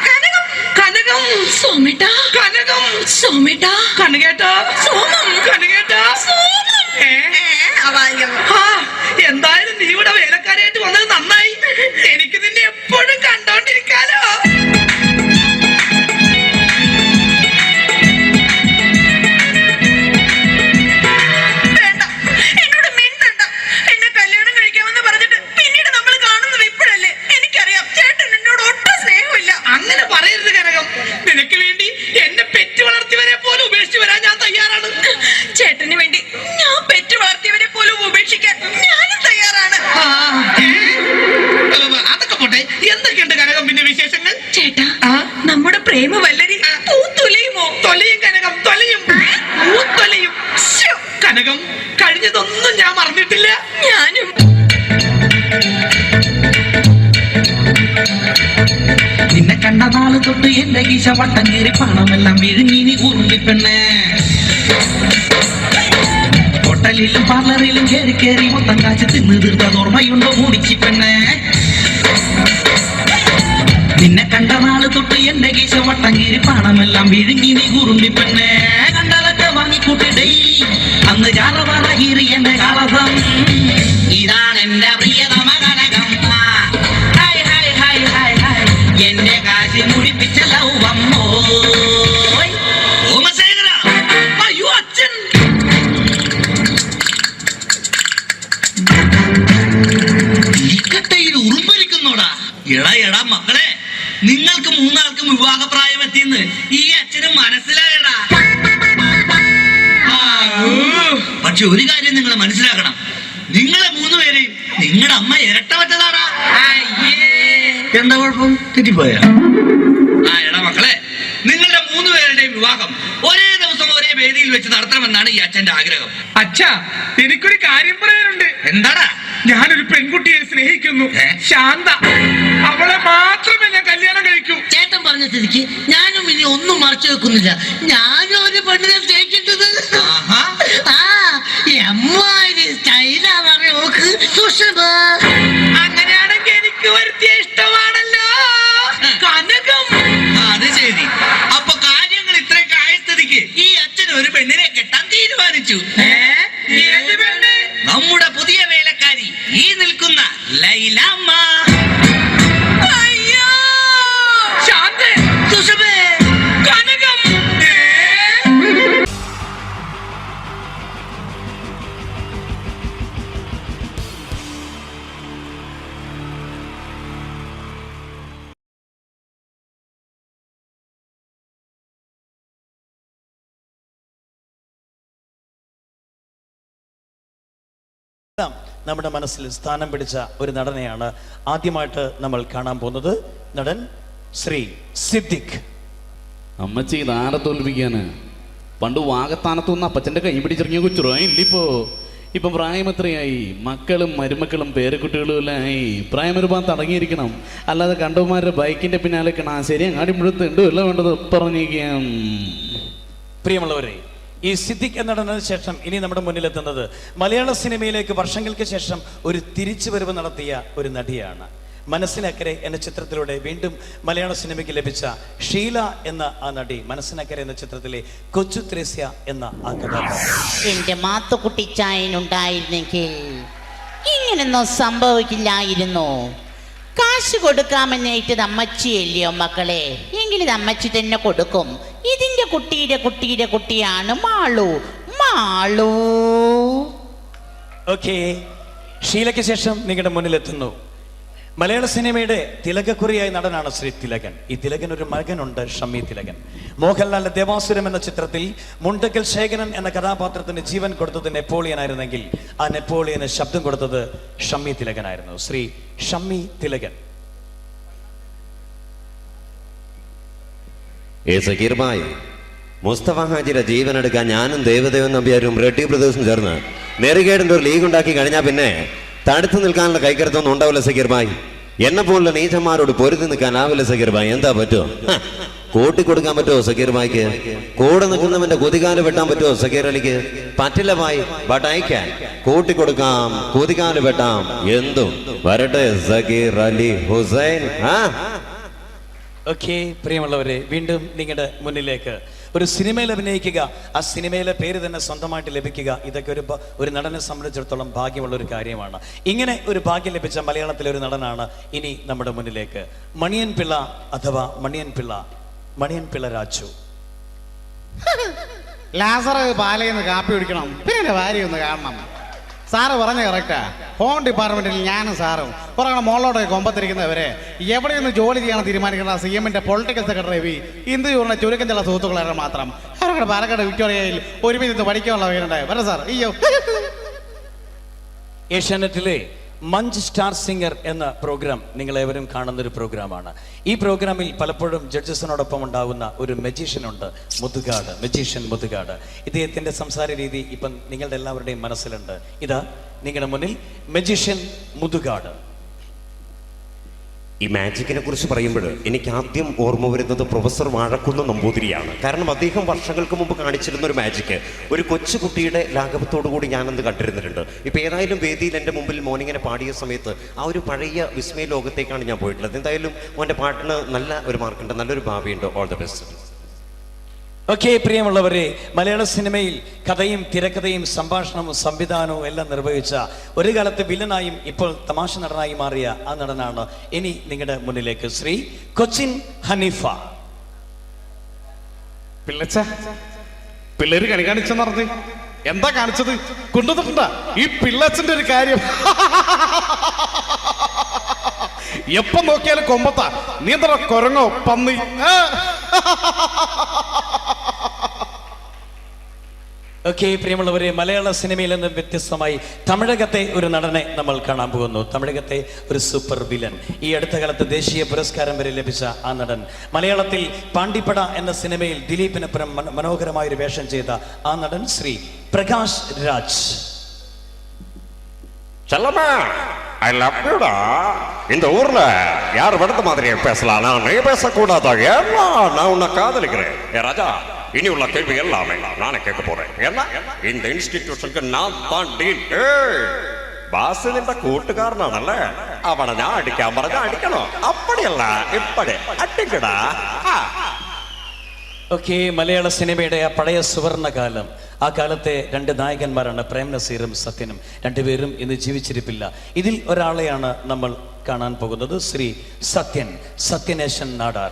കനകം. കനകം. സോമേട്ടാ. കനകം. സോമേട്ടാ. കനകേട്ടാ. സോമം. കനകേട്ടാ. സോമം. എന്തായാലും നീ ഇവിടെ വേലക്കാരായിട്ട് വന്നത് നന്നായി. എനിക്ക് നിന്നെ എപ്പോഴും കനകം, കഴിഞ്ഞതൊന്നും ഞാൻ മറന്നിട്ടില്ല. ഞാനും നിന്നെ കണ്ട നാള് തൊട്ട് എന്റെ ഗീശ വട്ടം കീറി പണമെല്ലാം വിഴുങ്ങി നീ ഉരുണ്ടിപ്പെണ്ണേ. ഹോട്ടലിലും പാർലറിലും കയറി കയറി മൊത്തം കാശ് തിന്ന് തീർത്തത് ഓർമ്മയുണ്ടോ മൂടിച്ചി പെണ്ണേ. നിന്നെ കണ്ട നാള് തൊട്ട് എന്റെ ഗീശ വട്ടം കീറി പണമെല്ലാം വിഴുങ്ങി നീ ഉരുണ്ടിപ്പെണ്ണേ. കണ്ടതൊക്കെ വാങ്ങിക്കൂട്ടി ഡെയിലി അന്ന് ചാറവാറ കീറി എന്റെ കളസം. ഇതാണ് എന്റെ പ്രിയതമ Kanakam. Hi hi hi hi hi എന്റെ കാശി മുടിപ്പിച്ച ലൗവമ്മോ. സോമശേഖര, അയ്യോ അച്ഛൻ. തീക്കട്ടയിൽ ഉറുമ്പലിക്കുന്നോടാ. എടാ മക്കളെ, നിങ്ങൾക്ക് മൂന്നാൾക്കും വിവാഹപ്രായം എത്തിയെന്ന് ഈ അച്ഛനും മനസ്സിലായടാ. പക്ഷെ ഒരു കാര്യം നിങ്ങൾ മനസ്സിലാക്കണം, നിങ്ങളെ മൂന്നുപേരെയും നിങ്ങളുടെ അമ്മ ഇരട്ടവറ്റതാടാ. എന്താ കുഴപ്പം? തെറ്റിപ്പോയ എടാ മക്കളെ, നിങ്ങളുടെ മൂന്നുപേരുടെയും വിവാഹം ഒരേ ദിവസം ഒരേ വേദിയിൽ വെച്ച് നടത്തണമെന്നാണ് ഈ അച്ഛന്റെ ആഗ്രഹം. അച്ഛാ, എനിക്കൊരു കാര്യം പറയാനുണ്ട്. എന്താടാ? ഞാനൊരു പെൺകുട്ടിയെ സ്നേഹിക്കുന്നു, ശാന്ത. അവളെ മാത്രമേ ഞാൻ കല്യാണം കഴിക്കൂ. ചേട്ടൻ പറഞ്ഞ സ്ഥിതിക്ക് ഞാനും ഇനി ഒന്നും മറച്ചു വെക്കുന്നില്ല. ഞാനും ഒരു പെണ്ണിനെ സ്നേഹിക്കുന്നത്. സ്റ്റൈലാണെന്ന് നോക്ക് സുഷമ. അങ്ങനെയാണെങ്കിൽ എനിക്ക് വരുത്തിയ ഇഷ്ടമാണല്ലോ കനകം. അത് ശരി. അപ്പൊ കാര്യങ്ങൾ ഇത്രയൊക്കെ ആയ സ്ഥിതിക്ക് ഈ അച്ഛൻ ഒരു പെണ്ണിനെ കെട്ടാൻ തീരുമാനിച്ചു. ഏത് പെണ്ണ്? നമ്മുടെ പുതിയ വേലക്കാരി, ഈ നിൽക്കുന്ന ലൈലാമ്മ. അയ്യോ ശാന്തേ, സുഷമേ, കനകം. നമ്മുടെ മനസ്സിൽ സ്ഥാനം പിടിച്ച ഒരു നടനെയാണ് ആദ്യമായിട്ട് നമ്മൾ കാണാൻ പോകുന്നത്. നടൻ ശ്രീ സിദ്ദിഖ്. അമ്മച്ചി ഇതാരെ തോൽപ്പിക്കാന്? പണ്ട് വാഗത്താനത്തുനിന്ന് അപ്പച്ചന്റെ കൈ പിടിച്ചിറങ്ങിയ കൊച്ചുറോ ഇല്ലിപ്പോ. ഇപ്പൊ പ്രായം എത്രയായി? മക്കളും മരുമക്കളും പേരക്കുട്ടികളും എല്ലാം ആയി. പ്രായം ഒരുപാട് തടങ്ങിയിരിക്കണം. അല്ലാതെ കണ്ടവന്മാരുടെ ബൈക്കിന്റെ പിന്നാലെ ശരി അങ്ങാടി മുഴുത്തുണ്ടോ എല്ലാം വേണ്ടത് പറഞ്ഞിരിക്കാം. പ്രിയമുള്ളവരെ, ഈ സിദ്ദിഖ് എന്ന നടനു ശേഷം ഇനി നമ്മുടെ മുന്നിലെത്തുന്നത് മലയാള സിനിമയിലേക്ക് വർഷങ്ങൾക്ക് ശേഷം ഒരു തിരിച്ചുവരവ് നടത്തിയ ഒരു നടിയാണ്. മനസ്സിനക്കരെ എന്ന ചിത്രത്തിലൂടെ വീണ്ടും മലയാള സിനിമയ്ക്ക് ലഭിച്ച ഷീല എന്ന ആ നടി. മനസ്സിനക്കരെ എന്ന ചിത്രത്തിലെ കൊച്ചു ത്രേസ്യ എന്ന ആ കഥാപാത്രം. എന്റെ മാത്തുക്കുട്ടിച്ചായനുണ്ടായിരുന്നെങ്കിൽ ഇങ്ങനൊന്നും സംഭവിക്കില്ലായിരുന്നു. കാശ് കൊടുക്കാമെന്നേറ്റത് അമ്മച്ചിയല്ലയോ മക്കളെ? എങ്കിലും അമ്മച്ചി തന്നെ കൊടുക്കും. ഇതിന്റെ കുട്ടിയുടെ കുട്ടിയാണ് മാളു. മാളു. ഓക്കെ, ഷീലയ്ക്ക് ശേഷം നിങ്ങളുടെ മുന്നിലെത്തുന്നു മലയാള സിനിമയുടെ തിലകക്കുറിയായ നടനാണ് ശ്രീ തിലകൻ. ഈ തിലകൻ ഒരു മകനുണ്ട്, ഷമ്മി തിലകൻ. മോഹൻലാലിന്റെ ദേവാസുരം എന്ന ചിത്രത്തിൽ മുണ്ടക്കൽ ശേഖരൻ എന്ന കഥാപാത്രത്തിന് ജീവൻ കൊടുത്തത് നെപ്പോളിയൻ ആയിരുന്നെങ്കിൽ ആ നെപ്പോളിയന് ശബ്ദം കൊടുത്തത് ഷമ്മി തിലകനായിരുന്നു. ശ്രീ ഷമ്മി തിലകൻ. സക്കീർ ഭായ്, മുസ്തഫ ഹാജിയുടെ ജീവനെടുക്കാൻ ഞാനും ദേവദേവൻ നമ്പ്യാരും റെഡ്ഡി ബ്രദേഴ്സും ചേർന്ന് നെറുകേടിന്റെ ഒരു ലീഗ് ഉണ്ടാക്കി കഴിഞ്ഞാൽ പിന്നെ തടുത്തു നിൽക്കാനുള്ള കൈക്കരുത്തൊന്നും ഉണ്ടാവില്ല സക്കീർ ഭായ്. എന്നെ പോലുള്ള നീചന്മാരോട് പൊരുതി നിൽക്കാനാവില്ല സക്കീർ ഭായ്. എന്താ പറ്റുമോ? കൂട്ടിക്കൊടുക്കാൻ പറ്റുമോ സക്കീർ ഭായ്ക്ക്? കൂടെ നിൽക്കുന്നവന്റെ കുതികാല് വെട്ടാൻ പറ്റുമോ സക്കീർ അലിക്ക്? പറ്റില്ല ഭായ്. But I can. കൂട്ടിക്കൊടുക്കാം, കുതികാല് വെട്ടാം, എന്തും വരട്ടെ സക്കീർ അലി ഹുസൈൻ. ഓക്കെ, പ്രിയമുള്ളവരെ, വീണ്ടും നിങ്ങളുടെ മുന്നിലേക്ക് ഒരു സിനിമയിൽ അഭിനയിക്കുക, ആ സിനിമയിലെ പേര് തന്നെ സ്വന്തമായിട്ട് ലഭിക്കുക, ഇതൊക്കെ ഒരു നടനെ സംബന്ധിച്ചിടത്തോളം ഭാഗ്യമുള്ള ഒരു കാര്യമാണ്. ഇങ്ങനെ ഒരു ഭാഗ്യം ലഭിച്ച മലയാളത്തിലെ ഒരു നടനാണ് ഇനി നമ്മുടെ മുന്നിലേക്ക്. മണിയൻ പിള്ള അഥവാ മണിയൻ പിള്ള രാജു. ലാസർ പാലയിൽ കാപ്പി കുടിക്കണം, പിന്നെ ഭാര്യ ഒന്ന് കാണണം. സാറ് പറഞ്ഞ കറക്റ്റാ. ഹോം ഡിപ്പാർട്ട്മെന്റിൽ ഞാനും സാറും കുറെ മോളോടെ കൊമ്പത്തിരിക്കുന്നവരെ എവിടെയൊന്ന് ജോലി ചെയ്യാൻ തീരുമാനിക്കുന്ന CM-ന്റെ പൊളിറ്റിക്കൽ സെക്രട്ടറി ഇന്ത്യ യൂറിനെ ചുരുക്കം ചില സുഹൃത്തുക്കളാണ് മാത്രം. അവരുടെ പാലക്കാട് വിക്ടോറിയയിൽ ഒരുമിച്ച് പഠിക്കാനുള്ള പേരുണ്ടായി. വരാം സാർ. അയ്യോ. ഏഷ്യാനെറ്റിലെ മഞ്ച് സ്റ്റാർ സിംഗർ എന്ന പ്രോഗ്രാം നിങ്ങളേവരും കാണുന്നൊരു പ്രോഗ്രാമാണ്. ഈ പ്രോഗ്രാമിൽ പലപ്പോഴും ജഡ്ജസിനോടൊപ്പം ഉണ്ടാകുന്ന ഒരു മജീഷ്യൻ ഉണ്ട്, മുതുകാട്, മജീഷ്യൻ മുതുകാട്. ഇദ്ദേഹത്തിൻ്റെ സംസാര രീതി ഇപ്പം നിങ്ങളുടെ എല്ലാവരുടെയും മനസ്സിലുണ്ട്. ഇതാ നിങ്ങളുടെ മുന്നിൽ മജീഷ്യൻ മുതുകാട്. ഈ മാജിക്കിനെ കുറിച്ച് പറയുമ്പോൾ എനിക്ക് ആദ്യം ഓർമ്മ വരുന്നത് പ്രൊഫസർ വാഴക്കുന്ന് നമ്പൂതിരിയാണ്. കാരണം അദ്ദേഹം വർഷങ്ങൾക്ക് മുമ്പ് കാണിച്ചിരുന്ന ഒരു മാജിക്ക് ഒരു കൊച്ചുകുട്ടിയുടെ ലാഘവത്തോടു കൂടി ഞാനന്ന് കണ്ടിരുന്നിട്ടുണ്ട്. ഇപ്പം ഏതായാലും വേദിയിൽ എൻ്റെ മുമ്പിൽ മോനിങ്ങനെ പാടിയ സമയത്ത് ആ ഒരു പഴയ വിസ്മയ ലോകത്തേക്കാണ് ഞാൻ പോയിട്ടുള്ളത്. എന്തായാലും മോൻ്റെ പാട്ടിന് നല്ല ഒരു മാർക്കുണ്ട്, നല്ലൊരു ഭാവിയുണ്ട്. All the best. ഓക്കെ, പ്രിയമുള്ളവരെ, മലയാള സിനിമയിൽ കഥയും തിരക്കഥയും സംഭാഷണവും സംവിധാനവും എല്ലാം നിർവഹിച്ച, ഒരു കാലത്ത് വില്ലനായും ഇപ്പോൾ തമാശ നടനായി മാറിയ ആ നടനാണ് ഇനി നിങ്ങളുടെ മുന്നിലേക്ക് ശ്രീ കൊച്ചിൻ ഹനീഫ. പിള്ളേര് കണി കാണിച്ചെന്ന് പറഞ്ഞ് എന്താ കാണിച്ചത്? കൊണ്ടുവന്നിട്ടുണ്ടാ ഈ പിള്ളച്ചന്റെ ഒരു കാര്യം. എപ്പം നോക്കിയാലും കൊമ്പത്താ. നീ എന്താ കൊരങ്ങോ പന്നി? ഓക്കെ, പ്രിയമുള്ളവരെ, മലയാള സിനിമയിൽ നിന്ന് വ്യത്യസ്തമായി തമിഴകത്തെ ഒരു നടനെ നമ്മൾ കാണാൻ പോകുന്നു. തമിഴകത്തെ ഒരു സൂപ്പർ വില്ലൻ, ഈ അടുത്ത കാലത്ത് ദേശീയ പുരസ്കാരം വരെ ലഭിച്ച ആ നടൻ. മലയാളത്തിൽ പാണ്ടിപ്പട എന്ന സിനിമയിൽ ദിലീപിനപ്പുറം മനോഹരമായൊരു വേഷം ചെയ്ത ആ നടൻ ശ്രീ പ്രകാശ് രാജ്. செல்லம்மா, ஐ லவ் யூடா. இந்த ஊர்ல யார் விடத்த மாதிரியே பேசலாம், நான் நீ பேசக்கூடாதா? ஏன்னா நான் உன்னை காதலிக்கிறேன். ஏ ராஜா, இனி உள்ள கேள்வி எல்லாமே நானே கேட்க போறேன். ஏன்னா இந்த இன்ஸ்டிடியூஷனுக்கு நான் தான் டீன். ബാസ് നിന്റെ കൂട്ടുകാരനാണല്ലേ, അവനെ ഞാൻ അടിക്കാൻ പറഞ്ഞാൽ അടിക്കണോ? അപ്പടിയല്ല ഇപ്പടി അടിക്കടാ. ഓക്കെ, മലയാള സിനിമയുടെ ആ പഴയ സുവർണകാലം, ആ കാലത്തെ രണ്ട് നായകന്മാരാണ് പ്രേം നസീറും സത്യനും. രണ്ടുപേരും ഇന്ന് ജീവിച്ചിരിപ്പില്ല. ഇതിൽ ഒരാളെയാണ് നമ്മൾ കാണാൻ പോകുന്നത്, ശ്രീ സത്യൻ, സത്യനേശൻ നാടാർ.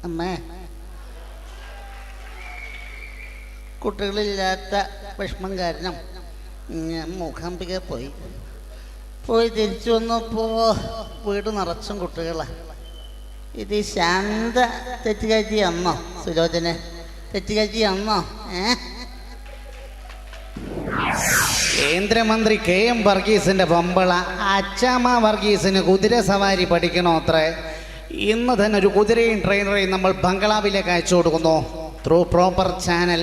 അമ്മേ, കുട്ടികളില്ലാത്ത വിഷമം കാരണം ഞാൻ മൂകാംബിക പോയി തിരിച്ചു വന്നപ്പോ വീട് നിറച്ചും കുട്ടികളാ. ഇത് ശാന്ത തെറ്റുകാഴ്ച അന്നോ? സുലോചന തെറ്റുകാഴ്ച അന്നോ? കേന്ദ്രമന്ത്രി KM വർഗീസിന്റെ ബമ്പള അച്ചാമ്മ വർഗീസിന് കുതിര സവാരി പഠിക്കണോ അത്രേ. ഇന്ന് തന്നെ ഒരു കുതിരയും ട്രെയിനറെയും നമ്മൾ ബംഗ്ലാവിലേക്ക് അയച്ചു കൊടുക്കുന്നു ത്രൂ പ്രോപ്പർ ചാനൽ.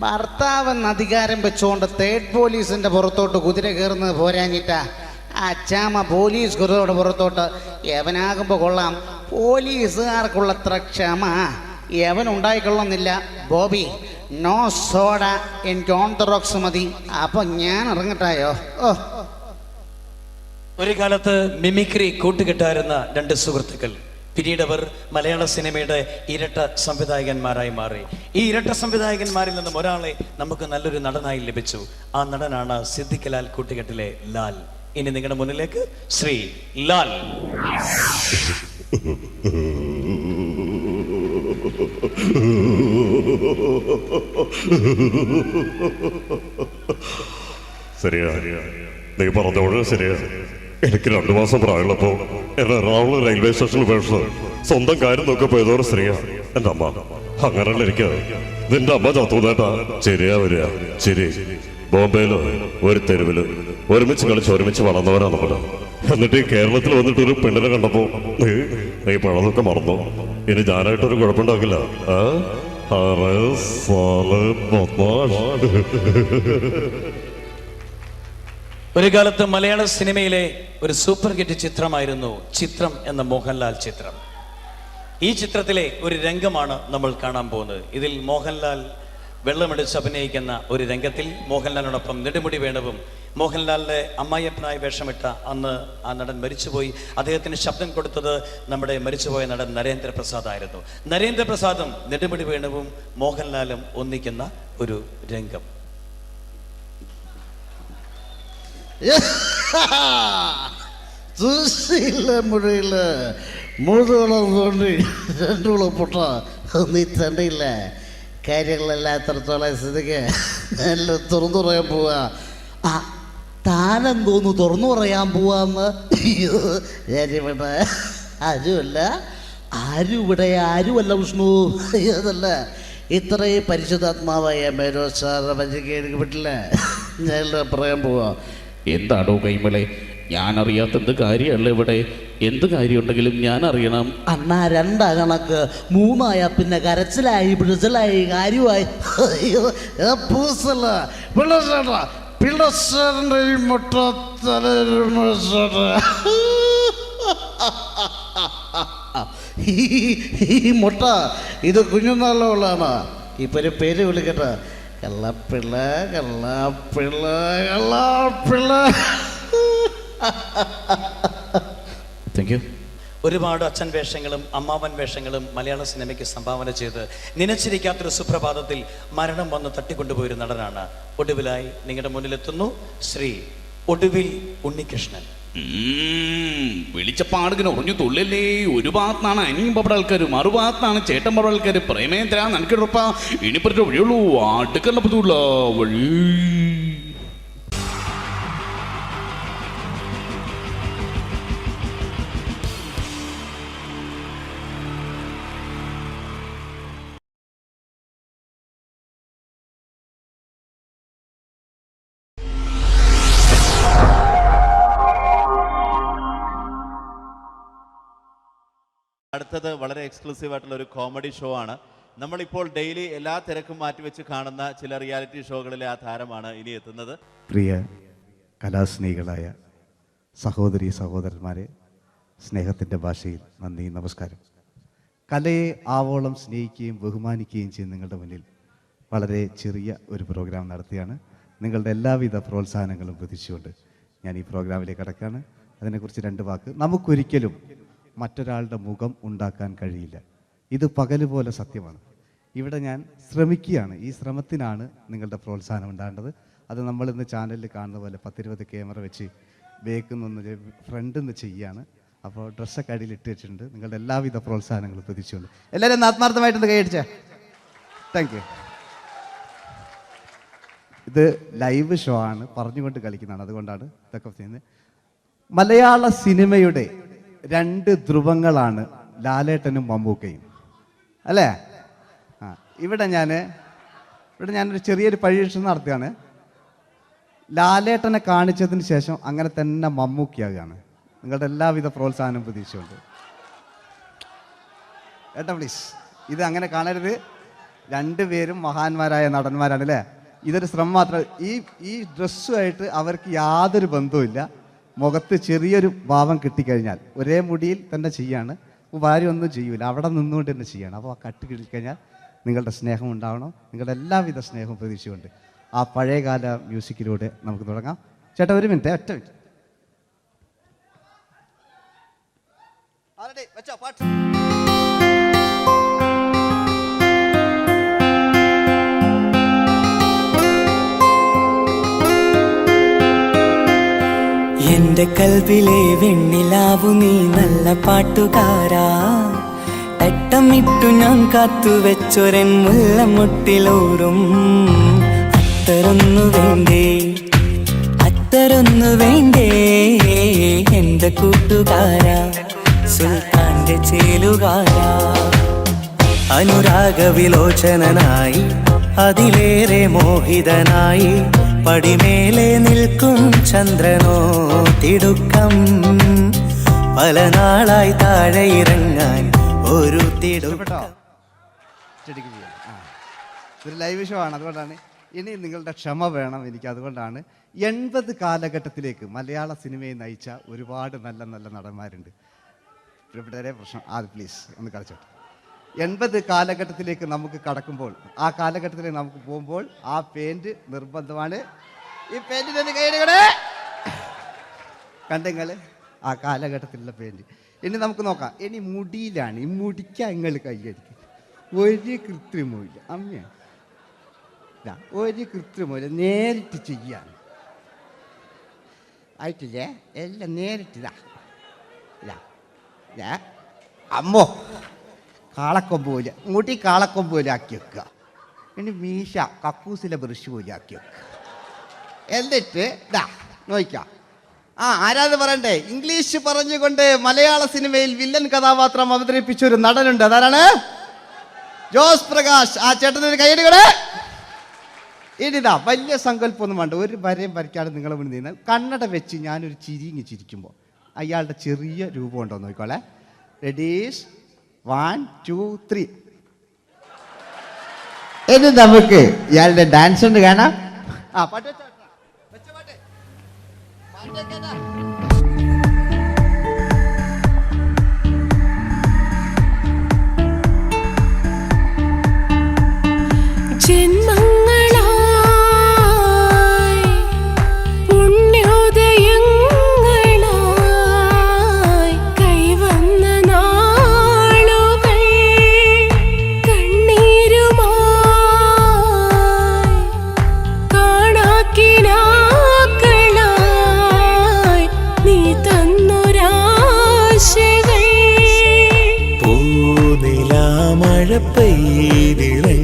ഭർത്താവെന്ന് അധികാരം വെച്ചുകൊണ്ട് തേർഡ് പോലീസിന്റെ പുറത്തോട്ട് കുതിര കയറുന്നത് പോരാഞ്ഞിട്ടാ അച്ചാമ്മ പോലീസ് കുതിരയുടെ പുറത്തോട്ട്. യവനാകുമ്പോൾ കൊള്ളാം, പോലീസുകാർക്കുള്ളത്ര ക്ഷമ യവനുണ്ടായിക്കൊള്ളുന്നില്ല. ബോബി, നോ സോഡ, എനിക്ക് ഓൺ ദ റോക്സ് മതി. അപ്പൊ ഞാൻ ഇറങ്ങട്ടായോ? ഒരു കാലത്ത് മിമിക്രി കൂട്ടുകെട്ടായിരുന്ന രണ്ട് സുഹൃത്തുക്കൾ, പിന്നീട് അവർ മലയാള സിനിമയുടെ ഇരട്ട സംവിധായകന്മാരായി മാറി. ഈ ഇരട്ട സംവിധായകന്മാരിൽ നിന്നും ഒരാളെ നമുക്ക് നല്ലൊരു നടനായി ലഭിച്ചു. ആ നടനാണ് സിദ്ദിഖ് ലാൽ കൂട്ടുകെട്ടിലെ ലാൽ. ഇനി നിങ്ങളുടെ മുന്നിലേക്ക് ശ്രീ ലാൽ. ശരിയാ, നീ പറഞ്ഞോളൂ. ശരിയാ, എനിക്ക് 2 മാസം പ്രായമുള്ളപ്പോ എന്നെ എറണാകുളം റെയിൽവേ സ്റ്റേഷനിൽ പേടിച്ചത് സ്വന്തം കാര്യം നോക്കിയപ്പോ ഏതോ സ്ത്രീയാ എന്റെ അമ്മ. അങ്ങനെയല്ല എനിക്ക് നിന്റെ അമ്മ ചത്തുന്നേട്ടാ. ശരിയാ വരിക ശരി. ബോംബെയിലോ ഒരു തെരുവില് ഒരുമിച്ച് കളിച്ച് ഒരുമിച്ച് വളർന്നവരാ നമ്മള്. എന്നിട്ട് ഈ കേരളത്തിൽ വന്നിട്ട് ഒരു പെണ്ണിനെ കണ്ടപ്പോ നീ പഴതൊക്കെ മറന്നോ? ഇനി ഞാനായിട്ടൊരു കുഴപ്പമുണ്ടാക്കില്ല. ഒരു കാലത്ത് മലയാള സിനിമയിലെ ഒരു സൂപ്പർ ഹിറ്റ് ചിത്രമായിരുന്നു ചിത്രം എന്ന മോഹൻലാൽ ചിത്രം. ഈ ചിത്രത്തിലെ ഒരു രംഗമാണ് നമ്മൾ കാണാൻ പോകുന്നത്. ഇതിൽ മോഹൻലാൽ വെള്ളമെടുത്ത് അഭിനയിക്കുന്ന ഒരു രംഗത്തിൽ മോഹൻലാലിനോടൊപ്പം നെടുമുടി വേണുവും, മോഹൻലാലിന്റെ അമ്മായിയപ്പനായി വേഷമിട്ട അന്ന് ആ നടൻ മരിച്ചുപോയി. അദ്ദേഹത്തിന് ശബ്ദം കൊടുത്തത് നമ്മുടെ മരിച്ചുപോയ നടൻ നരേന്ദ്രപ്രസാദ് ആയിരുന്നു. നരേന്ദ്രപ്രസാദും നെടുമുടി വേണുവും മോഹൻലാലും ഒന്നിക്കുന്ന ഒരു രംഗം. മുഴയില്ല മുഴുവളം തോണ്ടി രണ്ടുളം പൊട്ട നീ തണ്ടയില്ല. കാര്യങ്ങളെല്ലാം എത്രത്തോളം സ്ഥിതിക്ക് എല്ലാം തുറന്നു പറയാൻ പോവാ. ആ താനെന്തോന്നു തുറന്നു പറയാൻ പോവാന്ന്? ഞാനിവിടെ ആരുമല്ല, ആരും ഇവിടെ ആരുമല്ല വിഷ്ണു. അതല്ല, ഇത്രയും പരിശുദ്ധാത്മാവായ മേരോ സാറെ പറ്റില്ല ഞാൻ പറയാൻ പോവാ. എന്താണോ കൈമളെ, ഞാൻ അറിയാത്ത കാര്യമല്ല ഇവിടെ. എന്ത് കാര്യമുണ്ടെങ്കിലും ഞാൻ അറിയണം. അണ്ണാ രണ്ടാ കണക്ക്, മൂന്നായ പിന്നെ കരച്ചിലായി പിടിച്ചിലായി കാര്യമായി. അയ്യോ പൂസല്ല പിള്ളേരുടെ ഈ മുട്ട ഈ മുട്ട ഇത് കുഞ്ഞുനാളുള്ളതാണ്. ഇപ്പൊ ഒരു പേര് വിളിക്കട്ടെ, കള്ളപ്പിള്ള കള്ളപ്പിള്ള കള്ളപ്പിള്ള. Thank you. ഒരുപാട് അച്ഛൻ വേഷങ്ങളും അമ്മാവൻ വേഷങ്ങളും മലയാള സിനിമയ്ക്ക് സംഭാവന ചെയ്ത് നനച്ചിരിക്കാത്തൊരു സുപ്രഭാതത്തിൽ മരണം വന്ന് തട്ടിക്കൊണ്ടുപോയൊരു നടനാണ്. ഒടുവിലായി നിങ്ങളുടെ മുന്നിലെത്തുന്നു ശ്രീ ഒടുവിൽ ഉണ്ണികൃഷ്ണൻ. വിളിച്ചപ്പാടിങ്ങനെ ഉറഞ്ഞു തുള്ളല്ലേ. ഒരു ഭാഗത്താണ് അനിയും പപ്പട ആൾക്കാർ, മറുഭാഗത്താണ് ചേട്ടൻ പപ്പട ആൾക്കാർ. പ്രേമേന്ദ്ര നനക്കിടപ്പ ഇനിപ്പറ്റ വഴിയുള്ളൂ, അടുക്കല്ല പറ്റൂല വഴി. അടുത്തത് വളരെ എക്സ്ക്ലൂസീവ് ആയിട്ടുള്ള ഒരു കോമഡി ഷോ ആണ്. നമ്മളിപ്പോൾ ഡെയിലി എല്ലാ തിരക്കും മാറ്റിവെച്ച് കാണുന്ന ചില റിയാലിറ്റി ഷോകളിലെ ആ താരമാണ് ഇനി എത്തുന്നത്. പ്രിയ കലാസ്നേഹികളായ സഹോദരി സഹോദരന്മാരെ, സ്നേഹത്തിൻ്റെ ഭാഷയിൽ നന്ദി, നമസ്കാരം. കലയെ ആവോളം സ്നേഹിക്കുകയും ബഹുമാനിക്കുകയും ചെയ്യുന്ന നിങ്ങളുടെ മുന്നിൽ വളരെ ചെറിയ ഒരു പ്രോഗ്രാം നടത്തിയാണ്. നിങ്ങളുടെ എല്ലാവിധ പ്രോത്സാഹനങ്ങളും പ്രതീക്ഷിച്ചുകൊണ്ട് ഞാൻ ഈ പ്രോഗ്രാമിലേക്ക് കടക്കുകയാണ്. അതിനെക്കുറിച്ച് രണ്ട് വാക്ക്. നമുക്കൊരിക്കലും മറ്റൊരാളുടെ മുഖം ഉണ്ടാക്കാൻ കഴിയില്ല. ഇത് പകല് പോലെ സത്യമാണ്. ഇവിടെ ഞാൻ ശ്രമിക്കുകയാണ്. ഈ ശ്രമത്തിനാണ് നിങ്ങളുടെ പ്രോത്സാഹനം ഉണ്ടാകേണ്ടത്. അത് നമ്മളിന്ന് ചാനലിൽ കാണുന്ന പോലെ 10-20 ക്യാമറ വെച്ച് ബേക്കുന്നൊന്ന് ഫ്രണ്ടിൽ നിന്ന് ചെയ്യുകയാണ്. അപ്പോൾ ഡ്രസ്സൊക്കെ അടിയിൽ ഇട്ട് വെച്ചിട്ടുണ്ട്. നിങ്ങളുടെ എല്ലാവിധ പ്രോത്സാഹനങ്ങളും പ്രതീക്ഷിച്ചുകൊണ്ട് എല്ലാവരും ആത്മാർത്ഥമായിട്ടൊന്ന് കൈയടിച്ചേ. Thank you. ഇത് ലൈവ് ഷോ ആണ്, പറഞ്ഞുകൊണ്ട് കളിക്കുന്നതാണ്. അതുകൊണ്ടാണ് ഇതൊക്കെ ചെയ്യുന്നത്. മലയാള സിനിമയുടെ 2 ധ്രുവങ്ങളാണ് ലാലേട്ടനും മമ്മൂക്കയും, അല്ലേ? ഇവിടെ ഞാനൊരു ചെറിയൊരു പരീക്ഷണം നടത്തുകയാണ്. ലാലേട്ടനെ കാണിച്ചതിന് ശേഷം അങ്ങനെ തന്നെ മമ്മൂക്കയാകുകയാണ്. നിങ്ങളുടെ എല്ലാവിധ പ്രോത്സാഹനം പ്രതീക്ഷിച്ചുകൊണ്ട് ഏട്ടാ പ്ലീസ്, ഇത് അങ്ങനെ കാണരുത്. 2 പേരും മഹാന്മാരായ നടന്മാരാണ്, അല്ലേ? ഇതൊരു ശ്രമം മാത്രം. ഈ ഡ്രസ്സുമായിട്ട് അവർക്ക് യാതൊരു ബന്ധവുമില്ല. മുഖത്ത് ചെറിയൊരു ഭാവം കിട്ടിക്കഴിഞ്ഞാൽ ഒരേ മുടിയിൽ തന്നെ ചെയ്യാണ്. ഭാര്യ ഒന്നും ചെയ്യൂല, അവിടെ നിന്നുകൊണ്ട് തന്നെ ചെയ്യണം. അപ്പോൾ ആ കട്ട് കിട്ടിക്കഴിഞ്ഞാൽ നിങ്ങളുടെ സ്നേഹം ഉണ്ടാവണം. നിങ്ങളുടെ എല്ലാവിധ സ്നേഹവും പ്രതീക്ഷിച്ചുകൊണ്ട് ആ പഴയകാല മ്യൂസിക്കിലൂടെ നമുക്ക് തുടങ്ങാം. ചേട്ടാ ഒരു മിനിറ്റ്, ഒറ്റ മിനിറ്റ്. എന്റെ കൽവിലെ വെണ്ണിലാവു നീ നല്ല പാട്ടുകാരാ, തട്ടമിട്ടു ഞാൻ കാത്തുവെച്ചൊരൻ മുല്ലമുട്ടിലോറും. അത്തരൊന്നു വേണ്ടേ, അത്തരൊന്നു വേണ്ടേ എന്റെ കൂട്ടുകാരാ, സുൽത്താന്റെ ചേലുകാരാ. അനുരാഗവിലോചനായി അതിലേറെ മോഹിതനായി പടിമേലെ നിൽക്കും ചന്ദ്രനോ തിടുക്കം. പല നാളായി താഴെ ഇറങ്ങാൻ ഒരു തിടുക്കം. ഒരു ലൈവ് ഷോ ആണ്, അതുകൊണ്ടാണ്. ഇനി നിങ്ങളുടെ ക്ഷമ വേണം എനിക്ക്. അതുകൊണ്ടാണ് 80 കാലഘട്ടത്തിലേക്ക് മലയാള സിനിമയെ നയിച്ച ഒരുപാട് നല്ല നല്ല നടന്മാരുണ്ട്. ഇവിടെ പ്രശ്നം പ്ലീസ് ഒന്ന് കളിച്ചോട്ടെ. 80 കാലഘട്ടത്തിലേക്ക് നമുക്ക് കടക്കുമ്പോൾ, ആ കാലഘട്ടത്തിലേക്ക് നമുക്ക് പോകുമ്പോൾ ആ പെയിന്റ് നിർബന്ധമാണ്. ഈ പെയിന്റിന് കൈയിടേ കണ്ടെങ്കിൽ ആ കാലഘട്ടത്തിലുള്ള പെയിന്റ്. ഇനി നമുക്ക് നോക്കാം. ഇനി മുടിയിലാണ്. ഈ മുടിക്കാൻ നിങ്ങൾ കൈയടിക്കും. ഒരു കൃത്രിമില്ല അമ്മ, ഒരു കൃത്രിമില്ല. നേരിട്ട് ചെയ്യാൻ ആയിട്ടില്ലേ? എല്ലാം നേരിട്ടിതാ. അമ്മോ കാളക്കൊമ്പ് പോലെ മുടി കാളക്കൊമ്പ് പോലെ ആക്കി വെക്കുക. ഇനി മീശ കക്കൂസിലെ ബ്രഷ് പോലെ ആക്കി വെക്കുക. എന്നിട്ട് നോക്കാം. ആരാന്ന് പറയണ്ടേ? ഇംഗ്ലീഷ് പറഞ്ഞുകൊണ്ട് മലയാള സിനിമയിൽ വില്ലൻ കഥാപാത്രം അവതരിപ്പിച്ച ഒരു നടനുണ്ട്. അതാരാണ്? ജോസ് പ്രകാശ്, ആ ചേട്ടനൊരു കൈയടി കൂടെ. ഇനിതാ വലിയ സങ്കല്പമൊന്നും വേണ്ട, ഒരു വരയും വരയ്ക്കാതെ നിങ്ങളെ മുന്നിൽ നിന്ന് കണ്ണട വെച്ച് ഞാനൊരു ചിരിങ്ങി ചിരിക്കുമ്പോൾ അയാളുടെ ചെറിയ രൂപം ഉണ്ടോ നോക്കിക്കോളെ. റെഡീസ് 1 2 3. ഇനി നമുക്ക് ഇയാളുടെ ഡാൻസ് ഉണ്ട് കാണാം. ആ പാട്ട് വെച്ചോ. ജന്മങ്ങളായി പുണ്യോദയങ്ങളായി കൈവന്ന നാളുകൾ കണ്ണീരുമായി കാണാക്കിനാക്കളായി നീ തന്നൊരാശകൾ പൂനിലാമഴ പെയ്തിറങ്ങിയരാ.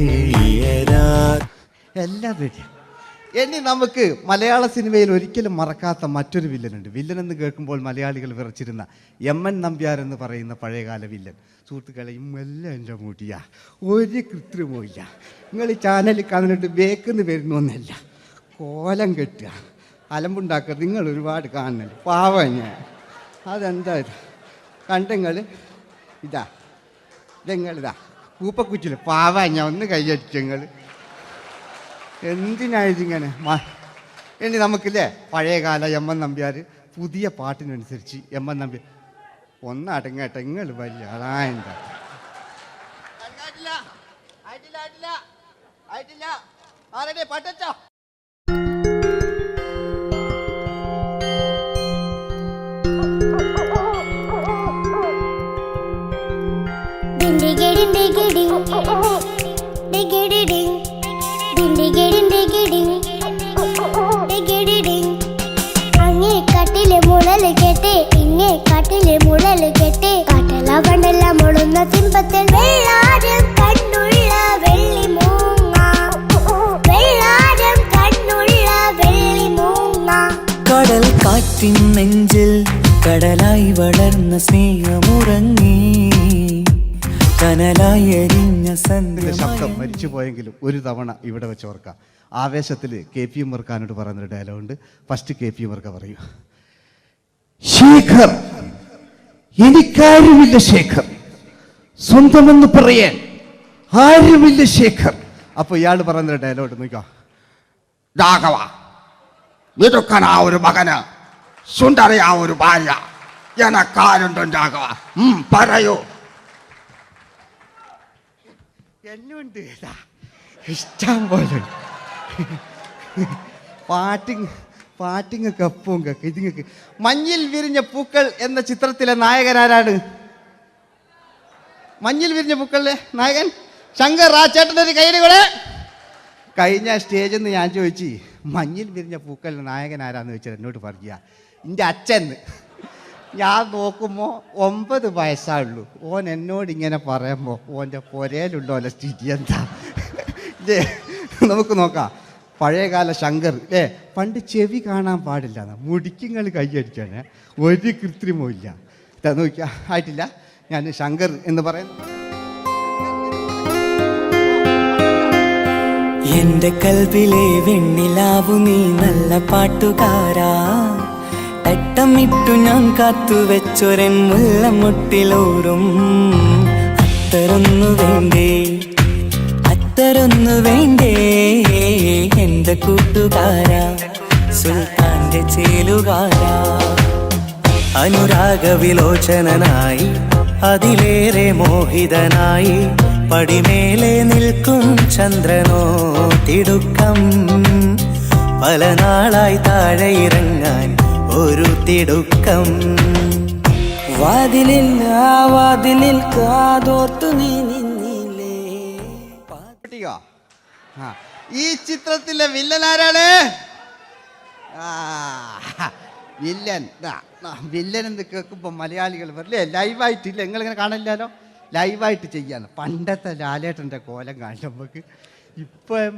എല്ലാം റെഡി. ഇനി നമുക്ക് മലയാള സിനിമയിൽ ഒരിക്കലും മറക്കാത്ത മറ്റൊരു വില്ലനുണ്ട്. വില്ലൻ എന്ന് കേൾക്കുമ്പോൾ മലയാളികൾ വിറച്ചിരുന്ന എം.എൻ. നമ്പ്യാർ എന്ന് പറയുന്ന പഴയകാല വില്ലൻ. സുഹൃത്തുക്കളെയും എല്ലാം എൻ്റെ മൂട്ടിയ ഒരു കൃത്രിമവും ഇല്ല. നിങ്ങൾ ഈ ചാനലിൽ കാണുന്നുണ്ട് ബേക്കെന്ന് വരുന്നൊന്നല്ല, കോലം കെട്ടുക, അലമ്പുണ്ടാക്കുക. നിങ്ങൾ ഒരുപാട് കാണുന്നുണ്ട്. പാവം ഞാൻ അതെന്താ ഇത് കണ്ടെങ്കിൽ ഇതാ ഇതെങ്ങളിതാ കൂപ്പക്കുറ്റിൽ പാവം ഞാൻ ഒന്ന് കൈയടിച്ചങ്ങൾ എന്തിനായതിങ്ങനെ. ഇനി നമുക്കില്ലേ പഴയകാല എം.എൻ. നമ്പ്യാർ പുതിയ പാട്ടിനനുസരിച്ച് എം.എൻ. നമ്പ്യാർ ഒന്ന് അടങ്ങട്ടെ. നിങ്ങൾ വലിയ അതായത് പാട്ടോ. അങ്ങേ കാട്ടിലെ മുളല് കേട്ടെ ഇങ്ങേ കാട്ടിലെ മുളല് കേട്ടെ കാട്ടല പണ്ടല്ല മുളുന്ന സിംഹത്തിൽ വെള്ളാരം കണ്ണുള്ള വെള്ളി മൂങ്ങ വെള്ളാരം കണ്ണുള്ള വെള്ളി മൂങ്ങ. കടൽ കാറ്റിൻ നെഞ്ചിൽ കടലായി വളർന്ന സ്നേഹമുറങ്ങി കനലായി എരിഞ്ഞ ശബ്ദം മരിച്ചു പോയെങ്കിലും ഒരു തവണ ഇവിടെ വെച്ച് ഓർക്കാം. ആവേശത്തിൽ KP ഉമ്മർഖാനോട് പറയുന്നൊരു ഡയലോഗുണ്ട്. ഫസ്റ്റ് KP ഉമ്മർഖ പറയൂ. ശേഖർ, എനിക്കാരുമില്ല ശേഖർ, സ്വന്തമെന്ന് പറയാൻ ആരുമില്ല ശേഖർ. അപ്പോൾ ഇയാൾ പറയുന്നൊരു ഡയലോഗ് നോക്കാം. രാഘവ, മിടുക്കനാ ഒരു മകന്, സുന്ദരിയാ ഒരു ഭാര്യ, എനക്കാരുണ്ടോ രാഘവ, പറയൂ. എന്നുണ്ട് ഇഷ്ടം പോലെ പാട്ടിങ് കപ്പും കക്ക ഇതിങ്ങക്ക്. മഞ്ഞിൽ വിരിഞ്ഞ പൂക്കൾ എന്ന ചിത്രത്തിലെ നായകനാരാണ്? മഞ്ഞിൽ വിരിഞ്ഞ പൂക്കളിലെ നായകൻ ശങ്കർ. ആ ചേട്ടനൊരു കൈയ്യടികളെ. കഴിഞ്ഞ സ്റ്റേജിൽ നിന്ന് ഞാൻ ചോദിച്ചു മഞ്ഞിൽ വിരിഞ്ഞ പൂക്കളിലെ നായകൻ ആരാന്ന് ചോദിച്ചാൽ എന്നോട് പറയുക എൻ്റെ അച്ഛൻ. ഞാൻ നോക്കുമ്പോൾ 9 വയസ്സായുള്ളൂ. ഓൻ എന്നോട് ഇങ്ങനെ പറയുമ്പോൾ ഓൻ്റെ പുരയിലുണ്ടോ അല്ല സ്ഥിതി എന്താ? നമുക്ക് നോക്കാം. പഴയകാല ശങ്കർ പണ്ട് ചെവി കാണാൻ പാടില്ല, മുടിക്കുങ്ങൾ കൈയടിച്ചാണ്, ഒരു കൃത്രിമവും ഇല്ല. ഇതാ നോക്കിയാ ആയിട്ടില്ല. ഞാൻ ശങ്കർ എന്ന് പറയുന്നു. എന്റെ കൽവിലെ വെണ്ണിലാവു നീ നല്ല പാട്ടുകാരാ, തട്ടമിട്ടു ഞാൻ കാത്തു വെച്ചൊരൻ മുല്ലമുട്ടിലോറും അത്തരൊന്നു വേണ്ടേ, അത്തരൊന്നു വേണ്ടേ എന്റെ കൂട്ടുകാരാ, സുൽത്താന്റെ ചേലുകാരാ. അനുരാഗവിലോചനായി അതിലേറെ മോഹിതനായി പടിമേലെ നിൽക്കും ചന്ദ്രനോ തിടുക്കം, പല നാളായി താഴെ ഇറങ്ങാൻ ഒരു തിടുക്കം. വാതിലിൽ ആ വാതിലിൽ കാതോർത്തു നീ നിന്നില്ലേ. ഈ ചിത്രത്തിലെ വില്ലൻ ആരാണ്? വില്ലൻ എന്ന് കേൾക്കുമ്പോൾ മലയാളികൾ വരില്ലേ ലൈവായിട്ടില്ല, നിങ്ങളിങ്ങനെ കാണില്ലല്ലോ, ലൈവായിട്ട് ചെയ്യാന്ന്. പണ്ടത്തെ ലാലേട്ടൻ്റെ കോലം കാണും നമുക്ക്. ഇപ്പം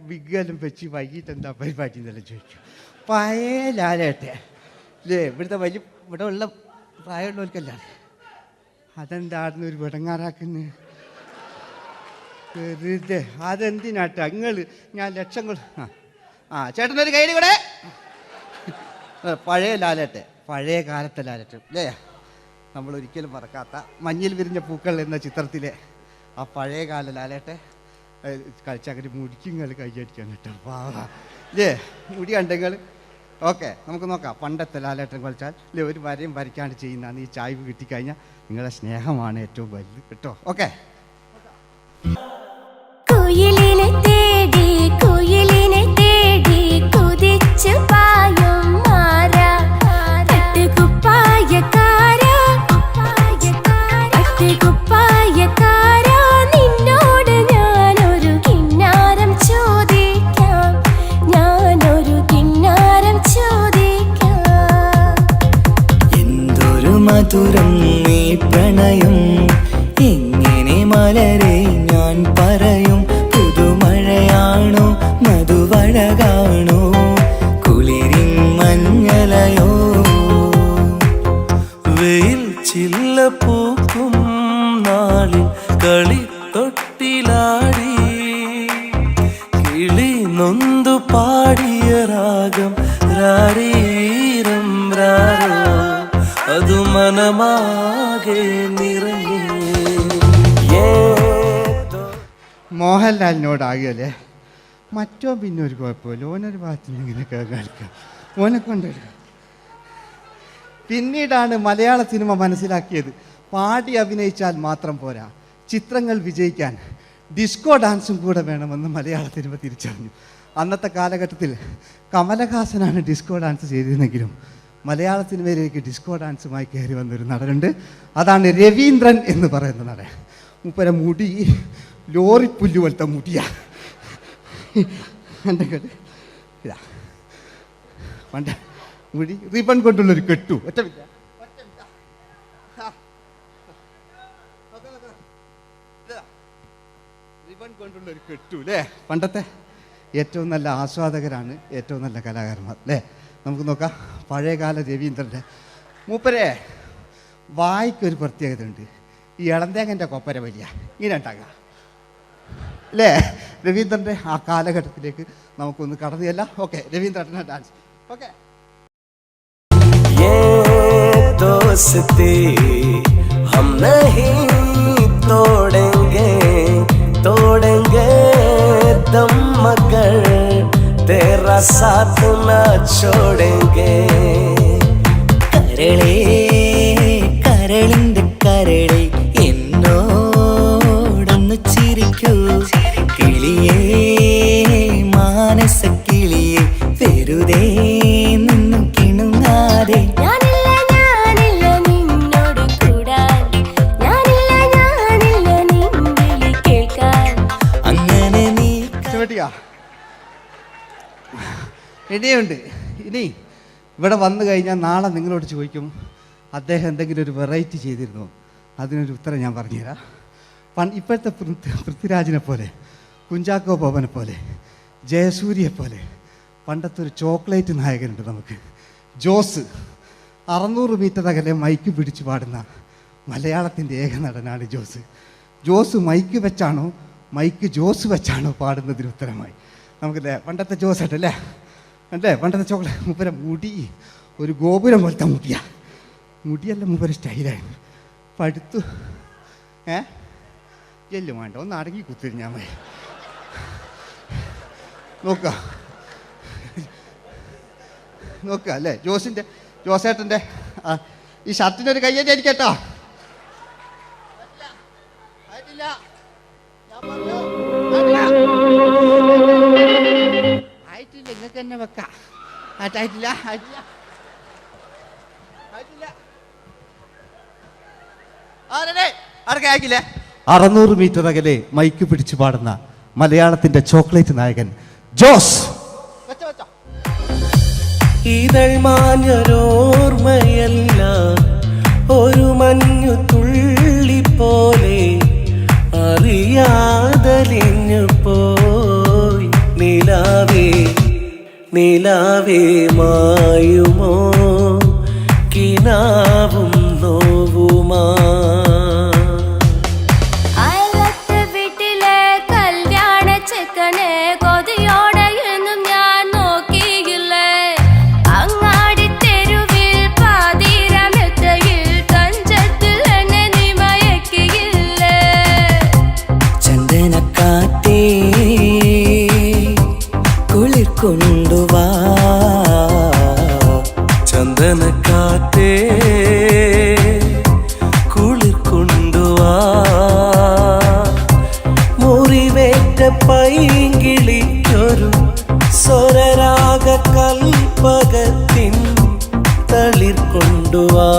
വിഗ്ഗെല്ലാം വെച്ച് വൈകിട്ട് എന്താ പരിപാടി എന്നെല്ലാം ചോദിക്കും. പഴയ ലാലേട്ടെ അല്ലേ, ഇവിടുത്തെ വലിയ ഇവിടെ ഉള്ള പ്രായമുള്ളവർക്കല്ല. അതെന്താണെന്ന് ഒരു വിടങ്ങാറാക്കുന്നത്. വെറുതെ അതെന്തിനാട്ടാ നിങ്ങൾ ഞാൻ ലക്ഷങ്ങൾ ചേട്ടനൊരു കൈഡി കൂടെ പഴയ ലാലേട്ടെ, പഴയ കാലത്തെ ലാലേട്ട് അല്ലേ, നമ്മൾ ഒരിക്കലും മറക്കാത്ത മഞ്ഞിൽ വിരിഞ്ഞ പൂക്കൾ എന്ന ചിത്രത്തിലെ ആ പഴയ കാല ലാലേട്ടെ കളിച്ചങ്ങനെ മുടിക്കുങ്ങൾ കൈയടിക്കാൻ കിട്ടും. അല്ലേ മുടി കണ്ടെങ്കിൽ ഓക്കെ നമുക്ക് നോക്കാം. പണ്ടത്തെ ലാലേട്ടൻ കളിച്ചാൽ അല്ലേ ഒരു വരയും വരയ്ക്കാണ്ട് ചെയ്യുന്നതാണ്. ഈ ചായ്വ് കിട്ടിക്കഴിഞ്ഞാൽ നിങ്ങളുടെ സ്നേഹമാണ് ഏറ്റവും വലുത് കേട്ടോ. ഓക്കെ. കുയിലിനെ തേടി കുയിലിനെ തേടി കുതിച്ചു പായും മാറാ പട്ടുകുപ്പായക്കാരാ പട്ടുകുപ്പായക്കാരാ നിന്നോട് ഞാനൊരു കിന്നാരം ചോദിക്കാം, ഞാനൊരു കിന്നാരം ചോദിക്കാം. എന്തൊരു മധുരം നീ പ്രണയം, എങ്ങനെ മലരെ ഞാൻ പറയും. പുതുമഴയാണോ മധുവഴകാണോ കുളിരിൻ മഞ്ഞലയോ. വെയിൽ ചില്ല പൂക്കും നാളിൽ കളിത്തൊട്ടിലാടി കിളി നൊന്തു പാടിയ രാഗം രാരീരം രാരോ അതു മനമാകെ നിറഞ്ഞേ. മോഹൻലാലിനോടാകല്ലേ മറ്റോ പിന്നെ ഒരു കുഴപ്പമില്ല, ഓനൊരു ഭാഗത്ത് നിന്ന് ഇങ്ങനെയൊക്കെ കളിക്കാം, ഓനെ കൊണ്ടുവരിക. പിന്നീടാണ് മലയാള സിനിമ മനസ്സിലാക്കിയത് പാടി അഭിനയിച്ചാൽ മാത്രം പോരാ, ചിത്രങ്ങൾ വിജയിക്കാൻ ഡിസ്കോ ഡാൻസും കൂടെ വേണമെന്ന് മലയാള സിനിമ തിരിച്ചറിഞ്ഞു. അന്നത്തെ കാലഘട്ടത്തിൽ കമലഹാസനാണ് ഡിസ്കോ ഡാൻസ് ചെയ്തിരുന്നെങ്കിലും മലയാള സിനിമയിലേക്ക് ഡിസ്കോ ഡാൻസുമായി കയറി വന്നൊരു നടനുണ്ട്. അതാണ് രവീന്ദ്രൻ എന്ന് പറയുന്ന നടൻ. മൂപ്പര മുടി ലോറി പുല്ല് പോലത്തെ മുടിയാ. ഇതാ പണ്ട് മുടി റിബൺ കൊണ്ടുള്ളൊരു കെട്ടു ഒറ്റ റിബൺ കൊണ്ടുള്ളൊരു കെട്ടു അല്ലേ. പണ്ടത്തെ ഏറ്റവും നല്ല ആസ്വാദകരാണ് ഏറ്റവും നല്ല കലാകാരന്മാർ അല്ലേ. നമുക്ക് നോക്കാം പഴയകാല രവീന്ദ്രൻ്റെ. മൂപ്പരെ വായിക്കൊരു പ്രത്യേകത ഉണ്ട്, ഈ ഇളന്തേങ്ങൻ്റെ കൊപ്പര വലിയ ഇങ്ങനെ ഉണ്ടാകുക അല്ലേ. രവീന്ദ്രൻ്റെ ആ കാലഘട്ടത്തിലേക്ക് നമുക്കൊന്ന് കടന്നുചെല്ല. ഓക്കെ, രവീന്ദ്രൻ്റെ ഡാൻസ്. ഓക്കെ. दोस्ती हम नहीं तोड़ेंगे तोड़ेंगे दम मगर तेरा साथ न छोड़ेंगे. കരളേ കരളിന്റെ കരളെ എന്നോടൊന്ന് ചിരിക്കൂ കിളിയേ മാനസ കിളിയെ വെറുതെ നിന്നു കിണുങ്ങാതെ. ഇനിയുണ്ട്. ഇനി ഇവിടെ വന്നു കഴിഞ്ഞാൽ നാളെ നിങ്ങളോട് ചോദിക്കും അദ്ദേഹം എന്തെങ്കിലും ഒരു വെറൈറ്റി ചെയ്തിരുന്നോ, അതിനൊരു ഉത്തരം ഞാൻ പറഞ്ഞുതരാം. ഇപ്പോഴത്തെ പൃഥ്വിരാജിനെ പോലെ, കുഞ്ചാക്കോ ബോബനെ പോലെ, ജയസൂര്യയെ പോലെ പണ്ടത്തെ ഒരു ചോക്ലേറ്റ് നായകനുണ്ട് നമുക്ക്, ജോസ്. 600 മീറ്റർ അകലെ മൈക്ക് പിടിച്ച് പാടുന്ന മലയാളത്തിൻ്റെ ഏക നടനാണ് ജോസ്. ജോസ് മൈക്ക് വെച്ചാണോ മൈക്ക് ജോസ് വെച്ചാണോ പാടുന്നതിന് ഉത്തരമായി നമുക്കല്ലേ പണ്ടത്തെ ജോസ് ആയിട്ടല്ലേ അല്ലേ. പണ്ടത്തെ ചോക്ലേറ്റ് മൂപ്പര മുടി ഒരു ഗോപുരം പോലത്തെ മുടിയാ, മുടിയല്ല മൂപ്പര സ്റ്റൈലായിരുന്നു. പടുത്തു എല്ലും വേണ്ട, ഒന്ന് അടങ്ങി കുത്തിരിഞ്ഞാൽ മതി. നോക്കുക അല്ലേ ജോസേട്ടൻ്റെ ഈ ഷർട്ടിനൊരു കയ്യടി അടിക്കട്ടോ. ആയിട്ടില്ല, നിങ്ങൾക്ക് തന്നെ വെക്കാം. ആയിട്ടില്ല ആയിട്ടില്ല ആയിട്ടില്ല ആരൊക്കെ ആക്കില്ലേ. 600 മീറ്റർ അകലെ മൈക്ക് പിടിച്ചു പാടുന്ന മലയാളത്തിന്റെ ചോക്ലേറ്റ് നായകൻ ജോസ്. ഇതൾ മാഞ്ഞൊരോർമ്മയല്ല ഒരു മഞ്ഞു തുള്ളി പോലെ അറിയാതലിഞ്ഞു പോയി. നിലാവേ നിലാവേ മായുമോ കിനാവും നോവുമാ. അയലത്തെ വീട്ടിലെ പെറ്റ പൈങ്കിളിക്കൊരു സ്വരരാഗ കൽപ്പകത്തിൻ തളിർ കൊണ്ടുവാ.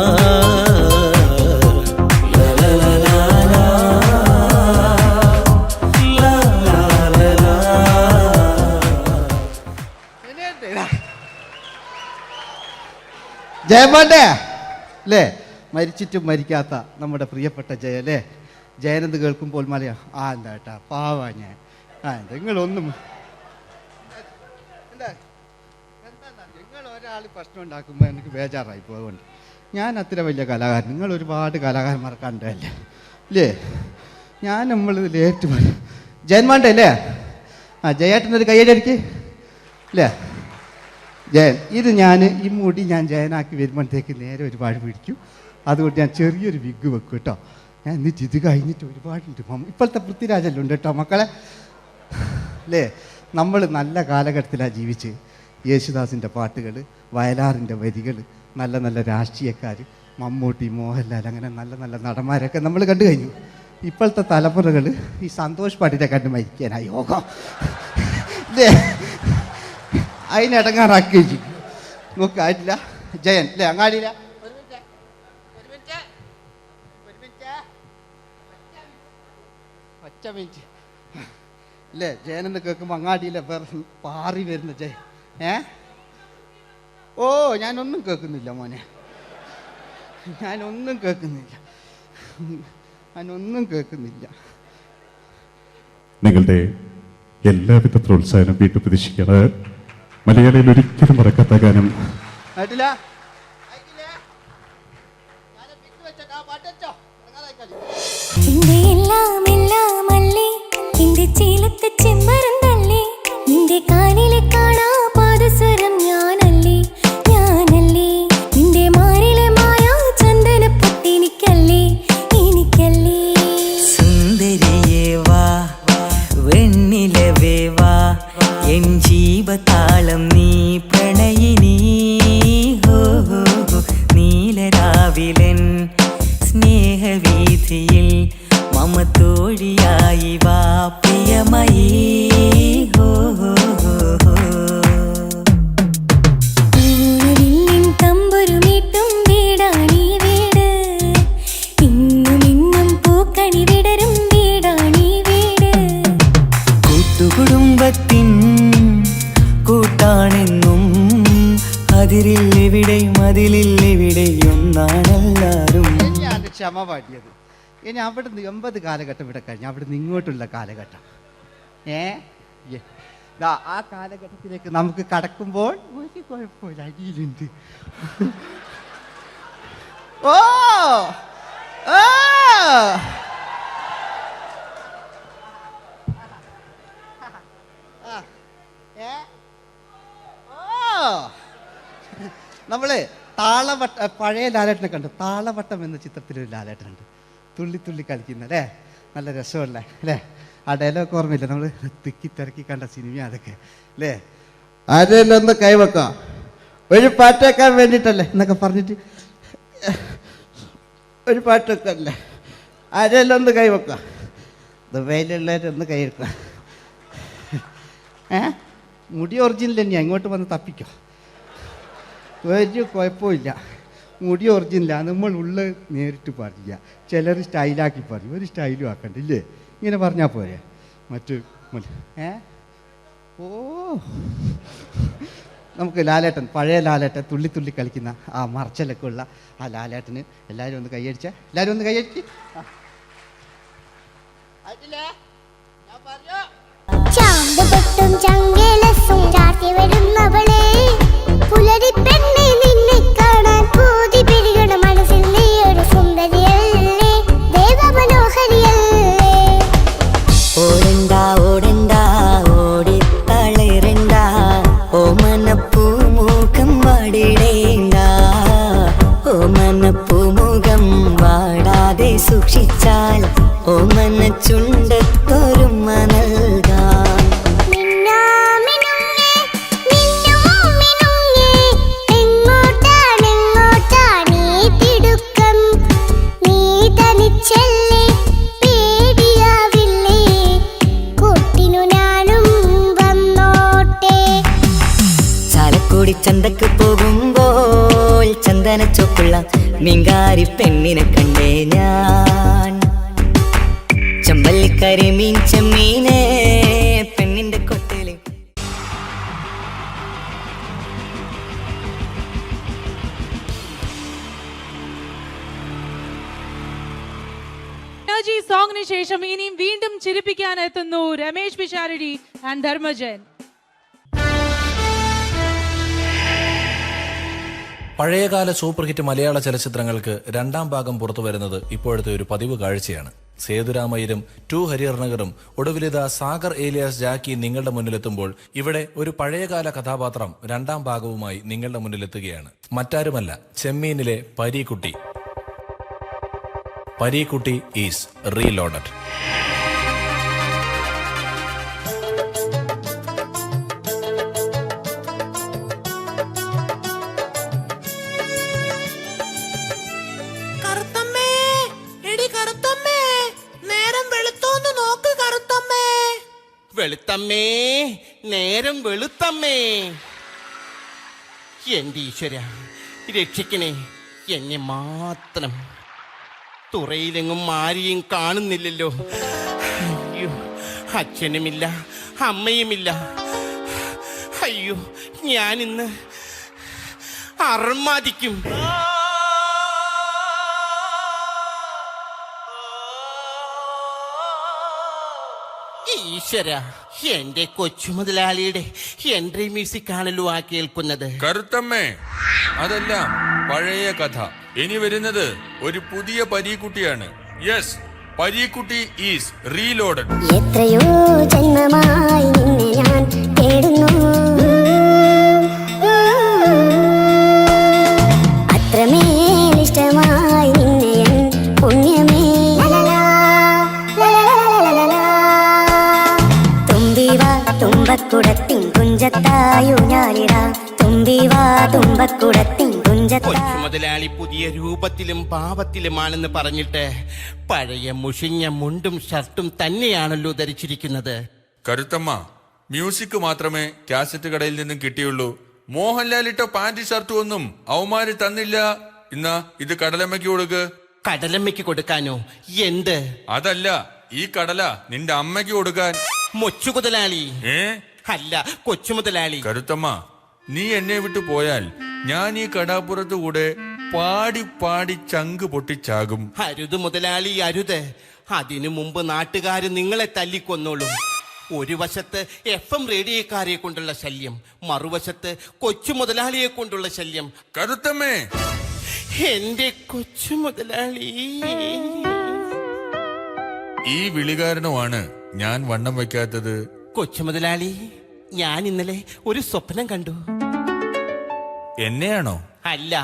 ജയമോന്റെ അല്ലേ, മരിച്ചിട്ടും മരിക്കാത്ത നമ്മുടെ പ്രിയപ്പെട്ട ജയ അല്ലേ. ജയനെന്ന് കേൾക്കുമ്പോൾ മലയാ എന്താ കേട്ടാ പാവാ ഞാൻ. നിങ്ങളൊന്നും നിങ്ങൾ ഒരാൾ പ്രശ്നം ഉണ്ടാക്കുമ്പോൾ എനിക്ക് ബേജാറായി പോകുന്നുണ്ട്. ഞാൻ അത്ര വലിയ കലാകാരൻ, നിങ്ങൾ ഒരുപാട് കലാകാരന്മാരെ കണ്ടല്ലേ അല്ലേ. ഞാൻ നമ്മൾ ലേറ്റ് ജയന്മാണ്ടേ അല്ലേ. ജയേട്ടനൊരു കയ്യടിക്ക് അല്ലേ. ജയൻ, ഇത് ഞാൻ ഈ മുടി ഞാൻ ജയനാക്കി വരുമ്പോഴത്തേക്ക് നേരെ ഒരുപാട് പിടിക്കും. അതുകൊണ്ട് ഞാൻ ചെറിയൊരു വിഗ് വെക്കും കേട്ടോ. ഞാൻ എന്നിട്ട് ഇത് കഴിഞ്ഞിട്ട് ഒരുപാടുണ്ട്. ഇപ്പോഴത്തെ പൃഥ്വിരാജെല്ലാം ഉണ്ട് കേട്ടോ മക്കളെ അല്ലേ. നമ്മൾ നല്ല കാലഘട്ടത്തിലാണ് ജീവിച്ച്. യേശുദാസിൻ്റെ പാട്ടുകൾ, വയലാറിൻ്റെ വരികൾ, നല്ല നല്ല രാഷ്ട്രീയക്കാർ, മമ്മൂട്ടി, മോഹൻലാൽ, അങ്ങനെ നല്ല നല്ല നടന്മാരൊക്കെ നമ്മൾ കണ്ടു കഴിഞ്ഞു. ഇപ്പോഴത്തെ തലമുറകൾ ഈ സന്തോഷ് പാട്ടിനെ കണ്ട് മരിക്കാനായി യോഗം അല്ലേ. അതിനിടങ്ങാറാക്കി നോക്കായിട്ടില്ല ജയൻ അല്ലേ. അങ്ങാടിയില്ല ഒറ്റ മിനിറ്റ് അല്ലേ. ജയനെന്ന് കേൾക്കുമ്പോൾ അങ്ങാടിയില്ല വേറെ പാറി വരുന്ന ജയൻ. ഓ ഞാനൊന്നും കേൾക്കുന്നില്ല മോനെ, ഞാനൊന്നും കേൾക്കുന്നില്ല. നിങ്ങളുടെ എല്ലാവിധ പ്രോത്സാഹനം വീണ്ടും പ്രതീക്ഷിക്കാറ്. മലയാളിയിൽ ഒരിക്കലും മറക്കാത്ത ഗാനം ജീവതാളം നീ പ്രണയിനി ഹോ ഹോ ഹോ. നീലരാവിലൻ സ്നേഹവീഥിയിൽ മമ തോഴിയായി വാ പ്രിയമയീ ഹോ ഹോ ഹോ ഹോ. തമ്പുരുമീട്ടും വീടാണീ വീട്, ഇന്നും ഇന്നും പൂക്കണി വിടരും വീടാണീ വീട്. കൂട്ടുകുടുംബത്തിൻ കൂട്ടാണെന്നും അതിരില്ലെവിടെയും അതിലില്ലെവിടെയൊന്നാണെല്ലാരും. ഞാൻ ക്ഷമ പാടിയത്. ഇനി അവിടുന്ന് 80 കാലഘട്ടം ഇവിടെ കഴിഞ്ഞു, അവിടുന്ന് ഇങ്ങോട്ടുള്ള കാലഘട്ടം ആ കാലഘട്ടത്തിലേക്ക് നമുക്ക് കടക്കുമ്പോൾ ഒരു കുഴപ്പമില്ല, അടിയിലുണ്ട്. ഓ ഓ നമ്മള് താളവട്ട പഴയ ലാലേട്ടനെ കണ്ടു. താളവട്ടം എന്ന ചിത്രത്തിലൊരു ലാലേട്ടനുണ്ട്, തുള്ളി തുള്ളി കളിക്കുന്ന അല്ലേ, നല്ല രസമല്ലേ അല്ലേ. ആ ഡയലോഗ് ഓർമ്മയില്ല, നമ്മൾ തിക്കി തിരക്കി കണ്ട സിനിമ അതൊക്കെ അല്ലേ. ആരെല്ലാം ഒന്ന് കൈവെക്കാം, ഒരു പാട്ടേക്കാൻ വേണ്ടിയിട്ടല്ലേ എന്നൊക്കെ പറഞ്ഞിട്ട് ഒരു പാട്ടൊക്കെ അല്ലേ. ആരെല്ലാം ഒന്ന് കൈവെക്കാം, ദുബൈയിലുള്ളവരൊന്ന് കൈവെക്കാം. മുടി ഒറിജിനൽ തന്നെയാണ്, ഇങ്ങോട്ട് വന്ന് തപ്പിക്കോ, ഒരു കുഴപ്പമില്ല. മുടി ഒറിജിനലാണ്, നമ്മൾ ഉള്ള നേരിട്ട് പറയില്ല. ചിലർ സ്റ്റൈലാക്കി പറയും, ഒരു സ്റ്റൈലും ആക്കണ്ടില്ലേ, ഇങ്ങനെ പറഞ്ഞാൽ പോരെ. മറ്റു ഓ നമുക്ക് ലാലേട്ടൻ, പഴയ ലാലേട്ടൻ, തുള്ളി തുള്ളി കളിക്കുന്ന ആ മറച്ചലൊക്കെ ഉള്ള ആ ലാലേട്ടന് എല്ലാവരും ഒന്ന് കൈയടിച്ച, എല്ലാവരും ഒന്ന് കൈയടിച്ച്. ചാമ്പുപൊട്ടും ചങ്കേലസും ചാർത്തി വരുന്നവളെ, പുലരി പെണ്ണെ നിന്നെ കാണാൻ പൂതി പിടികണ മനസ്സിൽ നീ ഒരു സുന്ദരിയല്ലേ, ദേവമനോഹരിയല്ലേ. ഓടണ്ട ഓടണ്ട ഓടിത്തളരണ്ട, ഓമനപ്പൂമുഖം വാടിടേണ്ട, ഓമനപ്പൂമുഖം വാടാതെ സൂക്ഷിച്ചാൽ ഓമന ചുണ്ടത്തൊരുമ നൽകാം. മീൻകാരി പെണ്ണിനെ കണ്ടേ ഞാൻ. ചമ്പൽ കരിമീൻ ചെമ്മീനെ പെണ്ണിന്റെ കൊട്ടയിൽ. സോങ്ങിന് ശേഷം ഇനിയും വീണ്ടും ചിരിപ്പിക്കാൻ എത്തുന്നു രമേശ് പിഷാരടി ആൻഡ് ധർമ്മജൻ. പഴയകാല സൂപ്പർ ഹിറ്റ് മലയാള ചലച്ചിത്രങ്ങൾക്ക് രണ്ടാം ഭാഗം പുറത്തു വരുന്നത് ഇപ്പോഴത്തെ ഒരു പതിവ് കാഴ്ചയാണ്. സേതുരാമയ്യരും ടു ഹരിഹർനഗറും ഒടുവിലിത സാഗർ ഏലിയാസ് ജാക്കി നിങ്ങളുടെ മുന്നിലെത്തുമ്പോൾ ഇവിടെ ഒരു പഴയകാല കഥാപാത്രം രണ്ടാം ഭാഗവുമായി നിങ്ങളുടെ മുന്നിലെത്തുകയാണ്. മറ്റാരുമല്ല, ചെമ്മീനിലെ പരീക്കുട്ടി. Pareekutty is reloaded. വെളുത്തമ്മേ, നേരം വെളുത്തമ്മേ. എന്റെ ഈശ്വര, രക്ഷിക്കണേ എന്നെ മാത്രം. തുറയിലെങ്ങും ആരെയും കാണുന്നില്ലല്ലോ. അയ്യോ, അച്ഛനുമില്ല അമ്മയുമില്ല. അയ്യോ, ഞാനിന്ന് അർമാദിക്കും. ഈശ്വര, എന്റെ കൊച്ചു മുതലാളിയുടെ എൻട്രി മ്യൂസിക് ആണല്ലോ ആ കേൾക്കുന്നത്. കറുത്തമ്മേ, അതെല്ലാം പഴയ കഥ. ഇനി വരുന്നത് ഒരു പുതിയ പരീക്കുട്ടിയാണ്. Yes, Pareekutty is reloaded. എത്രയോ ജന്മമായി നിന്നെ ഞാൻ തേടുന്നു, അത്രമേൽ ഇഷ്ടമായി നിന്നെ എൻ പുണ്യമേ. തുമ്പിവാ തുമ്പക്കുടത്തിൻ കുഞ്ചത്തായു ഞാനിടാ, തുമ്പിവാ തുമ്പക്കുടത്തിൻ കുഞ്ചത്താ. മുതലാളി പുതിയ രൂപത്തിലും ഭാവത്തിലുമാണെന്ന് പറഞ്ഞിട്ട് പഴയ മുഷിഞ്ഞ മുണ്ടും ഷർട്ടും തന്നെയാണല്ലോ ധരിച്ചിരിക്കുന്നത്. കരുത്തമ്മ, മ്യൂസിക് മാത്രമേ കാസറ്റ് കടയിൽ നിന്നും കിട്ടിയുള്ളൂ. മോഹൻലാൽ ഇട്ട പാന്റ് ഷർട്ടും ഒന്നും അവന്മാര് തന്നില്ല. ഇന്നാ ഇത് കടലമ്മയ്ക്ക് കൊടുക്ക്. കടലമ്മയ്ക്ക് കൊടുക്കാനോ? എന്ത്? അതല്ല, ഈ കടല നിന്റെ അമ്മയ്ക്ക് കൊടുക്കാൻ. മൊച്ചു മുതലാളി. അല്ല, കൊച്ചു മുതലാളി. കരുത്തമ്മ, നീ എന്നെ വിട്ടു പോയാൽ ഞാൻ ഈ കടാപ്പുറത്ത് കൂടെ പാടി പാടി ചങ്ക് പൊട്ടിച്ചാകും. അരുത് മുതലാളി, അരുത്. അതിനു മുമ്പ് നാട്ടുകാര് നിങ്ങളെ തല്ലിക്കൊന്നോളും. ഒരു വശത്ത് FM റേഡിയോക്കാരെ കൊണ്ടുള്ള ശല്യം, മറുവശത്ത് കൊച്ചു മുതലാളിയെ കൊണ്ടുള്ള ശല്യം. കരുത്തമ്മേ, എന്റെ കൊച്ചു മുതലാളി. ഈ വിളി കാരണമാണ് ഞാൻ വണ്ണം വയ്ക്കാത്തത്. കൊച്ചു മുതലാളി, ഞാൻ ഇന്നലെ ഒരു സ്വപ്നം കണ്ടു. എന്നെയാണോ? അല്ല,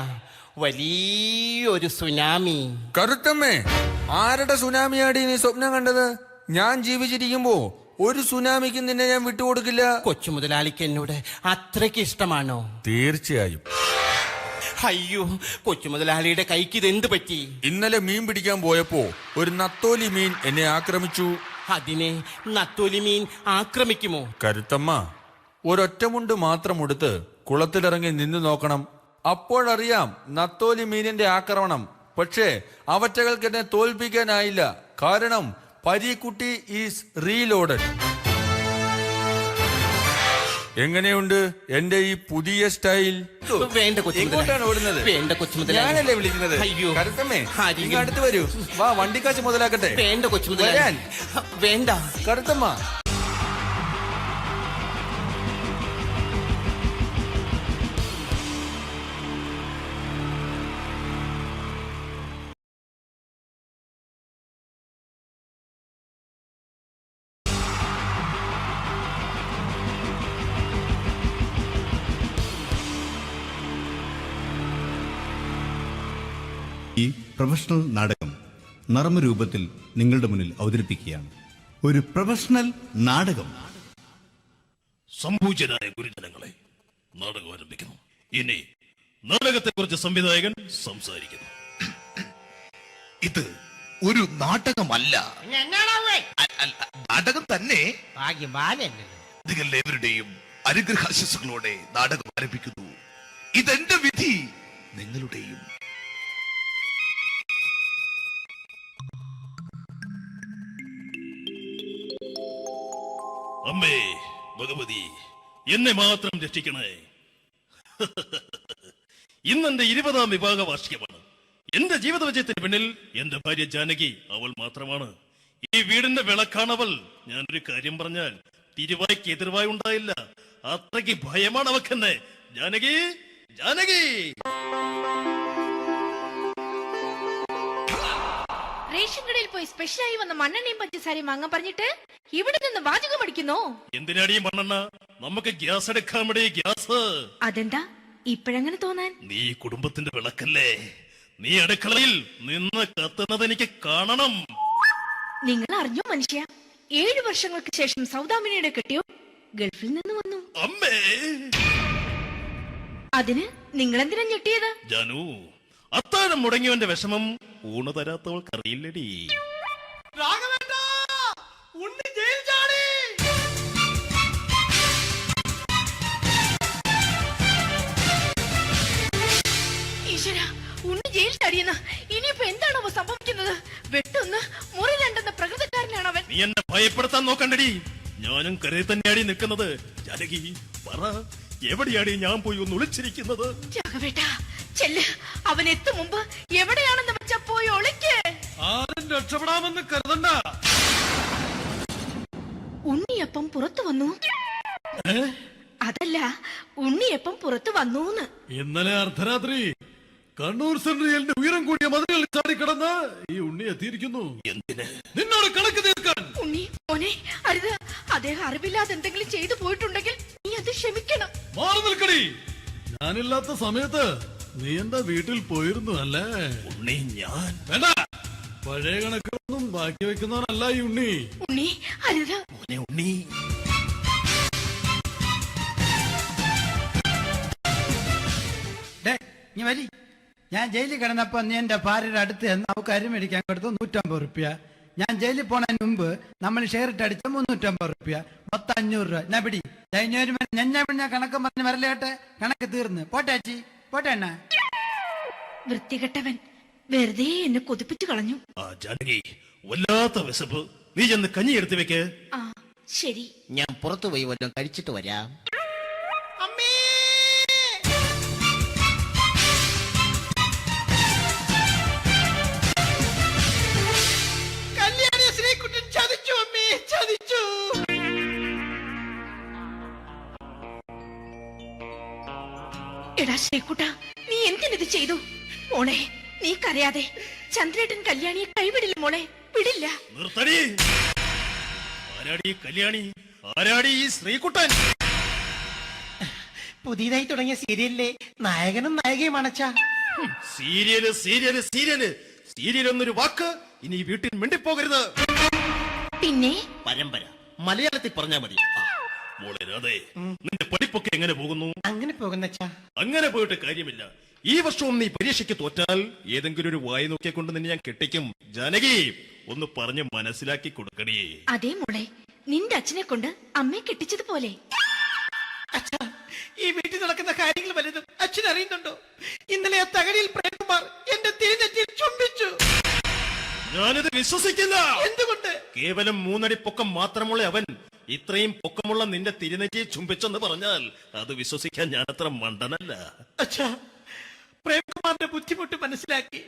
വലിയൊരു സുനാമി. കറുത്തമ്മേ, ആരുടെ സുനാമിയാടി നീ സ്വപ്നം കണ്ടത്? ഞാൻ ജീവിച്ചിരിക്കുമ്പോ ഒരു സുനാമിക്ക് നിന്നെ ഞാൻ വിട്ടുകൊടുക്കില്ല. കൊച്ചു മുതലാളിക്ക് എന്നോട് അത്രയ്ക്ക് ഇഷ്ടമാണോ? തീർച്ചയായും. അയ്യോ, കൊച്ചു മുതലാളിയുടെ കൈക്ക് ഇതെന്ത് പറ്റി? ഇന്നലെ മീൻ പിടിക്കാൻ പോയപ്പോ ഒരു നത്തോലി മീൻ എന്നെ ആക്രമിച്ചു. അതിനെ നത്തോലി മീൻ ആക്രമിക്കുമോ? കരുത്തമ്മ, ഒരൊറ്റമുണ്ട് മാത്രം ഉടുത്ത് കുളത്തിലിറങ്ങി നിന്നു നോക്കണം. അപ്പോഴറിയാം നത്തോലി മീനിന്റെ ആക്രമണം. പക്ഷേ അവറ്റകൾക്ക് എന്നെ തോൽപ്പിക്കാനായില്ല. കാരണം പരീക്കുട്ടി ഈസ് റീലോഡഡ്. എങ്ങനെയുണ്ട് എന്റെ ഈ പുതിയ സ്റ്റൈൽ? വേണ്ട കൊച്ചു എങ്ങോട്ടാണ് ഓടുന്നത്? വേണ്ട കൊച്ചു മുതലാളി. ഞാനല്ലേ വിളിക്കുന്നത്? അയ്യോ, കരുത്തമ്മേ, ഇങ്ങ് അടുത്ത് വരൂ. വാ, വണ്ടിക്കാശ് മുതലാക്കട്ടെ. വേണ്ട കൊച്ചു മുതലാളി. വേണ്ട കരുത്തമ്മ. ഈ പ്രൊഫഷണൽ നാടകം നർമ്മരൂപത്തിൽ നിങ്ങളുടെ മുന്നിൽ അവതരിപ്പിക്കുകയാണ്. ഒരു പ്രൊഫഷണൽ നാടകം. സംഭൂജനായ ഗുരുജനങ്ങളെ, നാടകം ആരംഭിക്കുന്നു. ഇനി നാടകത്തെക്കുറിച്ച് സംവിധായകൻ സംസാരിക്കുന്നു. ഇത് ഒരു നാടകമല്ല, നാടകം തന്നെ. നിങ്ങളെവരുടെയും അനുഗ്രഹാശിസുകളോടെ നാടകം ആരംഭിക്കുന്നു. ഇതെന്റെ വിധി, നിങ്ങളുടെയും. അമ്മേ ഭഗവതി, എന്നെ മാത്രം രക്ഷിക്കണേ. ഇന്നെന്റെ 20ാം വിവാഹ വാർഷികമാണ്. എന്റെ ജീവിത വിജയത്തിന് പിന്നിൽ എന്റെ ഭാര്യ ജാനകി അവൾ മാത്രമാണ്. ഈ വീടിന്റെ വിളക്കാണവൾ. ഞാനൊരു കാര്യം പറഞ്ഞാൽ തിരുവായ്ക്ക് എതിർവായി ഉണ്ടായില്ല. അത്രയ്ക്ക് ഭയമാണ് അവക്കെന്നെ. ജാനകി, ജാനകി. റേഷൻ കടയിൽ പോയി സ്പെഷ്യലായി വന്ന മണ്ണെണ്ണയും പഞ്ചസാരയും വാങ്ങാൻ പറഞ്ഞിട്ട് ഇവിടെ നിന്ന് വാചകം അടിക്കുന്നു. എന്തിനാടി മണ്ണെണ്ണ? നമുക്ക് ഗ്യാസ് എടുക്കാൻ വേണ്ടി ഗ്യാസ്. അതെന്താ ഇപ്പോഴങ്ങനെ തോന്നാൻ? നീ കുടുംബത്തിന്റെ വിളക്കല്ലേ. നീ അടുക്കളയിൽ നിന്ന് കത്തുന്നത് എനിക്ക് കാണണം. നിങ്ങൾ അറിഞ്ഞോ മനുഷ്യ, 7 വർഷങ്ങൾക്ക് ശേഷം സൗദാമിനിയുടെ കെട്ടിയോ ഗൾഫിൽ നിന്ന് വന്നു. അമ്മേ, അതിന് നിങ്ങൾ എന്തിനാ ഞെട്ടിയത്? ജാനു, അത്താഴം മുടങ്ങിയവന്റെ വിഷമം ഊണ് തരാത്തവൾക്കറിയില്ലടി. ഈശ്വര, ഉണ്ണി ജയിൽ ചാടിയെന്ന്. ഇനിയിപ്പോ എന്താണോ സംഭവിക്കുന്നത്? വെട്ടൊന്ന് മുറി രണ്ടെന്ന പ്രകൃതക്കാരനാണ് അവൻ. നീ എന്നെ ഭയപ്പെടുത്താൻ നോക്കണ്ടടി. ഞാനും കരയിൽ തന്നെയാടി നിൽക്കുന്നത്. ജാനകി, പറ, എവിടെയാടി ഞാൻ പോയി ഒന്ന് ഒളിച്ചിരിക്കുന്നത്? രാഘവേട്ടാ, ചെല്ല്. അവൻ എത്തും മുമ്പ് എവിടെയാണെന്ന് വെച്ചാ പോയി ഒളിക്ക്. ആരും രക്ഷപ്പെടാമെന്ന് കരുതണ്ട. ഉണ്ണിയപ്പം പുറത്തു വന്നു. അതല്ല, ഉണ്ണിയപ്പം പുറത്തു വന്നൂന്ന്. ഇന്നലെ അർദ്ധരാത്രി കണ്ണൂർ സെൻട്രലിന്റെ ഉയരം കൂടിയ മതിലുകളിൽ ചാടിക്കിടന്ന് ഈ ഉണ്ണി എത്തിയിരിക്കുന്നു. എന്തിന്? നിന്നോട് കണക്ക് തീർക്കാൻ. ഉണ്ണി മോനെ, അരുത്. അദ്ദേഹം അറിവില്ലാതെ എന്തെങ്കിലും ചെയ്തു പോയിട്ടുണ്ടെങ്കിൽ നീ അത് ക്ഷമിക്കണം. മാറി നിൽക്കടി. ഞാനില്ലാത്ത സമയത്ത് നീ എന്താ വീട്ടിൽ പോയിരുന്നു അല്ലേ? ഉണ്ണി, ഞാൻ വേണ്ട. പഴയ കണക്കൊന്നും ബാക്കി വെക്കുന്നവനല്ല ഈ ഉണ്ണി. ഉണ്ണി, അരുത്. മോനെ ഉണ്ണി. നീ വരി. ഞാൻ ജയിലിൽ കിടന്നപ്പോ നീ എന്റെ ഭാര്യയുടെ അടുത്ത് നമുക്ക് അരി മേടിക്കാൻ കൊടുത്തു 150 റുപ്യ. ഞാൻ ജയിലിൽ പോണതിന് മുമ്പ് നമ്മൾ ഷെയർ ഇട്ട് അടിച്ച 350 റുപ്യ, മൊത്തം 500 രൂപ. ഞാൻ പിടി ഞാൻ കണക്ക് പറഞ്ഞ് വരലേട്ടെ. കണക്ക് തീർന്ന്. പോട്ടെ അച്ചി, പോട്ടെ അണ്ണ. വൃത്തികെട്ടവൻ വെറുതെ എന്നെ കൊതിപ്പിച്ചു കളഞ്ഞു. ജാനകി, വല്ലാത്ത വിശപ്പ്. നീ ചെന്ന് കഞ്ഞി എടുത്തു വെക്ക്. ആ ശരി. ഞാൻ പുറത്തു പോയി വല്ലതും കഴിച്ചിട്ട് വരാം. എടാ ശ്രീകുട്ട, നീ എന്തിനിത് ചെയ്തു? മോളെ, നീ കരയാതെ. ചന്ദ്രേട്ടൻ കല്യാണിയെ കൈവിടില്ല മോളെ, വിടില്ല. നിർത്തടി. ആരാടി കല്യാണി? ആരാടി ഈ ശ്രീകുട്ടൻ? പുതിയതായി തുടങ്ങിയ സീരിയലിലെ നായകനും നായികയും അണച്ചാ. സീരിയല് സീരിയല് സീരിയല് സീരിയൽ എന്നൊരു വാക്ക് ഇനി ഈ വീട്ടിൽ മിണ്ടിപ്പോകരുത്. പിന്നെ പരമ്പര മലയാളത്തിൽ പറഞ്ഞാ മതി. മോളെ രാധേ, നിന്റെ പഠിപ്പൊക്കെ എങ്ങനെ പോകുന്നു? അങ്ങനെ പോകുന്നച്ചാ. അങ്ങനെ പോയിട്ട് കാര്യമില്ല. ഈ വർഷവും നീ പരീക്ഷയ്ക്ക് തോറ്റാൽ ഏതെങ്കിലും ഒരു വായി നോക്കിയെ കൊണ്ട് നിന്നെ ഞാൻ കെട്ടിക്കും. ജാനകി, ഒന്ന് പറഞ്ഞ് മനസ്സിലാക്കി കൊടുക്കണേ. അതേ മോളെ, നിന്റെ അച്ഛനെ കൊണ്ട് അമ്മയെ കെട്ടിച്ചതുപോലെ. ഈ വീട്ടിൽ നടക്കുന്ന കാര്യങ്ങൾ വലുതും അച്ഛൻ അറിയുന്നുണ്ടോ? ഇന്നലെ ആ തകഴിയിൽ പ്രേംകുമാർ എന്റെ തിരുനെറ്റിയിൽ ചുംബിച്ചു. ഞാനിത് വിശ്വസിക്കില്ല. എന്തുകൊണ്ട്? കേവലം 3 അടി പൊക്കം മാത്രമുള്ള അവൻ ഇത്രയും പൊക്കമുള്ള നിന്റെ തിരുനെറ്റിയെ ചുംബിച്ചെന്ന് പറഞ്ഞാൽ അത് വിശ്വസിക്കാൻ ഞാൻ അത്ര മണ്ടനല്ല. അച്ഛാ, പ്രേംകുമാറിന്റെ ബുദ്ധിമുട്ട് മനസ്സിലാക്കി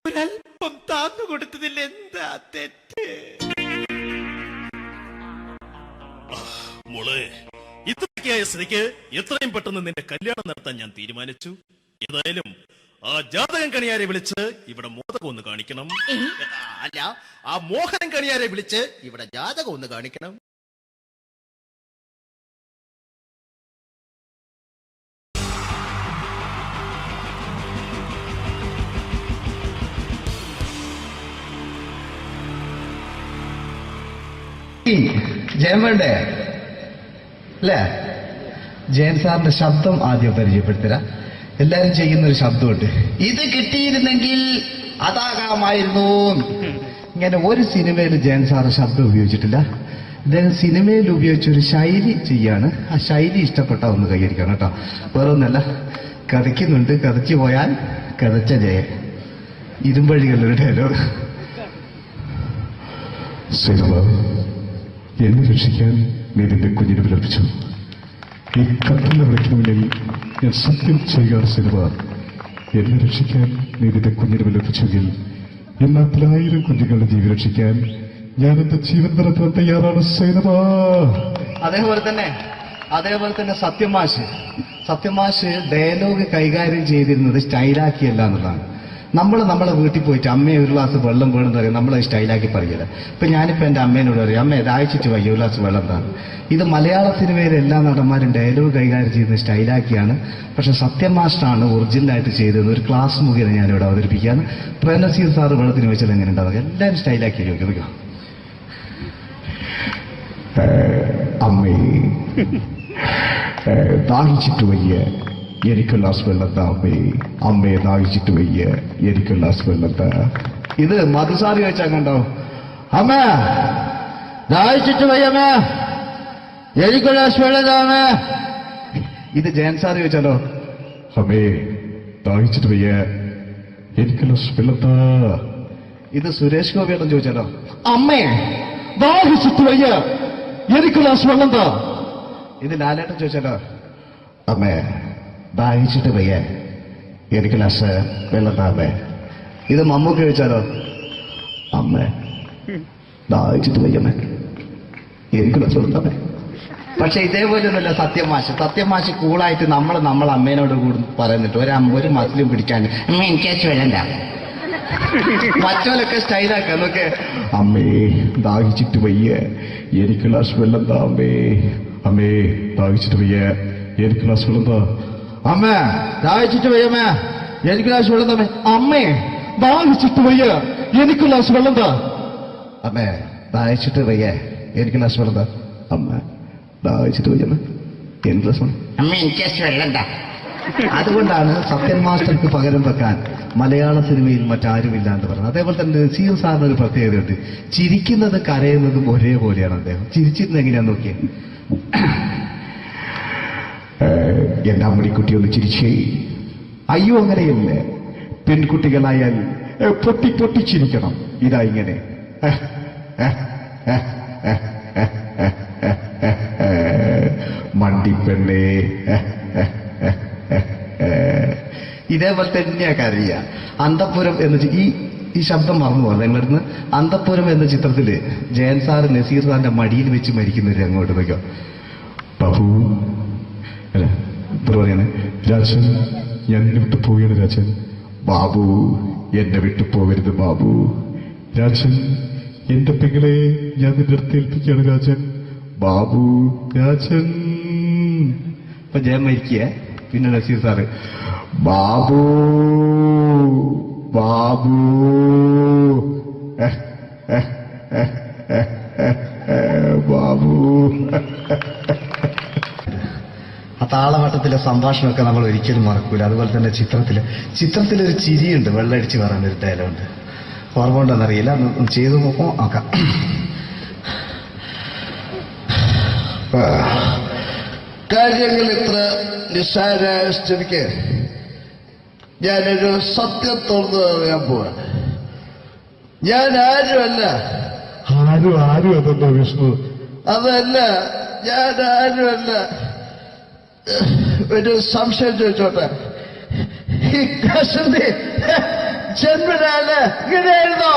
ഒരല്പം താന്നു കൊടുത്തതിൽ എന്താ തെറ്റ്? മോളെ, ഇത്രയ്ക്കായ സ്ഥിതിക്ക് എത്രയും പെട്ടെന്ന് നിന്റെ കല്യാണം നടത്താൻ ഞാൻ തീരുമാനിച്ചു. ഏതായാലും ആ ജാതകം കണിയാരെ വിളിച്ച് ഇവിടെ മോദകം ഒന്ന് കാണിക്കണം. അല്ല, ആ മോഹനം കണിയാരെ വിളിച്ച് ഇവിടെ ജാതകം ഒന്ന് കാണിക്കണം. ജയൻ വേണ്ടേ അല്ലേ? ജയൻ സാറിന്റെ ശബ്ദം ആദ്യം പരിചയപ്പെടുത്തരാം. എല്ലാരും ചെയ്യുന്ന ഒരു ശബ്ദമുണ്ട്. ഇത് കിട്ടിയിരുന്നെങ്കിൽ അതാകാമായിരുന്നു. ഇങ്ങനെ ഒരു സിനിമയിൽ ജയൻ സാറ് ശബ്ദം ഉപയോഗിച്ചിട്ടില്ല. ഇദ്ദേഹം സിനിമയിൽ ഉപയോഗിച്ച ഒരു ശൈലി ചെയ്യാണ്. ആ ശൈലി ഇഷ്ടപ്പെട്ട ഒന്ന് കൈകരിക്കണം കേട്ടോ. വേറെ ഒന്നല്ല, കഥയ്ക്കുന്നുണ്ട്. കഥച്ചു പോയാൽ കഥച്ച ജയൻ. ഇരുമ്പഴികളുടെ ഡയലോഗ്. സിനിമ എന്നെ രക്ഷിക്കാൻ നീ നിന്റെ കുഞ്ഞിനെ വിലപിച്ചു. ഈ കത്തലിന്റെ വിളക്കിന് മുന്നിൽ ഞാൻ സത്യം ചെയ്യുകയാണ് സിനിമ. എന്നെ രക്ഷിക്കാൻ നീ നിന്റെ കുഞ്ഞിനെ വിലപിച്ചെങ്കിൽ എന്നാൽ 1000 കുഞ്ഞുങ്ങളുടെ ജീവൻ രക്ഷിക്കാൻ ഞാൻ എന്റെ ജീവൻ നടത്താൻ തയ്യാറാണ് സിനിമ. അതേപോലെ തന്നെ സത്യമാഷ് ഡയലോഗ് കൈകാര്യം ചെയ്തിരുന്നത് സ്റ്റൈലാക്കിയല്ല എന്നുള്ളതാണ്. നമ്മളെ വീട്ടിൽ പോയിട്ട് അമ്മയെ ഒരു ഗ്ലാസ് വെള്ളം വേണമെന്ന് പറയും, നമ്മളത് സ്റ്റൈലാക്കി പറയില്ല. ഇപ്പൊ ഞാനിപ്പോ എന്റെ അമ്മേനോട് പറയും, അമ്മ ദാഹിച്ചിട്ട് വയ്യ ഒരു ഗ്ലാസ് വെള്ളം എന്താണ്. ഇത് മലയാള സിനിമയിലെ എല്ലാ നടന്മാരും ഡയലോഗ് കൈകാര്യം ചെയ്യുന്നത് സ്റ്റൈലാക്കിയാണ്. പക്ഷെ സത്യമാഷ്ടാണ് ഒറിജിനലായിട്ട് ചെയ്തത്. ഒരു ക്ലാസ് മുഖേന ഞാനിവിടെ അവതരിപ്പിക്കുകയാണ്. പ്രേംനസീർ സാറ് വെള്ളത്തിന് വെച്ചാൽ എങ്ങനെ ഉണ്ടാവുക? എല്ലാവരും സ്റ്റൈലാക്കി ചോദിക്കുക. അമ്മേ ദാഹിച്ചിട്ട് വയ്യ എനിക്ക് ഗ്ലാസ് വെള്ളം താ. അമ്മയെ ദാഹിച്ചിട്ട് വയ്യ എനിക്ക് ഗ്ലാസ് വെള്ളം താ. ഇത് മധുസാറി ചോദിച്ചാൽ കണ്ടോ, അമ്മ ദാഹിച്ചിട്ട് വയ്യമ്മ എനിക്ക് ഗ്ലാസ് വെള്ളം താ. ഇത് ജയൻ സാർ ചോദിച്ചാലോ, അമ്മേ ദാഹിച്ചിട്ട് വയ്യ എനിക്ക് ഗ്ലാസ് വെള്ളം താ. ഇത് സുരേഷ് ഗോപിയോടും ചോദിച്ചാലോ, അമ്മേ ദാഹിച്ചിട്ട് വയ്യ എനിക്ക് ഗ്ലാസ് വെള്ളം താ. ഇത് ലാലേട്ടൻ ചോദിച്ചാലോ, അമ്മേ ദാഹിച്ചിട്ട് വയ്യ എനിക്ക് ഗ്ലാസ് വെള്ളം താ. അമ്മേ. ഇത് മമ്മൂക്ക് ചോദിച്ചാലോ, അമ്മേ ദാഹിച്ചിട്ട് വയ്യമ്മേ എനിക്ക് ഗ്ലാസ് വെള്ളം താ. പക്ഷെ ഇതേപോലെ ഒന്നുമല്ല സത്യമാഷ് കൂളായിട്ട് നമ്മളെ അമ്മേനോട് കൂടി പറയുന്നിട്ട് ഒരു മസിലും പിടിക്കാൻ എനിക്ക് വേണ്ട. മറ്റോലൊക്കെ സ്റ്റൈലാക്കാം എന്നൊക്കെ. അമ്മേ ദാഹിച്ചിട്ട് വയ്യ എനിക്ക് ഗ്ലാസ് വെള്ളം താ. അമ്മേ ദാഹിച്ചിട്ട് വയ്യ എനിക്ക് ഗ്ലാസ് വെള്ളം താ. അമ്മ ദാഹിച്ചിട്ട് വയ്യമ്മ എനിക്ക് ഗ്ലാസ് വെള്ളം തമ്മേ. അമ്മേ ദാഹിച്ചിട്ട് വയ്യ എനിക്ക് ഗ്ലാസ് വെള്ളം താ. അമ്മേ ദാഹിച്ചിട്ട് വയ്യ എനിക്ക് ഗ്ലാസ് വെള്ളം താ. അമ്മ ദാഹിച്ചിട്ട് വയ്യമ്മ എനിക്ക് ഗ്ലാസ് വെള്ളം. അമ്മ എനിക്ക് വെള്ളം താ. അതുകൊണ്ടാണ് സത്യൻ മാസ്റ്റർക്ക് പകരം വെക്കാൻ മലയാള സിനിമയിൽ മറ്റാരുമില്ല എന്ന് പറയുന്നത്. അതേപോലെ തന്നെ നസീർ സാറിന് ഒരു പ്രത്യേകതയുണ്ട്. ചിരിക്കുന്നത് കരയുന്നതും ഒരേപോലെയാണ് അദ്ദേഹം. ചിരിച്ചിരുന്നത് എങ്ങനെയാന്ന് നോക്കിയേ. എന്റെ അമ്മടിക്കുട്ടി ഒന്ന് ചിരിച്ചേ. അയ്യോ അങ്ങനെയല്ലേ, പെൺകുട്ടികളായാൽ പൊട്ടി ചിരിക്കണം. ഇതാ ഇങ്ങനെ മണ്ടിപ്പെണ്ണേ. ഇതേപോലെ തന്നെയാ കരയ. അന്തപ്പുരം എന്ന് ഈ ശബ്ദം മറന്നു പോകുന്നത് നിങ്ങളടുന്ന്. അന്തപ്പുരം എന്ന ചിത്രത്തില് ജയൻ സാറ് നസീർ സാറിന്റെ മടിയിൽ വെച്ച് മരിക്കുന്നവര് അങ്ങോട്ട് നോക്കോ. ബാബു അല്ല എന്താ പറയാണ്, രാജൻ ഞാൻ എന്നെ വിട്ടു പോവുകയാണ് രാജൻ. ബാബു എന്നെ വിട്ടു പോകരുത് ബാബു. രാജൻ എന്റെ പെങ്ങളെ ഞാൻ നിന്റെ അടുത്ത് ഏൽപ്പിക്കുകയാണ് രാജൻ. ബാബു രാജൻ. ഇപ്പൊ ജയൻ മരിക്കുക. പിന്നെ നസീർ സാറ് ബാബു ബാബു ബാബു. ആ താളവട്ടത്തിലെ സംഭാഷണമൊക്കെ നമ്മൾ ഒരിക്കലും മറക്കൂല. അതുപോലെ തന്നെ ചിത്രത്തിലൊരു ചിരിയുണ്ട്, വെള്ളടിച്ച് പറയാൻ ഒരു ഡയലോഗുണ്ട്. ഓർമ്മ ഉണ്ടെന്നറിയില്ല, ചെയ്തു നോക്കാം. കാര്യങ്ങൾ ഇത്ര നിസ്സാരമായ സ്ഥിതിക്ക് ഞാനൊരു സത്യം തുറന്നു പറയാൻ പോവാ. ഞാൻ ആരുമല്ല. ആരും അതല്ല വിഷ്ണു. അതല്ല, ഞാൻ ആരുമല്ല. ഒരു സംശയം ചോദിച്ചോട്ടെ, ഈ കസന്തി ജന്മനാല് ഇങ്ങനെയായിരുന്നോ?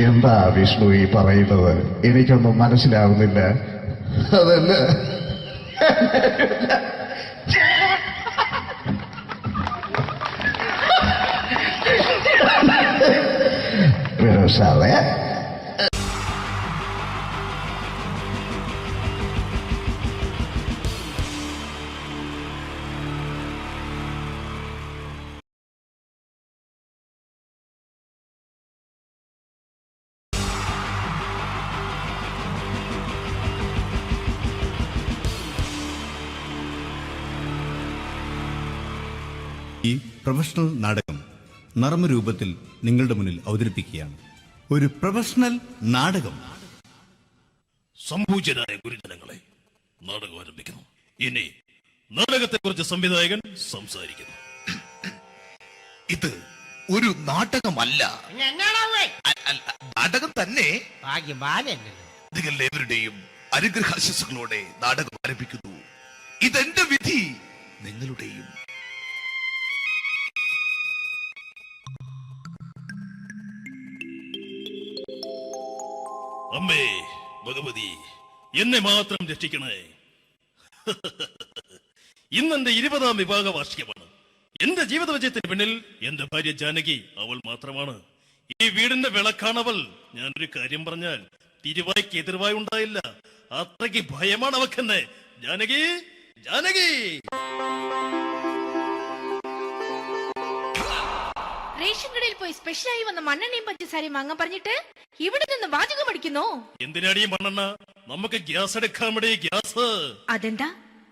എന്താ വിഷ്ണു ഈ പറയുന്നത്? എനിക്കൊന്നും മനസ്സിലാവുന്നില്ല. അതല്ല, സാറേ ഈ പ്രൊഫഷണൽ നാടകം നർമ്മരൂപത്തിൽ നിങ്ങളുടെ മുന്നിൽ അവതരിപ്പിക്കുകയാണ്. ഒരു പ്രൊഫഷണൽ നാടകം. സംപൂജ്യരായ ഗുരുജനങ്ങളെ, നാടകം ആരംഭിക്കുന്നു. ഇനി നാടകത്തെക്കുറിച്ച് സംവിധായകൻ സംസാരിക്കുന്നു. ഇത് ഒരു നാടകമല്ല. നാടകം തന്നെ. നിങ്ങളെവരുടെയും അനുഗ്രഹാശിസുകളോടെ നാടകം ആരംഭിക്കുന്നു. ഇതെന്റെ വിധി, നിങ്ങളുടെയും. അമ്മേ ഭഗവതി, എന്നെ മാത്രം രക്ഷിക്കണേ. ഇന്നെന്റെ 20ാം വിവാഹ വാർഷികമാണ്. എന്റെ ജീവിത വിജയത്തിന് പിന്നിൽ എന്റെ ഭാര്യ ജാനകി അവൾ മാത്രമാണ്. ഈ വീടിന്റെ വിളക്കാണവൾ. ഞാനൊരു കാര്യം പറഞ്ഞാൽ തിരുവായ്ക്ക് എതിർവായി ഉണ്ടായില്ല. അത്രയ്ക്ക് ഭയമാണ് അവക്കെന്നെ. ജാനകി, ജാനകി. റേഷൻ കടയിൽ പോയി സ്പെഷ്യലായി വന്ന മണ്ണെണ്ണയും പഞ്ചസാരയും വാങ്ങാൻ പറഞ്ഞിട്ട് ഇവിടെ നിന്ന് വാചകം അടിക്കുന്നോ? എന്തിനാടി മണ്ണെണ്ണ? നമുക്ക് ഗ്യാസ് എടുക്കാൻ വേണ്ടി ഗ്യാസ്. അതെന്താ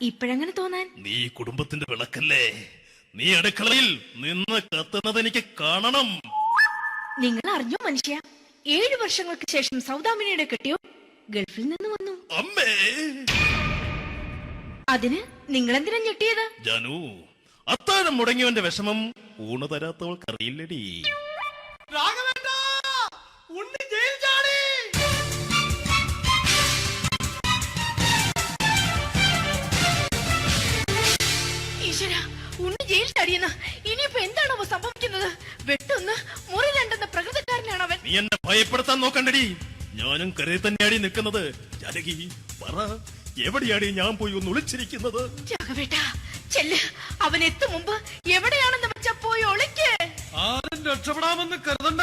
ഇപ്പോഴങ്ങനെ തോന്നാൻ? നീ കുടുംബത്തിന്റെ വിളക്കല്ലേ. നീ അടുക്കളയിൽ നിന്ന് കത്തുന്നത് എനിക്ക് കാണണം. നിങ്ങൾ അറിഞ്ഞോ മനുഷ്യ, 7 വർഷങ്ങൾക്ക് ശേഷം സൗദാമിനിയുടെ കെട്ടിയോ ഗൾഫിൽ നിന്ന് വന്നു. അമ്മേ, അതിന് നിങ്ങൾ എന്തിനാ ഞെട്ടിയത്? ജാനു, അത്താഴം മുടങ്ങിയവന്റെ വിഷമം ഊണ് തരാത്തവൾക്കറിയില്ലടി. ഈശ്വരാ, ഉണ്ണി ജയിൽ ചാടിയെന്ന്. ഇനിയിപ്പോ എന്താണോ സംഭവിക്കുന്നത്? വെട്ടൊന്ന് മുറി രണ്ടെന്ന പ്രകൃതക്കാരനാണ് അവൻ. നീ എന്നെ ഭയപ്പെടുത്താൻ നോക്കണ്ടടി. ഞാനും കരയിൽ തന്നെയാടി നിൽക്കുന്നത്. ജാനകി, പറ, എവിടെയാടി ഞാൻ പോയി ഒന്ന് ഒളിച്ചിരിക്കുന്നത്? രാഘവേട്ടാ, ചെല്ല്. അവൻ എത്തും മുമ്പ് എവിടെയാണെന്ന് വെച്ചാ പോയി ഒളിക്ക്. ആരും രക്ഷപ്പെടാമെന്ന് കരുതണ്ട.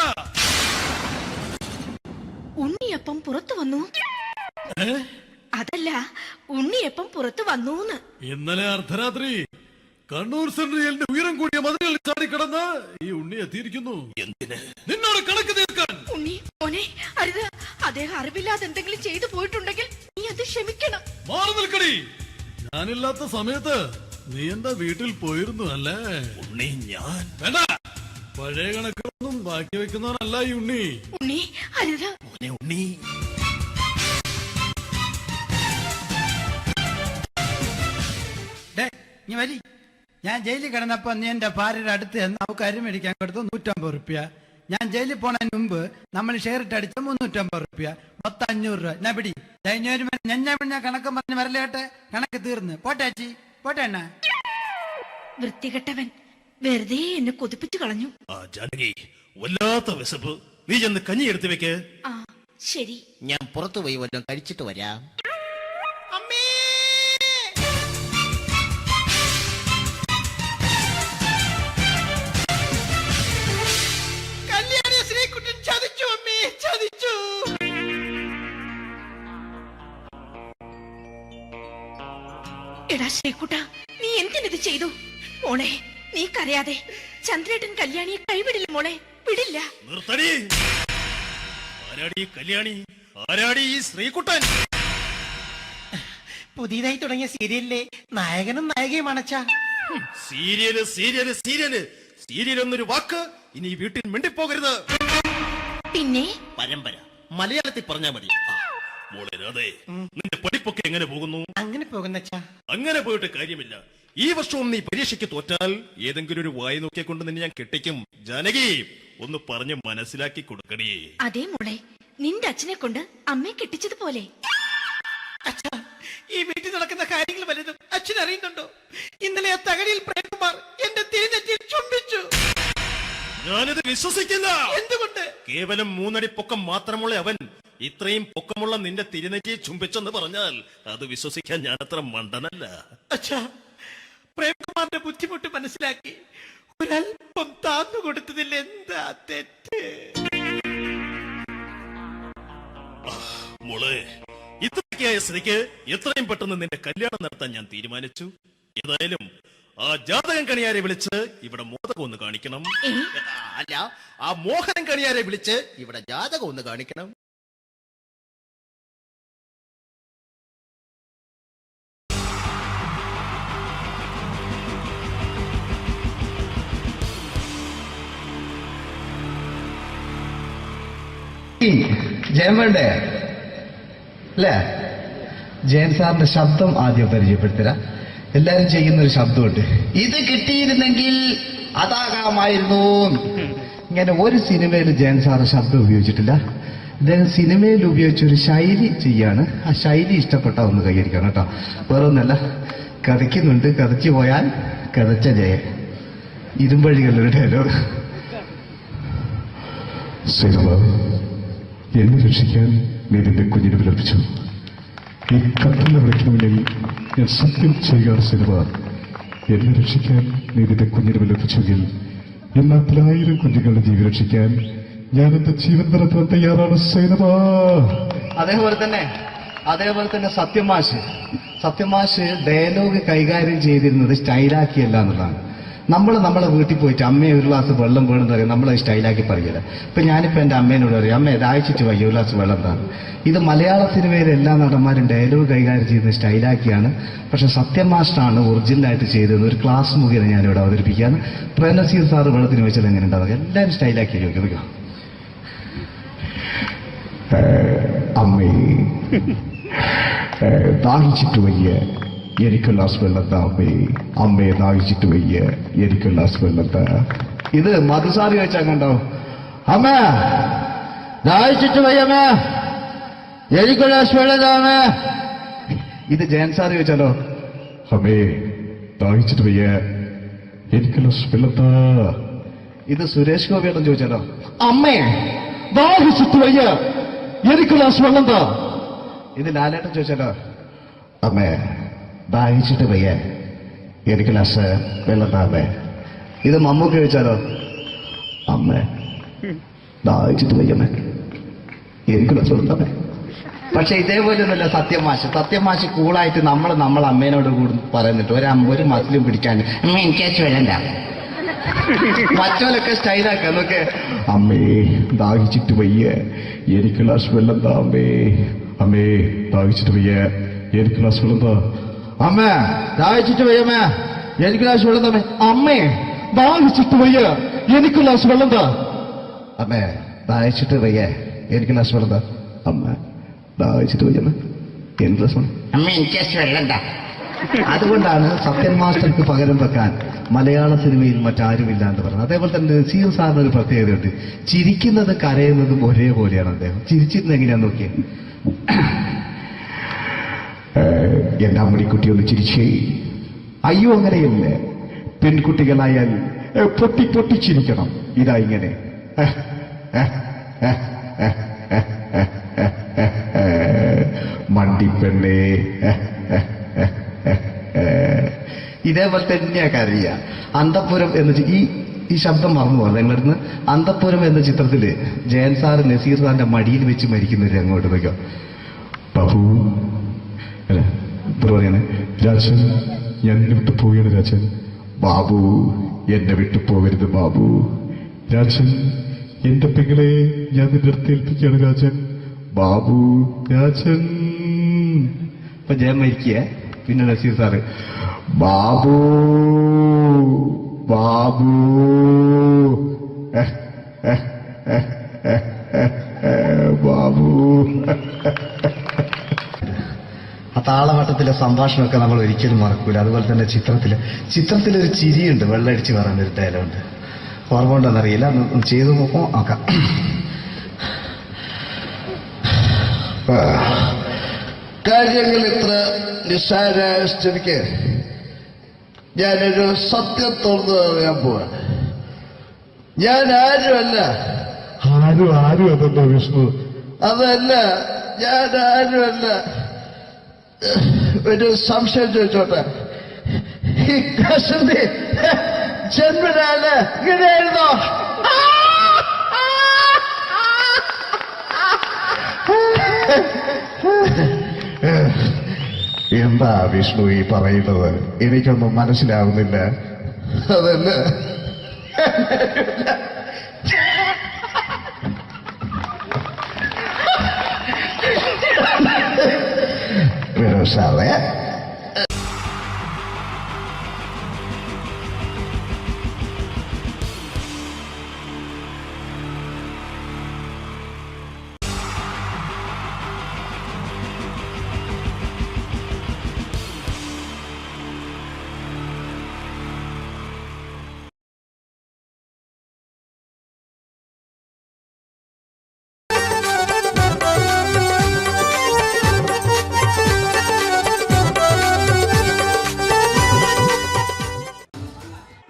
ഉണ്ണിയപ്പം പുറത്തു വന്നു. അതല്ല, ഉണ്ണിയപ്പം പുറത്തു വന്നൂന്ന്. ഇന്നലെ അർദ്ധരാത്രി കണ്ണൂർ സെൻട്രലിന്റെ ഉയരം കൂടിയ മതിലുകളിൽ ചാടിക്കിടന്ന് ഈ ഉണ്ണി എത്തിയിരിക്കുന്നു. എന്തിന്? നിന്നോട് കണക്ക് തീർക്കാൻ. ഉണ്ണി മോനെ, അരുത്. അദ്ദേഹം അറിവില്ലാതെ എന്തെങ്കിലും ചെയ്തു പോയിട്ടുണ്ടെങ്കിൽ നീ അത് ക്ഷമിക്കണം. മാറി നിൽക്കടി. ഞാനില്ലാത്ത സമയത്ത് നീ എന്താ വീട്ടിൽ പോയിരുന്നു അല്ലേ? ഉണ്ണി, ഞാൻ വേണ്ട. പഴയ കണക്കൊന്നും ബാക്കി വെക്കുന്നവനല്ല ഈ ഉണ്ണി. ഉണ്ണി, അരുത്. ഉണ്ണി, നീ വരി. ഞാൻ ജയിലിൽ കിടന്നപ്പോ നീ എന്റെ ഭാര്യയുടെ അടുത്ത് എന്ന് അവൾക്ക് അരി മേടിക്കാൻ കൊടുത്തു 150 റുപ്യ. ഞാൻ ജയിലിൽ പോണതിന് മുമ്പ് നമ്മൾ ഷെയർ ഇട്ട് അടിച്ച 350 റുപ്യ, മൊത്തം 500 രൂപ. ഞാൻ പിടി. ഞാൻ കണക്ക് പറഞ്ഞ് വരലേട്ടെ. കണക്ക് തീർന്ന്. പോട്ടെ അച്ചി, പോട്ടെ അണ്ണ. വൃത്തികെട്ടവൻ വെറുതെ എന്നെ കൊതിപ്പിച്ചു കളഞ്ഞു. ജാനകി, വല്ലാത്ത വിശപ്പ്. നീ ചെന്ന് കഞ്ഞി എടുത്തു വെക്ക്. ആ ശരി. ഞാൻ പുറത്തു പോയി വല്ലതും കഴിച്ചിട്ട് വരാം. എടാ ശ്രീകുട്ട, നീ എന്തിനിത് ചെയ്തു? മോളെ, നീ കരയാതെ. ചന്ദ്രേട്ടൻ കല്യാണിയെ കൈവിടില്ല മോളെ, വിടില്ല. നിർത്തടി. ആരാടി കല്യാണി? ആരാടി ഈ ശ്രീകുട്ടൻ? പുതിയതായി തുടങ്ങിയ സീരിയലിലെ നായകനും നായികയും അണച്ചാ. സീരിയല് സീരിയല് സീരിയല് സീരിയൽ എന്നൊരു വാക്ക് ഇനി വീട്ടിൽ മിണ്ടിപ്പോകരുത്. പിന്നെ പരമ്പര മലയാളത്തിൽ പറഞ്ഞാ മതി. മോളെ രാധേ, നിന്റെ പഠിപ്പൊക്കെ എങ്ങനെ പോകുന്നു? അങ്ങനെ പോകുന്നച്ചാ. അങ്ങനെ പോയിട്ട് കാര്യമില്ല. ഈ വർഷവും നീ പരീക്ഷയ്ക്ക് തോറ്റാൽ ഏതെങ്കിലും ഒരു വായി നോക്കിയെ കൊണ്ട് നിന്നെ ഞാൻ കെട്ടിക്കും. ജാനകി, ഒന്ന് പറഞ്ഞ് മനസ്സിലാക്കി കൊടുക്കണേ. അതേ മോളെ, നിന്റെ അച്ഛനെ കൊണ്ട് അമ്മയെ കെട്ടിച്ചതുപോലെ. ഈ വീട്ടിൽ നടക്കുന്ന കാര്യങ്ങൾ വലുതും അച്ഛൻ അറിയുന്നുണ്ടോ? ഇന്നലെ ആ തകഴിയിൽ പ്രേംകുമാർ എന്റെ തിരിഞ്ഞെറ്റിൽ ചുംബിച്ചു. ഞാനിത് വിശ്വസിക്കില്ല. എന്തുകൊണ്ട്? കേവലം 3 അടി പൊക്കം മാത്രമുള്ള അവൻ ഇത്രയും പൊക്കമുള്ള നിന്റെ തിരുനെറ്റിയെ ചുംബിച്ചെന്ന് പറഞ്ഞാൽ അത് വിശ്വസിക്കാൻ ഞാൻ അത്ര മണ്ടനല്ല. അച്ഛാ, പ്രേംകുമാറിന്റെ ബുദ്ധിമുട്ട് മനസ്സിലാക്കി ഒരല്പം താന്നു കൊടുത്തതിൽ എന്താ തെറ്റ്? മോളെ, ഇത്രയ്ക്കായ സ്ഥിതിക്ക് എത്രയും പെട്ടെന്ന് നിന്റെ കല്യാണം നടത്താൻ ഞാൻ തീരുമാനിച്ചു. ഏതായാലും ആ ജാതകം കണിയാരെ വിളിച്ച് ഇവിടെ മോദകം ഒന്ന് കാണിക്കണം. അല്ല, ആ മോഹനം കണിയാരെ വിളിച്ച് ഇവിടെ ജാതകം ഒന്ന് കാണിക്കണം. ജയം വേണ്ടേ അല്ലേ? ജയൻ സാറിന്റെ ശബ്ദം ആദ്യം പരിചയപ്പെടുത്തരാ. എല്ലാരും ചെയ്യുന്ന ഒരു ശബ്ദമുണ്ട്. ഇത് കിട്ടിയിരുന്നെങ്കിൽ അതാകാമായിരുന്നു. ഇങ്ങനെ ഒരു സിനിമയിൽ ജയൻ സാറ് ശബ്ദം ഉപയോഗിച്ചിട്ടില്ല. ഇദ്ദേഹം സിനിമയിൽ ഉപയോഗിച്ചൊരു ശൈലി ചെയ്യാണ്. ആ ശൈലി ഇഷ്ടപ്പെട്ട ഒന്ന് കൈകരിക്കണം കേട്ടോ. വേറൊന്നല്ല, കഥയ്ക്കുന്നുണ്ട്, കഥയ്ക്ക് പോയാൽ കഥച്ച ജയൻ. ഇരുമ്പഴികളുടെ ഡയലോഗ്. സേനബ, എന്നെ രക്ഷിക്കാൻ നീ നിന്റെ കുഞ്ഞിനെ വിലപിച്ചു. ഈ കത്തലിനെ വിളിക്കണമെങ്കിൽ ഞാൻ സത്യം ചെയ്യുക സേനബ. എന്നെ രക്ഷിക്കാൻ നീ നിന്റെ കുഞ്ഞിനെ വിലപിച്ചെങ്കിൽ ഈ നാട്ടിൽ 1000 കുഞ്ഞുങ്ങളുടെ ജീവൻ രക്ഷിക്കാൻ ഞാൻ എന്റെ ജീവൻ നടത്താൻ തയ്യാറാണ് സേനബ. അതേപോലെ തന്നെ സത്യമാഷ് ഡയലോഗ് കൈകാര്യം ചെയ്തിരുന്നത് സ്റ്റൈലാക്കിയല്ല എന്നുള്ളതാണ്. നമ്മളെ വീട്ടിൽ പോയിട്ട് അമ്മയെ ഒരു ഗ്ലാസ് വെള്ളം വേണമെന്ന് പറയും, നമ്മളത് സ്റ്റൈലാക്കി പറയില്ല. ഇപ്പൊ ഞാനിപ്പോ എന്റെ അമ്മേനോട് പറയും, അമ്മ ദാഹിച്ചിട്ട് വയ്യ ഒരു ഗ്ലാസ് വെള്ളം എന്താണ്. ഇത് മലയാള സിനിമയിലെ എല്ലാ നടന്മാരും ഡയലോഗ് കൈകാര്യം ചെയ്യുന്നത് സ്റ്റൈലാക്കിയാണ്. പക്ഷെ സത്യമാഷ്ടാണ് ഒറിജിനലായിട്ട് ചെയ്തത്. ഒരു ക്ലാസ് മുഖേന ഞാനിവിടെ അവതരിപ്പിക്കുകയാണ്. പ്രേംനസീർ സാറ് വെള്ളത്തിന് വെച്ചാൽ എങ്ങനെ ഉണ്ടാവുക? എല്ലാവരും സ്റ്റൈലാക്കി ചോദിക്കും. അമ്മേ, ദാഹിച്ചിട്ട് വയ്യ, എനിക്ക് ഗ്ലാസ് വെള്ളം താ അമ്മേ. അമ്മയെ ദാഹിച്ചിട്ട് വയ്യ, എനിക്ക് ഗ്ലാസ് വെള്ളം താ. ഇത് മധുസാറി വെച്ചാൽ കണ്ടോ, അമ്മ ദാഹിച്ചിട്ട് വയ്യമ്മ, എനിക്ക് ഗ്ലാസ് വെള്ളം താ അമ്മ. ഇത് ജയൻ സാറി വെച്ചാലോ, അമ്മേ ദാഹിച്ചിട്ട് വയ്യ, എനിക്ക് ഗ്ലാസ് വെള്ളം താ. ഇത് സുരേഷ് ഗോപിയോടും ചോദിച്ചാലോ, അമ്മേ ദാഹിച്ചിട്ട് വയ്യ, എനിക്ക് ഗ്ലാസ് വെള്ളം താ. ഇത് ലാലേട്ടൻ ചോദിച്ചാലോ, അമ്മേ ദാഹിച്ചിട്ട് വയ്യ, എനിക്ക് ഗ്ലാസ് വെള്ളം താ അമ്മേ. ഇത് മമ്മൂക്ക് ചോദിച്ചാലോ, അമ്മേ ദാഹിച്ചിട്ട് വയ്യമ്മേ, എനിക്ക് ഗ്ലാസ് വെള്ളം താ അമ്മേ. പക്ഷെ ഇതേപോലെയൊന്നുമല്ല സത്യമാഷ് കൂളായിട്ട് നമ്മളെ അമ്മേനോട് കൂടി പറയുന്നിട്ട് ഒരു മസിലും പിടിക്കാൻ എനിക്ക് വേണ്ട. മറ്റോലൊക്കെ സ്റ്റൈലാക്ക എന്നൊക്കെ, അമ്മേ ദാഹിച്ചിട്ട് വയ്യ, എനിക്ക് ഗ്ലാസ് വെള്ളം താ അമ്മേ. അമ്മേ ദാഹിച്ചിട്ട് വയ്യ, എനിക്ക് ഗ്ലാസ് വെള്ളം താ. അമ്മ ദാഹിച്ചിട്ട് വയ്യമ്മ, എനിക്ക് ഗ്ലാസ് വെള്ളം താ. അമ്മേ ദാഹിച്ചിട്ട് വയ്യ, എനിക്ക് ഗ്ലാസ് വെള്ളം താ. അമ്മേ ദാഹിച്ചിട്ട് വയ്യ, എനിക്ക് ഗ്ലാസ് വെള്ളം താ. അമ്മ ദാഹിച്ചിട്ട് വയ്യമ്മ, എനിക്ക് ഗ്ലാസ് വെള്ളം. അമ്മ എനിക്ക് വെള്ളം താ. അതുകൊണ്ടാണ് സത്യൻ മാസ്റ്റർക്ക് പകരം വെക്കാൻ മലയാള സിനിമയിൽ മറ്റാരുമില്ല എന്ന് പറയുന്നത്. അതേപോലെ തന്നെ നസീർ സാറിന് ഒരു പ്രത്യേകതയുണ്ട്. ചിരിക്കുന്നത് കരയുന്നതും ഒരേപോലെയാണ് അദ്ദേഹം. ചിരിച്ചിരുന്നത് എങ്ങനെയാന്ന് നോക്കിയേ. എന്റെ അമ്മടിക്കുട്ടി ഒന്ന് ചിരിച്ചേ. അയ്യോ അങ്ങനെയല്ലേ, പെൺകുട്ടികളായാൽ പൊട്ടി പൊട്ടി ചിരിക്കണം. ഇതാ ഇങ്ങനെ മണ്ടിപ്പെണ്ണേ. ഇതേപോലെ തന്നെയാ കരയ. അന്തപ്പുരം എന്ന് ഈ ശബ്ദം മറന്നു പോകുന്നത് നിങ്ങളിടുന്ന്. അന്തപ്പുരം എന്ന ചിത്രത്തില് ജയൻ സാറ് നസീർ സാറിന്റെ മടിയിൽ വെച്ച് മരിക്കുന്നവര് അങ്ങോട്ട് നോക്കാം. ബാബു പറയാണ്, രാജൻ ഞാൻ എന്നെ വിട്ടു പോവുകയാണ് രാജൻ. ബാബു എന്നെ വിട്ടു പോകരുത് ബാബു. രാജൻ എന്റെ പെങ്ങളെ ഞാൻ നിന്റെ അടുത്ത് ഏൽപ്പിക്കുകയാണ് രാജൻ. ബാബു രാജൻ. ഇപ്പൊ ജയൻ മരിക്കുക. പിന്നെ നസീർ സാറ് ബാബു ബാബു ബാബു. ആ താളവട്ടത്തിലെ സംഭാഷണമൊക്കെ നമ്മൾ ഒരിക്കലും മറക്കൂല. അതുപോലെ തന്നെ ചിത്രത്തിലൊരു ചിരിയുണ്ട്, വെള്ളടിച്ച് പറയാൻ ഒരു ഡയലോഗുണ്ട്. ഓർമ്മ ഉണ്ടെന്നറിയില്ല, ചെയ്തു നോക്കാം. കാര്യങ്ങൾ ഇത്ര നിസ്സാരമായ സ്ഥിതിക്ക് ഞാനൊരു സത്യം തുറന്നു പറയാൻ പോവാ. ഞാൻ ആരുമല്ല. ആരും അതല്ലോ വിഷ്ണു. അതല്ല, ഞാൻ ആരുമല്ല. ഒരു സംശയം ചോദിച്ചോട്ടെ, ഈ കസന്തി ജന്മനാണ് ഇങ്ങനെയായിരുന്നോ? എന്താ വിഷ്ണു ഈ പറയുന്നത്? എനിക്കൊന്നും മനസ്സിലാവുന്നില്ല. അതല്ല, സാറേ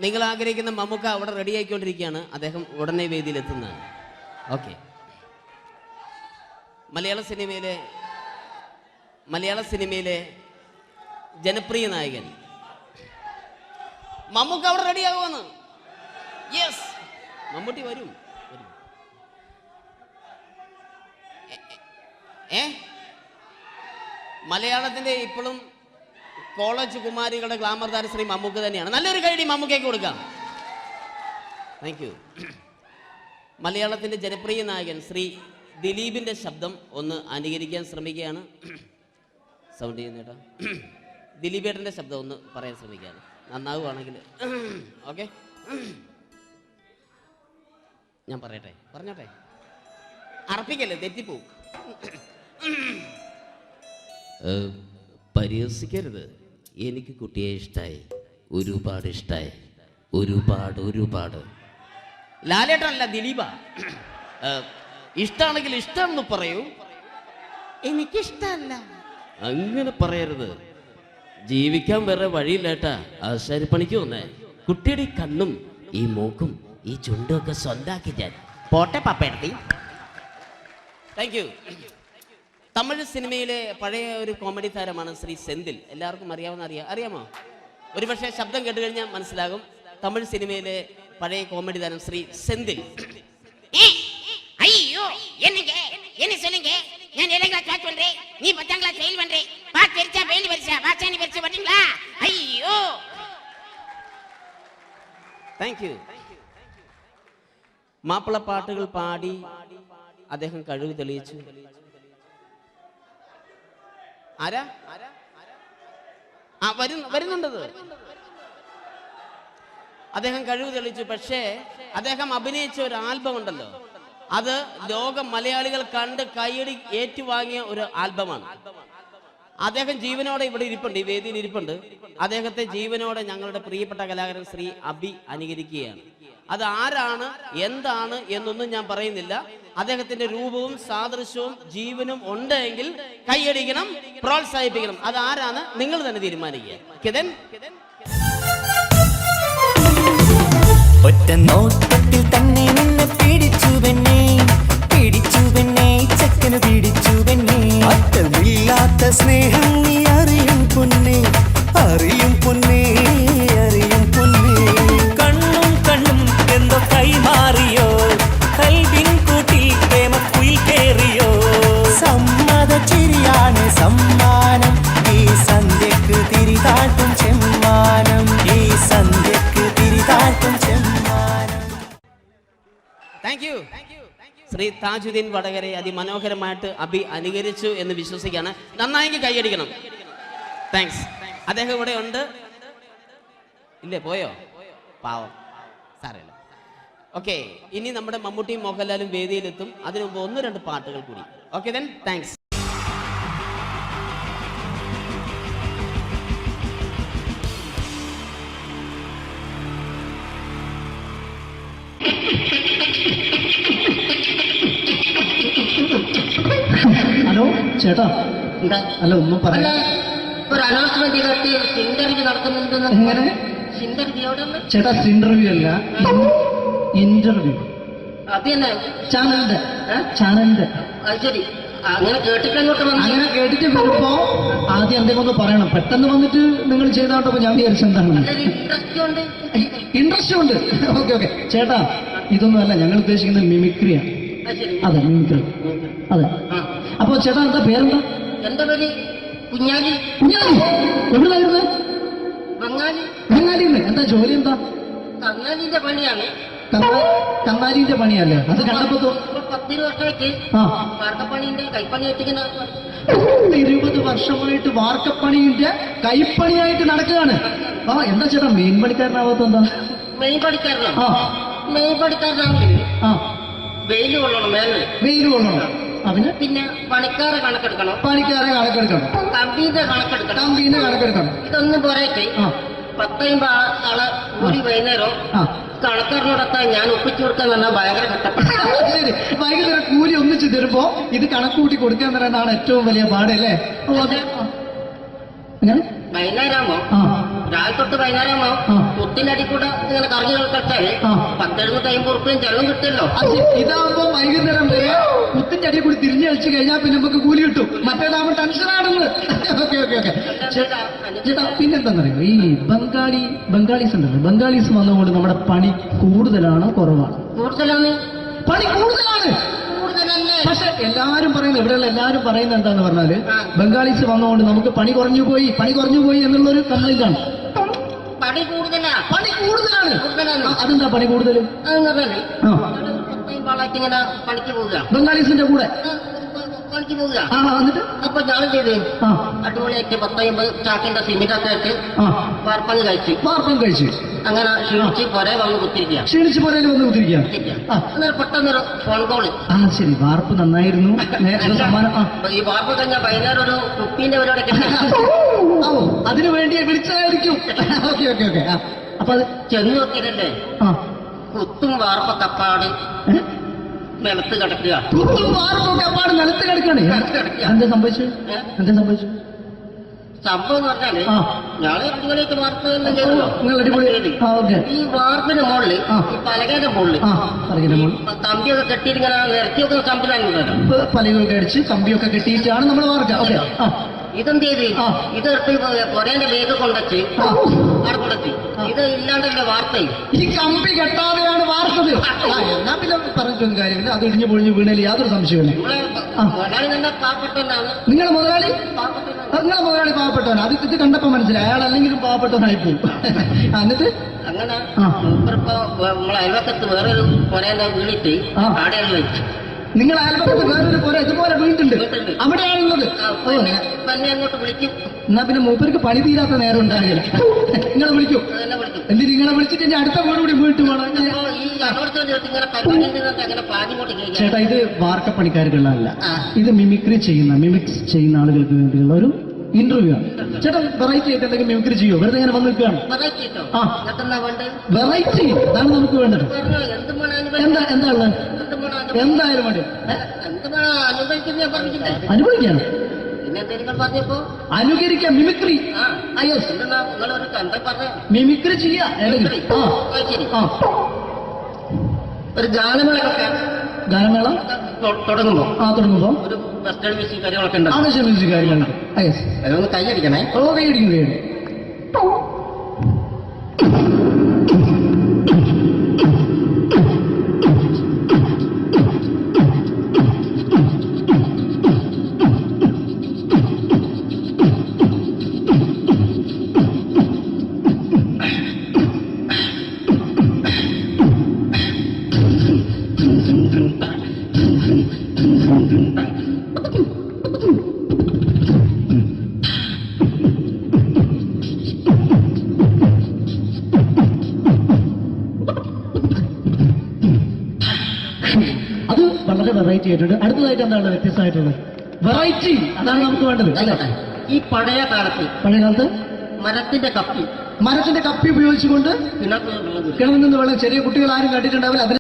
നിങ്ങൾ ആഗ്രഹിക്കുന്ന മമ്മൂക്ക അവിടെ റെഡി ആയിക്കൊണ്ടിരിക്കുകയാണ്. അദ്ദേഹം ഉടനെ വേദിയിൽ എത്തുന്നതാണ്. ഓക്കെ. മലയാള സിനിമയിലെ ജനപ്രിയ നായകൻ മമ്മൂക്ക അവിടെ റെഡി ആകുമെന്ന്. യെസ്, മമ്മൂട്ടി വരും. മലയാളത്തിന്റെ ഇപ്പോഴും കോളേജ് കുമാരികളുടെ ഗ്ലാമർ താരം ശ്രീ മമ്മൂക്ക തന്നെയാണ്. നല്ലൊരു കൈഡി മമ്മൂക്കയ്ക്ക് കൊടുക്കാം. Thank you. മലയാളത്തിന്റെ ജനപ്രിയ നായകൻ ശ്രീ ദിലീപിന്റെ ശബ്ദം ഒന്ന് അനുകരിക്കാൻ ശ്രമിക്കുകയാണ്. സൗണ്ട് ചെയ്യുന്നേട്ടാ. ദിലീപേട്ടന്റെ ശബ്ദം ഒന്ന് പറയാൻ ശ്രമിക്കുകയാണ്. നന്നാവുകയാണെങ്കിൽ ഓക്കെ. ഞാൻ പറഞ്ഞോട്ടെ. അർപ്പിക്കല്ലേ, തെറ്റിപ്പോവും. പരിഹസിക്കരുത്. എനിക്ക് കുട്ടിയെ ഇഷ്ടമായി, ഒരുപാട് ഇഷ്ടമായി, ഒരുപാട്. ലാലേട്ടനല്ല, ദിലീപ. ഇഷ്ടമാണെങ്കിൽ ഇഷ്ടമെന്ന് പറയൂ, എനിക്കിഷ്ടമല്ല അങ്ങനെ പറയരുത്. ജീവിക്കാൻ വേറെ വഴിയില്ലേട്ടാ. ആശാരിപ്പണിക്ക് വന്നേ. കുട്ടിയുടെ ഈ കണ്ണും ഈ മൂക്കും ഈ ചുണ്ടും ഒക്കെ സ്വന്താക്കി ഞാൻ പോട്ടെ പപ്പയെടുത്തി. Thank you. തമിഴ് സിനിമയിലെ പഴയ ഒരു കോമഡി താരമാണ് ശ്രീ സെന്തിൽ. എല്ലാവർക്കും അറിയാമോ? ഒരുപക്ഷെ ശബ്ദം കേട്ട് കഴിഞ്ഞാൽ മനസ്സിലാകും. തമിഴ് സിനിമയിലെ പഴയ കോമഡി താരം ശ്രീ സെന്തിൽ. ஐயோ என்ன சொல்லுங்க நான் 7th கிளாஸ் பாஸ் பண்றேன், நீ 10th கிளாஸ் ஃபெயில் பண்றே. பாஸ் தெரிச்சா ஃபெயில் பரிசா பாச்சானி பரிசா பண்ணீங்களா? ஐயோ. Thank you. മാപ്പിളപ്പാട്ടുകൾ പാടി അദ്ദേഹം കഴിവ് തെളിയിച്ചു. ആരാ വരുന്നുണ്ടത്? അദ്ദേഹം കഴിവ് തെളിയിച്ചു. പക്ഷേ അദ്ദേഹം അഭിനയിച്ച ഒരു ആൽബം ഉണ്ടല്ലോ, അത് ലോക മലയാളികൾ കണ്ട് കൈയടി ഏറ്റുവാങ്ങിയ ഒരു ആൽബമാണ്. അദ്ദേഹം ജീവനോടെ ഇവിടെ ഇരിപ്പുണ്ട്, ഈ വേദിയിൽ ഇരിപ്പുണ്ട്. അദ്ദേഹത്തെ ജീവനോടെ ഞങ്ങളുടെ പ്രിയപ്പെട്ട കലാകാരൻ ശ്രീ അബി അനുകരിക്കുകയാണ്. അത് ആരാണ് എന്താണ് എന്നൊന്നും ഞാൻ പറയുന്നില്ല. അദ്ദേഹത്തിന്റെ രൂപവും സാദൃശ്യവും ജീവനും ഉണ്ടെങ്കിൽ കൈയടിക്കണം, പ്രോത്സാഹിപ്പിക്കണം. അത് ആരാണ് നിങ്ങൾ തന്നെ തീരുമാനിക്കുക. കിതൻ ഒറ്റ നോട്ടത്തിൽ തന്നെ നിന്നെ പിടിച്ചു പെണ്ണേ ചക്കന് പിടിച്ചു പെണ്ണേ. അറ്റമില്ലാത്ത സ്നേഹം നീ അറിയും പൊന്നേ. കണ്ണും എന്തോ കൈമാറിയോ, കൽവിൻ കൂട്ടിൽ പ്രേമക്കുയിൽ കേറിയോ. സമ്മത ചിരിയാണ് സമ്മാനം, ഈ സന്ധ്യക്ക് തിരിതാട്ടും ചെമ്മാനം. Thank you. ശ്രീ താജുദ്ദീൻ വടകരെ അതിമനോഹരമായിട്ട് അബി അനുകരിച്ചു എന്ന് വിശ്വസിക്കുകയാണ്. നന്നായെങ്കിൽ കൈയടിക്കണം. താങ്ക്സ്. അദ്ദേഹം ഇവിടെ ഉണ്ട്. ഇല്ലേ, പോയോ? പാവം, സാരമില്ല. ഓക്കെ, ഇനി നമ്മുടെ മമ്മൂട്ടിയും മോഹൻലാലും വേദിയിലെത്തും. അതിനു മുമ്പ് 1-2 പാട്ടുകൾ കൂടി. Okay then, thanks. ഹലോ ചേട്ടാ, അല്ല ഒന്നും പറയാ. ഒരു അനൗൺസ്മെന്റ് ഇന്റർവ്യൂ നടത്തുന്നുണ്ടെന്ന്. എങ്ങനെ ചേട്ടാ? ഇന്റർവ്യൂ അല്ല, ഇന്റർവ്യൂ. അത് തന്നെ ചാനലിന്റെ. അത് ശരി. അങ്ങനെ കേട്ടിട്ട് അങ്ങനെ കേട്ടിട്ട് വരുമ്പോ ആദ്യം എന്തെങ്കിലും ഒന്ന് പറയണം. പെട്ടെന്ന് വന്നിട്ട് നിങ്ങൾ ചെയ്താട്ടപ്പോ ഞാൻ വിചാരിച്ചെന്താണ് ഇൻട്രസ്റ്റ് ഉണ്ട്. ഓക്കെ. ചേട്ടാ, ഇതൊന്നും അല്ല, ഞങ്ങൾ ഉദ്ദേശിക്കുന്നത് മിമിക്രിയാണ്. അതെ, മിമിക്രി. അതെ. അപ്പൊ ചേട്ടാ, എന്താ പേരെന്താ? എന്റെ പേര് കുഞ്ഞാലി. എവിടുന്നായിരുന്നു? ബംഗാളിന്ന്. എന്താ ജോലി? എന്താ? കന്നാലിന്റെ പണിയാണ്. കന്നാലിന്റെ പണിയല്ലേ? അത് കണ്ടപ്പോ 10 വർഷമായിട്ട് വാർക്കപ്പണിന്റെ കൈപ്പണി വെച്ചിങ്ങനെ 20 വർഷമായിട്ട് വാർക്കപ്പണിന്റെ കൈപ്പണിയായിട്ട് നടക്കുകയാണ്. എന്താ ചേട്ടാ മെയിൻ പണിക്കാരനാവാത്ത? എന്താ മെയിൻ പണിക്കാരനാണെങ്കിൽ വെയിൽ കൊള്ളണം, വെയിൽ കൊള്ളണം. പിന്നെ പണിക്കാരെ കണക്കെടുക്കണം. കമ്പീന്റെ കണക്കെടുക്കണം. ഇതൊന്നും പോരായിട്ട് 10-50 ആളെ കൂടി വൈകുന്നേരം കണക്കാരനോടൊക്കെ ഞാൻ ഒപ്പിച്ചു കൊടുക്കാൻ പറഞ്ഞാൽ ഭയങ്കര കഷ്ടപ്പെട്ട. വൈകുന്നേരം കൂലി ഒന്നിച്ച് തരുമ്പോ ഇത് കണക്കൂട്ടി കൊടുക്കാൻ തരാനാണ് ഏറ്റവും വലിയ പാടല്ലേ? വൈകുന്നേരമാകുമ്പോ രാവിലെ തൊട്ട് വൈകുന്നേരമാവും കുത്തിന്റെ അടി കൂടെ ഇങ്ങനെ കറങ്ങി കളിച്ചാല് 10-750 റുപ്യയും ചെലവും കിട്ടുമല്ലോ. ഇതാവുമ്പോ വൈകുന്നേരം വരെ കുത്തിന്റെ അടി കൂടി തിരിഞ്ഞു കളിച്ചു കഴിഞ്ഞാൽ പിന്നെ നമുക്ക് കൂലി കിട്ടും. മറ്റേതാവുമ്പോ ടെൻഷനാണെന്ന്. ഓക്കെ ഓക്കെ ഓക്കെ ചേട്ടാ, പിന്നെന്താണെന്നറിയോ, ഈ ബംഗാളീസ് ഉണ്ടല്ലോ, ബംഗാളീസ് വന്നുകൊണ്ട് നമ്മുടെ പണി കൂടുതലാണോ കുറവാണ്? കൂടുതലാണ്. പണി കൂടുതലാണ്. പക്ഷെ എല്ലാരും പറയുന്നത്, ഇവിടെയുള്ള എല്ലാരും പറയുന്നത് എന്താന്ന് പറഞ്ഞാല് ബംഗാളീസ് വന്നുകൊണ്ട് നമുക്ക് പണി കുറഞ്ഞു പോയി എന്നുള്ളൊരു കംപ്ലൈന്റ് ആണ്. പണി കൂടുതലാണ്. അതെന്താ പണി കൂടുതൽ? ഇങ്ങനെ പണിക്ക് പോവുക ബംഗാളീസിന്റെ കൂടെ പണിക്ക് പോവുക. എന്നിട്ട് അപ്പൊ ഞാൻ ചെയ്ത് അടിപൊളിയായിട്ട് 10-50 ചാക്കിന്റെ സിമെന്റൊക്കെ ആയിട്ട് വാർപ്പം കഴിച്ചു. അങ്ങനെ ക്ഷീണിച്ച് പുറേ വന്ന് കുത്തിരിക്കുക. അന്നേരം പെട്ടെന്നൊരു ഫോൺ കോള്. ശരി, വാർപ്പ് നന്നായിരുന്നു. ഈ വാർപ്പ് കഴിഞ്ഞാൽ വൈകുന്നേരം ഒരു കുപ്പീന്റെ പരിപാടി അതിനു വേണ്ടി വിളിച്ചതായിരിക്കും. Okay okay okay. അപ്പൊ അത് ചെന്ന് നോക്കിയതല്ലേ, കുത്തും വാർപ്പ കപ്പാട് നിലത്ത് കിടക്കുക. നിലത്ത് കിടക്കാണ്. എന്താ സംഭവിച്ചു? സംഭവം എന്ന് പറഞ്ഞാല് ഞാള് അടിപൊളിയായിട്ട് വാർപ്പ് ചെയ്തല്ലോ. ഈ വാർപ്പിന് മുകളില് ഈ പലകയുടെ മുകളില് കമ്പിയൊക്കെ കെട്ടിയിട്ട് ഇങ്ങനെ നിരത്തി വെക്കുന്ന സംവിധാനം പലകൊക്കെ അടിച്ച് കമ്പിയൊക്കെ കെട്ടിയിട്ടാണ് നമ്മൾ വാർക്കുക. ഇതെന്ത് ചെയ്ത് ഇതെടുത്ത് പൊരേന്റെ വേഗം കൊണ്ടുവച്ച് അവിടെ കൊണ്ടെത്തി. ഇത് ഇല്ലാണ്ടല്ലേ വാർത്തയും. ഈ കമ്പി കെട്ടാതെയാണ് വാർത്തത്. എന്നാ പിന്നെ പറഞ്ഞിട്ടൊന്നും കാര്യമില്ല. അത് ഇടിഞ്ഞു പൊളിഞ്ഞു വീണേൽ യാതൊരു സംശയമില്ല. മുതലാളി തന്നെ പാവപ്പെട്ടവനാണ്. നിങ്ങളെ മുതലാളി പാവപ്പെട്ടവനാണ്. അത് ഇത് കണ്ടപ്പോ മനസ്സിലായി. അയാൾ അല്ലെങ്കിലും പാവപ്പെട്ടവനായി പോകും. എന്നിട്ട് അങ്ങനെ മൂപ്പറിപ്പോ നമ്മളെ അയൽവക്കത്ത് വേറൊരു പൊരേന്റെ വീണിട്ട് ആടെയാണ് വെച്ചു. നിങ്ങൾ അയൽപക്കത്ത് വേറൊരു പോലെ ഇതുപോലെ വീട്ടുണ്ട്, അവിടെയാണുള്ളത്. തന്നെ അങ്ങോട്ട് വിളിക്കും. എന്നാ പിന്നെ മൂപ്പർക്ക് പണി തീരാത്ത നേരം ഉണ്ടാകില്ല. നിങ്ങളെ വിളിക്കും. എന്തിന് നിങ്ങളെ വിളിച്ചിട്ട് ഇനി അടുത്ത വീട് കൂടി വീട്ടു വേണം. ചേട്ടാ, ഇത് വാർക്കപ്പണിക്കാർക്കുള്ളതല്ല. ഇത് മിമിക്സ് ചെയ്യുന്ന ആളുകൾക്ക് വേണ്ടിയുള്ള ഒരു ഇന്റർവ്യൂ ആണ്. ചേട്ടാ, വെറൈറ്റി ആയിട്ട് എന്തെങ്കിലും മിമിക്രി ചെയ്യോ? വെറുതെ ഇങ്ങനെ വന്ന് നിൽക്കുകയാണ്. വെറൈറ്റി അതാണ് നമുക്ക് വേണ്ടത്. എന്താ ഉള്ളത്? എന്തായാലും വേണ്ടി അനുഭവിക്കാണ്. അനുകരിക്കാം. മിമിക്രി മിമിക്രി ചെയ്യാ. ഒരു ഗാനമേള തുടങ്ങുമ്പോ ഒരു വെസ്റ്റേൺ മ്യൂസിക് കാര്യങ്ങളൊക്കെ ഉണ്ട്. മ്യൂസിക് കാര്യങ്ങളൊക്കെ അതൊന്ന് കൈയടിക്കണേ. കൈയടിക്കും. വെറൈറ്റി ആയിട്ടുണ്ട്. അടുത്തതായിട്ട് എന്താണ് വ്യത്യസ്തമായിട്ടുള്ളത്? വെറൈറ്റി അതാണ് നമുക്ക് വേണ്ടത്. ഈ പഴയ കാലത്ത് മരത്തിന്റെ കപ്പി ഉപയോഗിച്ചുകൊണ്ട് കിണറിൽ നിന്ന് വെള്ളം, ചെറിയ കുട്ടികൾ ആരും കണ്ടിട്ടുണ്ടാവില്ല. അതിന്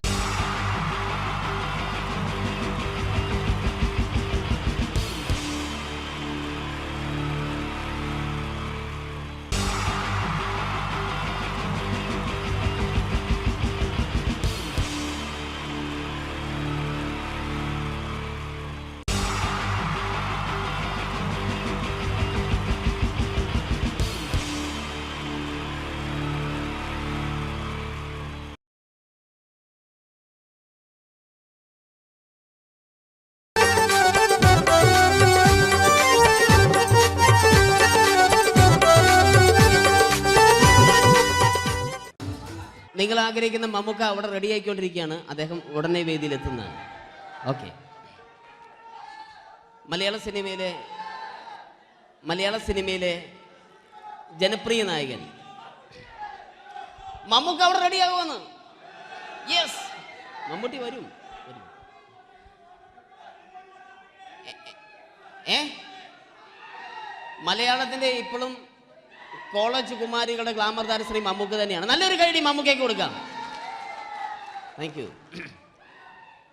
നിങ്ങൾ ആഗ്രഹിക്കുന്ന മമ്മൂക്ക അവിടെ റെഡി ആയിക്കൊണ്ടിരിക്കുകയാണ്. അദ്ദേഹം ഉടനെ വേദിയിൽ എത്തുന്നതാണ്. ഓക്കെ. മലയാള സിനിമയിലെ ജനപ്രിയ നായകൻ മമ്മൂക്ക അവിടെ റെഡി ആകുമെന്ന്. യെസ്, മമ്മൂട്ടി വരും. മലയാളത്തിന്റെ ഇപ്പോഴും കോളേജ് കുമാരികളുടെ ഗ്ലാമർ താരം ശ്രീ മമ്മൂക്ക തന്നെയാണ്. നല്ലൊരു കൈഡി മമ്മൂക്കയ്ക്ക് കൊടുക്കാം. Thank you.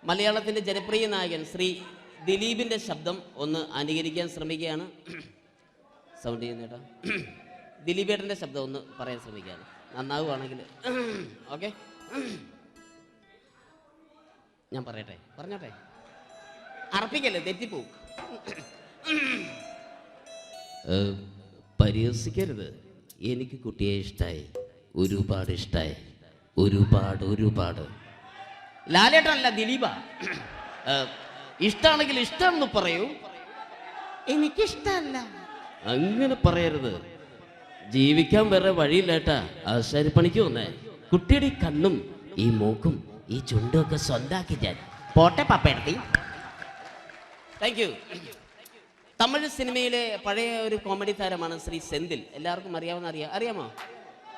മലയാളത്തിന്റെ ജനപ്രിയ നായകൻ ശ്രീ ദിലീപിന്റെ ശബ്ദം ഒന്ന് അനുകരിക്കാൻ ശ്രമിക്കുകയാണ്. സൗണ്ട് ചെയ്യുന്നേട്ടാ. ദിലീപേട്ടൻ്റെ ശബ്ദം ഒന്ന് പറയാൻ ശ്രമിക്കുകയാണ്, നന്നാവുകയാണെങ്കിൽ. ഓക്കെ, ഞാൻ പറയട്ടെ, പറഞ്ഞോട്ടെ, അറപ്പിക്കല്ലേ, തെറ്റിപ്പോവും. പരിഹസിക്കരുത്, എനിക്ക് കുട്ടിയെ ഇഷ്ടമായി, ഒരുപാട് ഇഷ്ടമായി, ഒരുപാട്. ലാലേട്ടനല്ല, ദിലീപ. ഇഷ്ടമാണെങ്കിൽ ഇഷ്ടമെന്ന് പറയൂ, എനിക്കിഷ്ടമല്ല അങ്ങനെ പറയരുത്. ജീവിക്കാൻ വേറെ വഴിയില്ലേട്ടാ, ആശാരിപ്പണിക്ക് വന്നേ. കുട്ടിയുടെ ഈ കണ്ണും ഈ മൂക്കും ഈ ചുണ്ടും ഒക്കെ സ്വന്താക്കി ഞാൻ പോട്ടെ പപ്പയെടുത്തി. Thank you. തമിഴ് സിനിമയിലെ പഴയ ഒരു കോമഡി താരമാണ് ശ്രീ സെന്തിൽ. എല്ലാവർക്കും അറിയാമോ?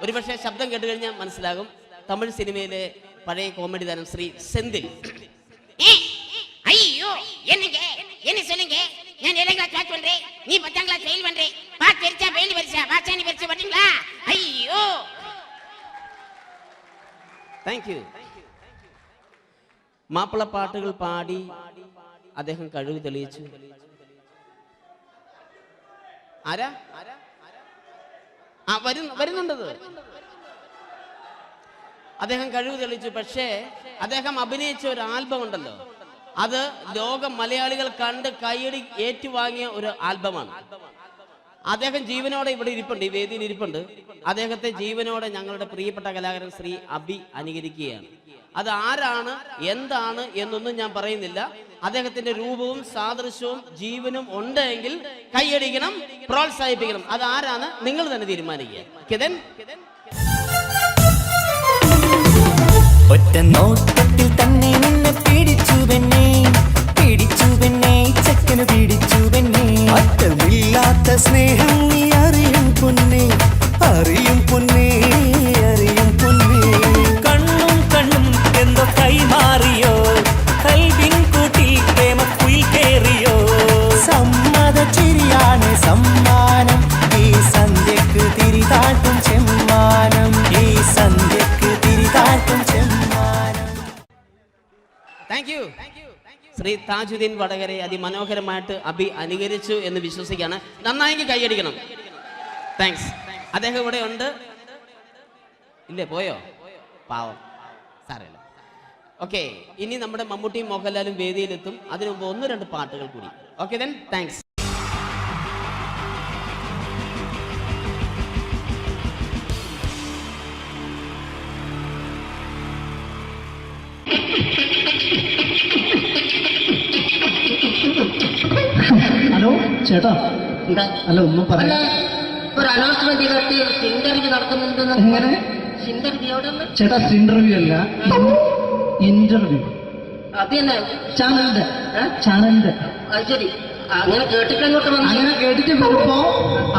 ഒരുപക്ഷെ ശബ്ദം കേട്ട് കഴിഞ്ഞാൽ മനസ്സിലാകും. തമിഴ് സിനിമയിലെ പഴയ കോമഡി താരം ശ്രീ സെന്തിൽ. ஐயோ என்ன சொல்லுங்க நான் 7th கிளாஸ் பாஸ் பண்றேன் நீ 10th கிளாஸ் ஃபெயில் பண்றே பாஸ் தெரிச்சா ஃபெயில் பரிசா பாச்சானி பரிசா வரீங்களா ஐயோ താങ്ക് യു. മാപ്പിളപ്പാട്ടുകൾ പാടി അദ്ദേഹം കഴിവ് തെളിയിച്ചു. ആരാ വരുന്നുണ്ടത്? അദ്ദേഹം കഴിവ് തെളിയിച്ചു. പക്ഷേ അദ്ദേഹം അഭിനയിച്ച ഒരു ആൽബം ഉണ്ടല്ലോ, അത് ലോക മലയാളികൾ കണ്ട് കൈയടി ഏറ്റുവാങ്ങിയ ഒരു ആൽബമാണ്. അദ്ദേഹം ജീവനോടെ ഇവിടെ ഇരിപ്പുണ്ട്, ഈ വേദിയിൽ ഇരിപ്പുണ്ട്. അദ്ദേഹത്തെ ജീവനോടെ ഞങ്ങളുടെ പ്രിയപ്പെട്ട കലാകാരൻ ശ്രീ അബി അനുകരിക്കുകയാണ്. അത് ആരാണ് എന്താണ് എന്നൊന്നും ഞാൻ പറയുന്നില്ല. അദ്ദേഹത്തിന്റെ രൂപവും സാദൃശ്യവും ജീവനും ഉണ്ടെങ്കിൽ കൈയടിക്കണം, പ്രോത്സാഹിപ്പിക്കണം. അത് ആരാണ് നിങ്ങൾ തന്നെ തീരുമാനിക്കുക. കിതൻ ഒറ്റ നോട്ടത്തിൽ തന്നെ നിന്നെ പിടിച്ചു പെണ്ണേ ചക്കന് പിടിച്ചു പെണ്ണേ. അറ്റമില്ലാത്ത സ്നേഹം നീ അറിയും പൊന്നേ, അറിയും പൊന്നേ. കണ്ണും എന്തോ കൈമാറിയോ, കൽവിൻ കൂട്ടിൽ പ്രേമക്കുയിൽ കേറിയോ. സമ്മത ചിരിയാണ് സമ്മാനം, ഈ സന്ധ്യക്ക് തിരിതാട്ടും ചെമ്മാനം, ഈ സന്ധ്യക്ക് തിരിതാട്ടും ചെമ്മാനം. Thank you. ശ്രീ താജുദ്ദീൻ വടകരെ അതിമനോഹരമായിട്ട് അബി അനുകരിച്ചു എന്ന് വിശ്വസിക്കുകയാണ്. നന്നായെങ്കിൽ കൈയടിക്കണം. താങ്ക്സ്. അദ്ദേഹം ഇവിടെ ഉണ്ട്. ഇല്ലേ, പോയോ? പാവം, സാരമില്ല. ഓക്കെ, ഇനി നമ്മുടെ മമ്മൂട്ടിയും മോഹൻലാലും വേദിയിലെത്തും. അതിനു മുമ്പ് 1-2 പാട്ടുകൾ കൂടി. Okay then, thanks. ഹലോ ചേട്ടാ, അല്ല ഒന്നും പറയാ. ഒരു അനൗൺസ്മെന്റ് ചെയ്തിട്ട് ഇന്റർവ്യൂ നടക്കുന്നുണ്ടെന്ന്. എങ്ങനെ? ചേട്ടാ, ഇന്റർവ്യൂ അല്ല, ഇന്റർവ്യൂ. അത് തന്നെ ചാനലിന്റെ. അത് ശരി, അങ്ങനെ കേട്ടിട്ട് അങ്ങനെ കേട്ടിട്ട് വരുമ്പോ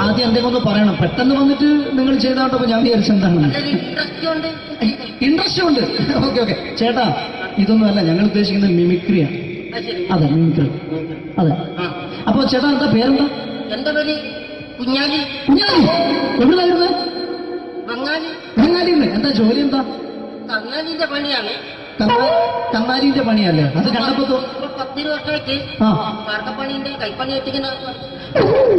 ആദ്യം എന്തെങ്കിലും ഒന്ന് പറയണം. പെട്ടെന്ന് വന്നിട്ട് നിങ്ങൾ ചെയ്താട്ടപ്പോ ഞാൻ വിചാരിച്ചെന്താണ് ഇൻട്രസ്റ്റ് ഉണ്ട്. ഓക്കെ. ചേട്ടാ, ഇതൊന്നും അല്ല, ഞങ്ങൾ ഉദ്ദേശിക്കുന്നത് മിമിക്രിയാണ്. അതെ, മിമിക്രി. അതെ. അപ്പൊ ചേട്ടാ, എന്താ പേരെന്താ? എന്റെ പേര് കുഞ്ഞാലി. എവിടുന്നായിരുന്നു? ബംഗാളിന്ന്. എന്താ ജോലി? എന്താ? കങ്ങാലിന്റെ പണിയാണ്. കങ്ങാലിന്റെ പണിയല്ലേ? അത് കണ്ടപ്പോ 10 വർഷമായിട്ട് വാർക്കപ്പണിന്റെ കൈപ്പണിയായിട്ട്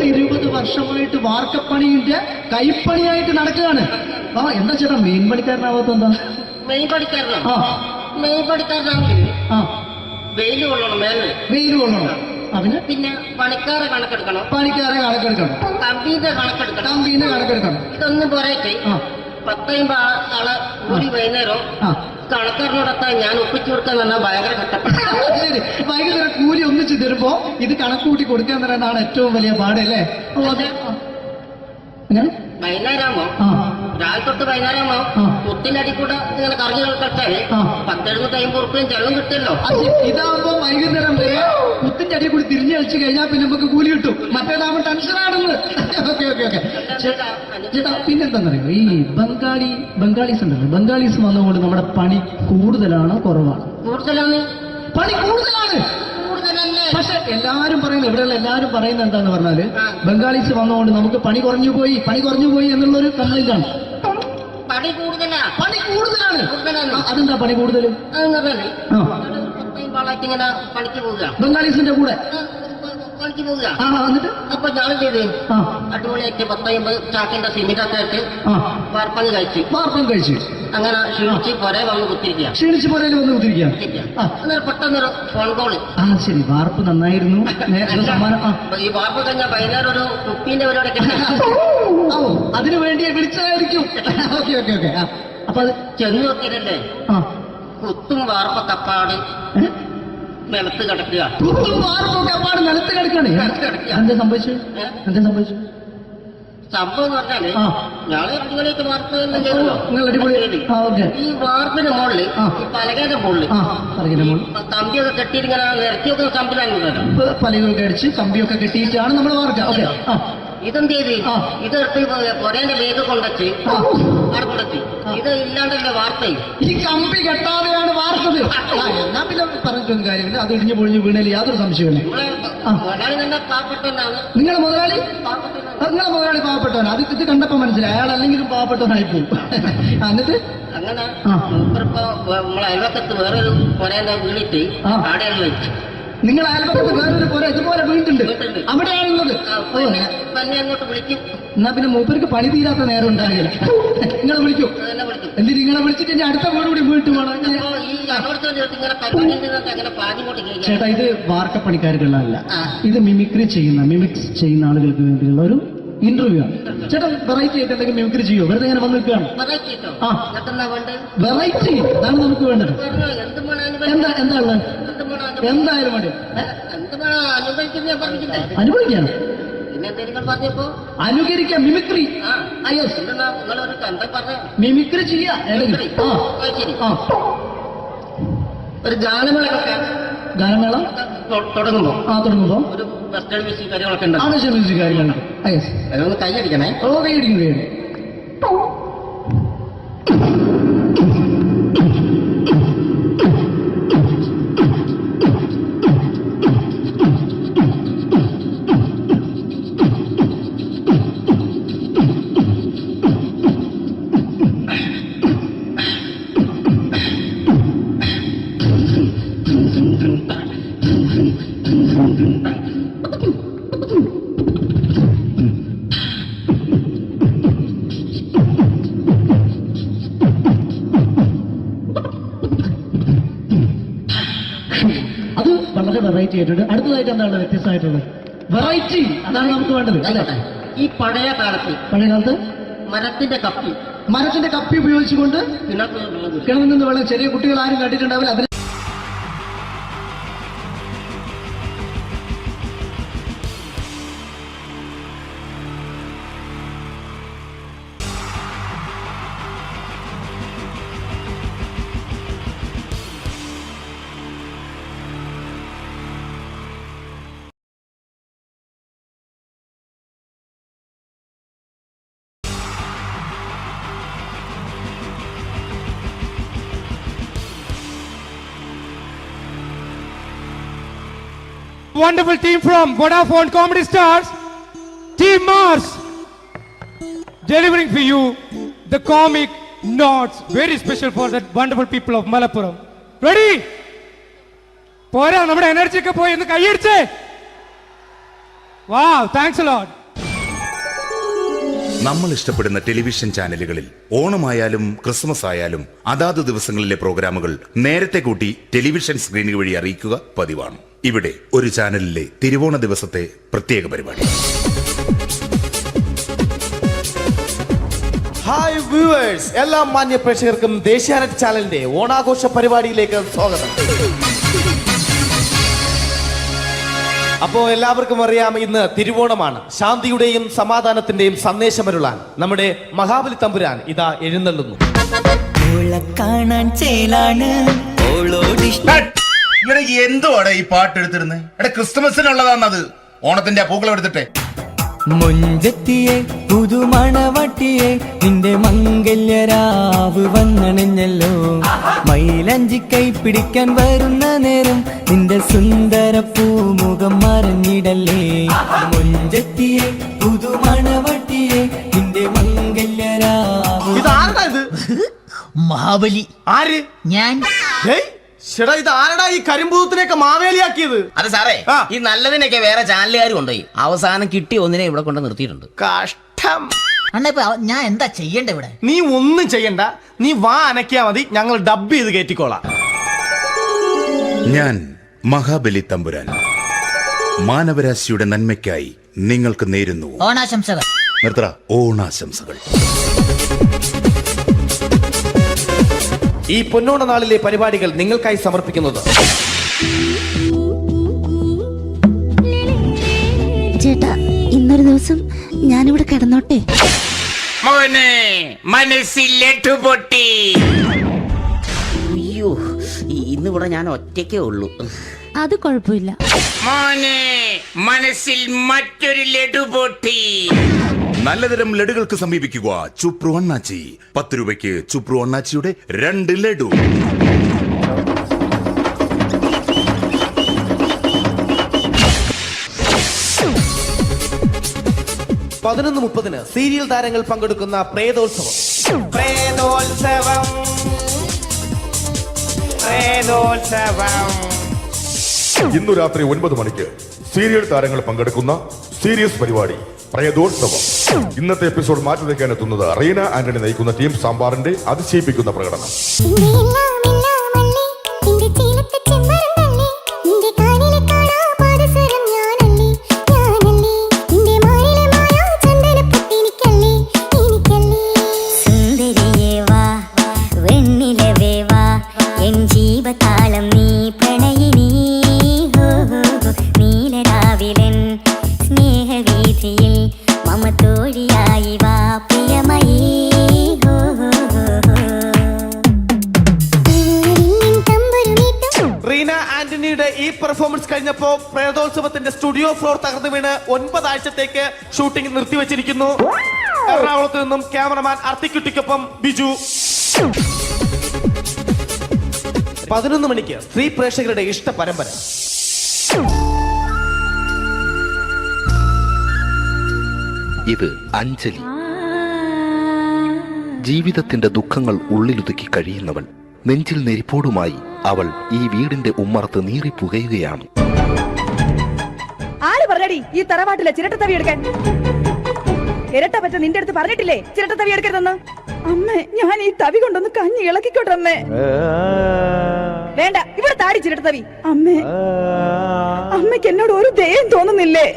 20 വർഷമായിട്ട് വാർക്കപ്പണിന്റെ കൈപ്പണിയായിട്ട് നടക്കുകയാണ്. എന്താ ചേട്ടാ മെയിൻ പണിക്കാരനാവാത്ത? എന്താ മെയിൻ പണിക്കാരനാണെങ്കിൽ വെയിൽ കൊള്ളണം, വെയിൽ കൊള്ളണം. പിന്നെ പണിക്കാരെ കണക്കെടുക്കണം, കമ്പീന്റെ കണക്കെടുക്കണം. ഇതൊന്നും പോരായിട്ട് 10-50 ആളെ കൂടി വൈകുന്നേരം കണക്കാരനോടൊക്കെ ഞാൻ ഒപ്പിച്ചു കൊടുക്കാൻ പറഞ്ഞാൽ ഭയങ്കര കഷ്ടപ്പെട്ടു. വൈകുന്നേരം കൂലി ഒന്നിച്ച് തരുമ്പോ ഇത് കണക്കൂട്ടി കൊടുക്കാൻ തരാനാണ് ഏറ്റവും വലിയ പാടല്ലേ? വൈകുന്നേരമാകുമ്പോ രാവിലെ വൈകുന്നേരമാകുമ്പോ കുത്തിനടി കൂടെ ഇങ്ങനെ കറങ്ങി കളിച്ചാല് 10-750 ഉറുപ്പിയും ചെലവും കിട്ടുമല്ലോ. ഇതാകുമ്പോ വൈകുന്നേരം വരെ കുത്തിന്റെ അടി കൂടി തിരിഞ്ഞു കളിച്ചു കഴിഞ്ഞാൽ പിന്നെ നമുക്ക് കൂലി കിട്ടും. മറ്റേതാകുമ്പോ ടെൻഷനാണെന്ന്. ഓക്കെ. ചേട്ടാ, പിന്നെന്താണെന്നറിയോ, ഈ ബംഗാളീസ് ഉണ്ടല്ലോ, ബംഗാളീസ് വന്നുകൊണ്ട് നമ്മുടെ പണി കൂടുതലാണോ കുറവാണ്? പണി കൂടുതലാണ്. പക്ഷെ എല്ലാരും പറയുന്നത്, ഇവിടെയുള്ള എല്ലാരും പറയുന്നത് എന്താന്ന് പറഞ്ഞാല് ബംഗാളീസ് വന്നുകൊണ്ട് നമുക്ക് പണി കുറഞ്ഞു പോയി എന്നുള്ളൊരു കംപ്ലൈന്റ് ആണ്. പണി കൂടുതലാണ്. അതെന്താ പണി കൂടുതൽ? പണിക്ക് പോവുക ബംഗാളീസിന്റെ കൂടെ പണിക്ക് പോവുക. അപ്പൊ ഞാൻ ചെയ്ത് അടിപൊളിയായിട്ട് 10-50 ചാക്കിന്റെ സിമെന്റൊക്കെ ഇട്ട് വാർപ്പങ്ങ് കഴിച്ചു. അങ്ങനെ ക്ഷീണിച്ച് പുറേ വന്ന് കുത്തിരിക്കുക. അന്നേരം പെട്ടെന്നൊരു ഫോൺ കോള്. ശരി, വാർപ്പ് നന്നായിരുന്നു. ഈ വാർപ്പ് കഴിഞ്ഞാൽ വൈകുന്നേരം ഒരു കുപ്പീന്റെ പരിപാടി അതിനു വേണ്ടി വിളിച്ചതായിരിക്കും. അപ്പൊ അത് ചെന്ന് നോക്കിയതല്ലേ, കുത്തും വാർപ്പ കപ്പാട് നിലത്ത് കിടക്കുക. നിലത്ത് കിടക്കാണ്. എന്താ സംഭവിച്ചു? സംഭവം എന്ന് പറഞ്ഞാല് ഞാള് അടിപൊളിയായിട്ട് വാർപ്പ് എല്ലാം ചെയ്തല്ലോ. ഈ വാർപ്പിന്റെ മുകളില് ഈ പലകയുടെ മുകളില് കമ്പിയൊക്കെ കെട്ടിയിങ്ങനെ നിരത്തി വെക്കുന്ന സംവിധാനം, പലകൊക്കെ അടിച്ച് കമ്പിയൊക്കെ കെട്ടിയിട്ടാണ് നമ്മൾ വാർക്കുക. ഇതെന്ത് ചെയ്ത് ഇതെടുത്ത് പൊരേന്റെ വേഗം കൊണ്ടുവച്ച് അവിടെ കൊണ്ടെത്തി. ഇത് ഇല്ലാണ്ടല്ലേ വാർത്തയും. ഈ കമ്പി കെട്ടാതെയാണ് വാർത്തത്. എന്നാ പിന്നെ പറഞ്ഞിട്ടൊന്നും കാര്യമില്ല. അത് ഇടിഞ്ഞു പൊളിഞ്ഞു വീണേൽ യാതൊരു സംശയമില്ല. മുതലാളി തന്നെ പാവപ്പെട്ടവനാണ്. നിങ്ങളെ മുതലാളി പാവപ്പെട്ടവനാണ്. അത് ഇത് കണ്ടപ്പോ മനസ്സിലായി. അയാൾ അല്ലെങ്കിലും പാവപ്പെട്ടവനായി പോകും. എന്നിട്ട് അങ്ങനെ മൂപ്പറിപ്പോ നമ്മളെ അയൽവക്കത്ത് വേറൊരു പൊരേന്റെ വീണിട്ട് ആടെ വെച്ചു. നിങ്ങൾ അയൽപക്കത്ത് വേറൊരു പോലെ ഇതുപോലെ വീട്ടുണ്ട്, അവിടെയാണുള്ളത്. തന്നെ അങ്ങോട്ട് വിളിക്കും. എന്നാ പിന്നെ മൂപ്പർക്ക് പണി തീരാത്ത നേരം ഉണ്ടാകില്ല. നിങ്ങളെ വിളിക്കും. എന്നിട്ട് നിങ്ങളെ വിളിച്ചിട്ട് ഇനി അടുത്ത വീട് കൂടി വീട്ടു വേണം. ചേട്ടാ, ഇത് വാർക്കപ്പണിക്കാർക്കുള്ളതല്ല. ഇത് മിമിക്സ് ചെയ്യുന്ന ആളുകൾക്ക് വേണ്ടിയുള്ള ഒരു ഇന്റർവ്യൂ ആണ്. ചേട്ടാ, വെറൈറ്റി ആയിട്ട് എന്തെങ്കിലും മിമിക്രി ചെയ്യോ? വെറുതെ ഇങ്ങനെ വന്ന് നിൽക്കുകയാണ്. വെറൈറ്റി അതാണ് നമുക്ക് വേണ്ടത്. എന്താ ഉള്ളത്? എന്തായാലും മതി. അനുഭവിക്കാണ്, അനുകരിക്കാം. മിമിക്രി മിമിക്രി ചെയ്യാ. ഒരു ഗാനമേള തുടങ്ങുമ്പോ ഒരു വെസ്റ്റേൺ മ്യൂസിക് കാര്യങ്ങളൊക്കെ ഉണ്ട്. മ്യൂസിക് കാര്യങ്ങളുണ്ട്. അതൊന്ന് കൈയടിക്കണേ. കൈയടിക്കും. അത് വളരെ വെറൈറ്റി ആയിട്ടുണ്ട്. അടുത്തതായിട്ട് എന്താണ് വ്യത്യസ്തമായിട്ടുള്ളത്? വെറൈറ്റി അതാണ് നമുക്ക് വേണ്ടത്. ഈ പഴയ കാലത്ത് മരത്തിന്റെ കപ്പി ഉപയോഗിച്ചുകൊണ്ട് കിണറിൽ നിന്ന് വെള്ളം ചെറിയ കുട്ടികൾ ആരും കണ്ടിട്ടുണ്ടാവില്ല. അതിൽ wonderful team from Vodafone Comedy Stars, Team Mars, delivering for you the comic notes, very special for the wonderful people of Malappuram. Ready? പോരാ, നമ്മുടെ എനർജി ഒക്കെ പോയി ഒന്ന് കൈയടിച്ചേ. Wow, thanks a lot. നമ്മൾ ഇഷ്ടപ്പെടുന്ന ടെലിവിഷൻ ചാനലുകളിൽ ഓണമായാലും ക്രിസ്മസ് ആയാലും അതാത് ദിവസങ്ങളിലെ പ്രോഗ്രാമുകൾ നേരത്തെ കൂട്ടി ടെലിവിഷൻ സ്ക്രീനുകൾ വഴി അറിയിക്കുക പതിവാണ്. ഇവിടെ ഒരു ചാനലിലെ തിരുവോണ ദിവസത്തെ പ്രത്യേക പരിപാടി. ഹായ് വ്യൂവേഴ്സ്, എല്ലാ മാന്യ പ്രേക്ഷകർക്കും ദേശീയാനെറ്റ് ചാനലിന്റെ ഓണാഘോഷ പരിപാടിയിലേക്ക് സ്വാഗതം. അപ്പോ എല്ലാവർക്കും അറിയാം, ഇന്ന് തിരുവോണമാണ്. ശാന്തിയുടെയും സമാധാനത്തിന്റെയും സന്ദേശമരുളാൻ നമ്മുടെ മഹാബലി തമ്പുരാൻ ഇതാ എഴുന്നള്ളുന്നു. എന്തുവാടെ ഈ പാട്ട് എടുത്തിരുന്നത്? എടാ, ക്രിസ്മസിനുള്ളതാണത്. ഓണത്തിന്റെ പൂക്കളം എടുത്തിട്ടെ. മുഞ്ചത്തിയെ പുതുമണവട്ടിയെ നിന്റെ മംഗല്യരാവ് വന്നണഞ്ഞല്ലോ. മൈലഞ്ചി കൈ പിടിക്കാൻ വരുന്ന നേരം നിന്റെ സുന്ദര പൂമുഖം മറഞ്ഞിടല്ലേ. മുഞ്ചത്തിയെ പുതുമണവട്ടിയെ നിന്റെ മംഗല്യരാവ്. ഇതാരത്? മഹാബലി. ആര്? ഞാൻ. ചേട്ടാ ഇത് ആരടാ ഈ കരിമ്പൂത്തിനെയൊക്കെ മാവേലിയാക്കിയത്? അത് സാറേ, ഈ നല്ലതിനൊക്കെ വേറെ ചാനലുകാർ കൊണ്ടുപോയി അവസാനം കിട്ടി ഒന്നിനെ ഇവിടെ കൊണ്ട് നിർത്തിയിട്ടുണ്ട്. കഷ്ടം. അണ്ണ ഇപ്പൊ ഞാൻ എന്താ ചെയ്യണ്ട ഇവിടെ? നീ ഒന്നും ചെയ്യണ്ട, നീ വാ അനക്കിയാ മതി, ഞങ്ങൾ ഡബ് ചെയ്ത് കയറ്റിക്കോളാം. ഞാൻ മഹാബലി തമ്പുരാൻ മാനവരാശിയുടെ നന്മയ്ക്കായി നിങ്ങൾക്ക് നേരുന്നു ഓണാശംസകൾ. നിർത്തറ ഓണാശംസകൾ. ഈ പൊന്നോണ നാളിലെ പരിപാടികൾ നിങ്ങൾക്കായി സമർപ്പിക്കുന്നത് ചേട്ടാ, ഇന്നൊരു ദിവസം ഞാനിവിടെ കിടന്നോട്ടെ? മോനെ മനസ്സിലെട്ടു പൊട്ടി. അയ്യോ, ഇന്നിവിടെ ഞാൻ ഒറ്റയ്ക്കേ ഉള്ളൂ. അത് കുഴപ്പമില്ല. മോനെ മനസ്സിൽ മറ്റൊരു ലഡു പൊട്ടി. നല്ലതരം ലഡുകൾക്ക് സമീപിക്കുക ചുപ്രു അണ്ണാച്ചി. 10 രൂപയ്ക്ക് ചുപ്രു അണ്ണാച്ചിയുടെ 2 ലഡു. പതിനൊന്ന് 30 സീരിയൽ താരങ്ങൾ പങ്കെടുക്കുന്ന പ്രേതോത്സവം. ഇന്നു രാത്രി 9 മണിക്ക് സീരിയൽ താരങ്ങൾ പങ്കെടുക്കുന്ന സീരിയസ് പരിപാടി പ്രേതോത്സവം. ഇന്നത്തെ എപ്പിസോഡ് മാറ്റി വയ്ക്കാൻ എത്തുന്നത് റീന ആന്റണി നയിക്കുന്ന ടീം സാമ്പാറിന്റെ അതിശയിപ്പിക്കുന്ന പ്രകടനം. റീന ആന്റണിയുടെ ഈ പെർഫോമൻസ് കഴിഞ്ഞപ്പോ പ്രേതോത്സവത്തിന്റെ സ്റ്റുഡിയോ ഫ്ലോർ തകർന്നു വീണ് 9 ആഴ്ചത്തേക്ക് ഷൂട്ടിംഗ് നിർത്തിവെച്ചിരിക്കുന്നു. എറണാകുളത്ത് നിന്നും ക്യാമറമാൻ അർത്തിക്കുട്ടിക്കൊപ്പം ബിജു. 11 മണിക്ക് സ്ത്രീ പ്രേക്ഷകരുടെ ഇഷ്ട പരമ്പര. ഇത് അഞ്ജലി. ജീവിതത്തിന്റെ ദുഃഖങ്ങൾ ഉള്ളിലൊതുക്കി കഴിയുന്നവൾ. നെഞ്ചിൽ നെരിപ്പോടുമായി അവൾ ഈ വീടിന്റെ ഉമ്മറത്ത് നീറിപ്പുകയുകയാണ്. ആര് പറഞ്ഞടി ഈ തറവാട്ടിലെ ചിരട്ടത്തവി എടുക്കാൻ? ഇരട്ട പറ്റ നിന്റെ അടുത്ത് പറഞ്ഞിട്ടില്ലേ ചിരട്ടത്തവി എടുക്കരുതെന്ന്? അമ്മേ, ഞാൻ ഈ തവി കൊണ്ടൊന്ന് കഞ്ഞി ഇളക്കിക്കോട്ടെ അമ്മേ. വേണ്ട, ഇവിടെ താടി ചിരട്ടത്തവി. അമ്മേ, അമ്മയ്ക്ക് എന്നോട് ഒരു ദയം തോന്നുന്നില്ലേ?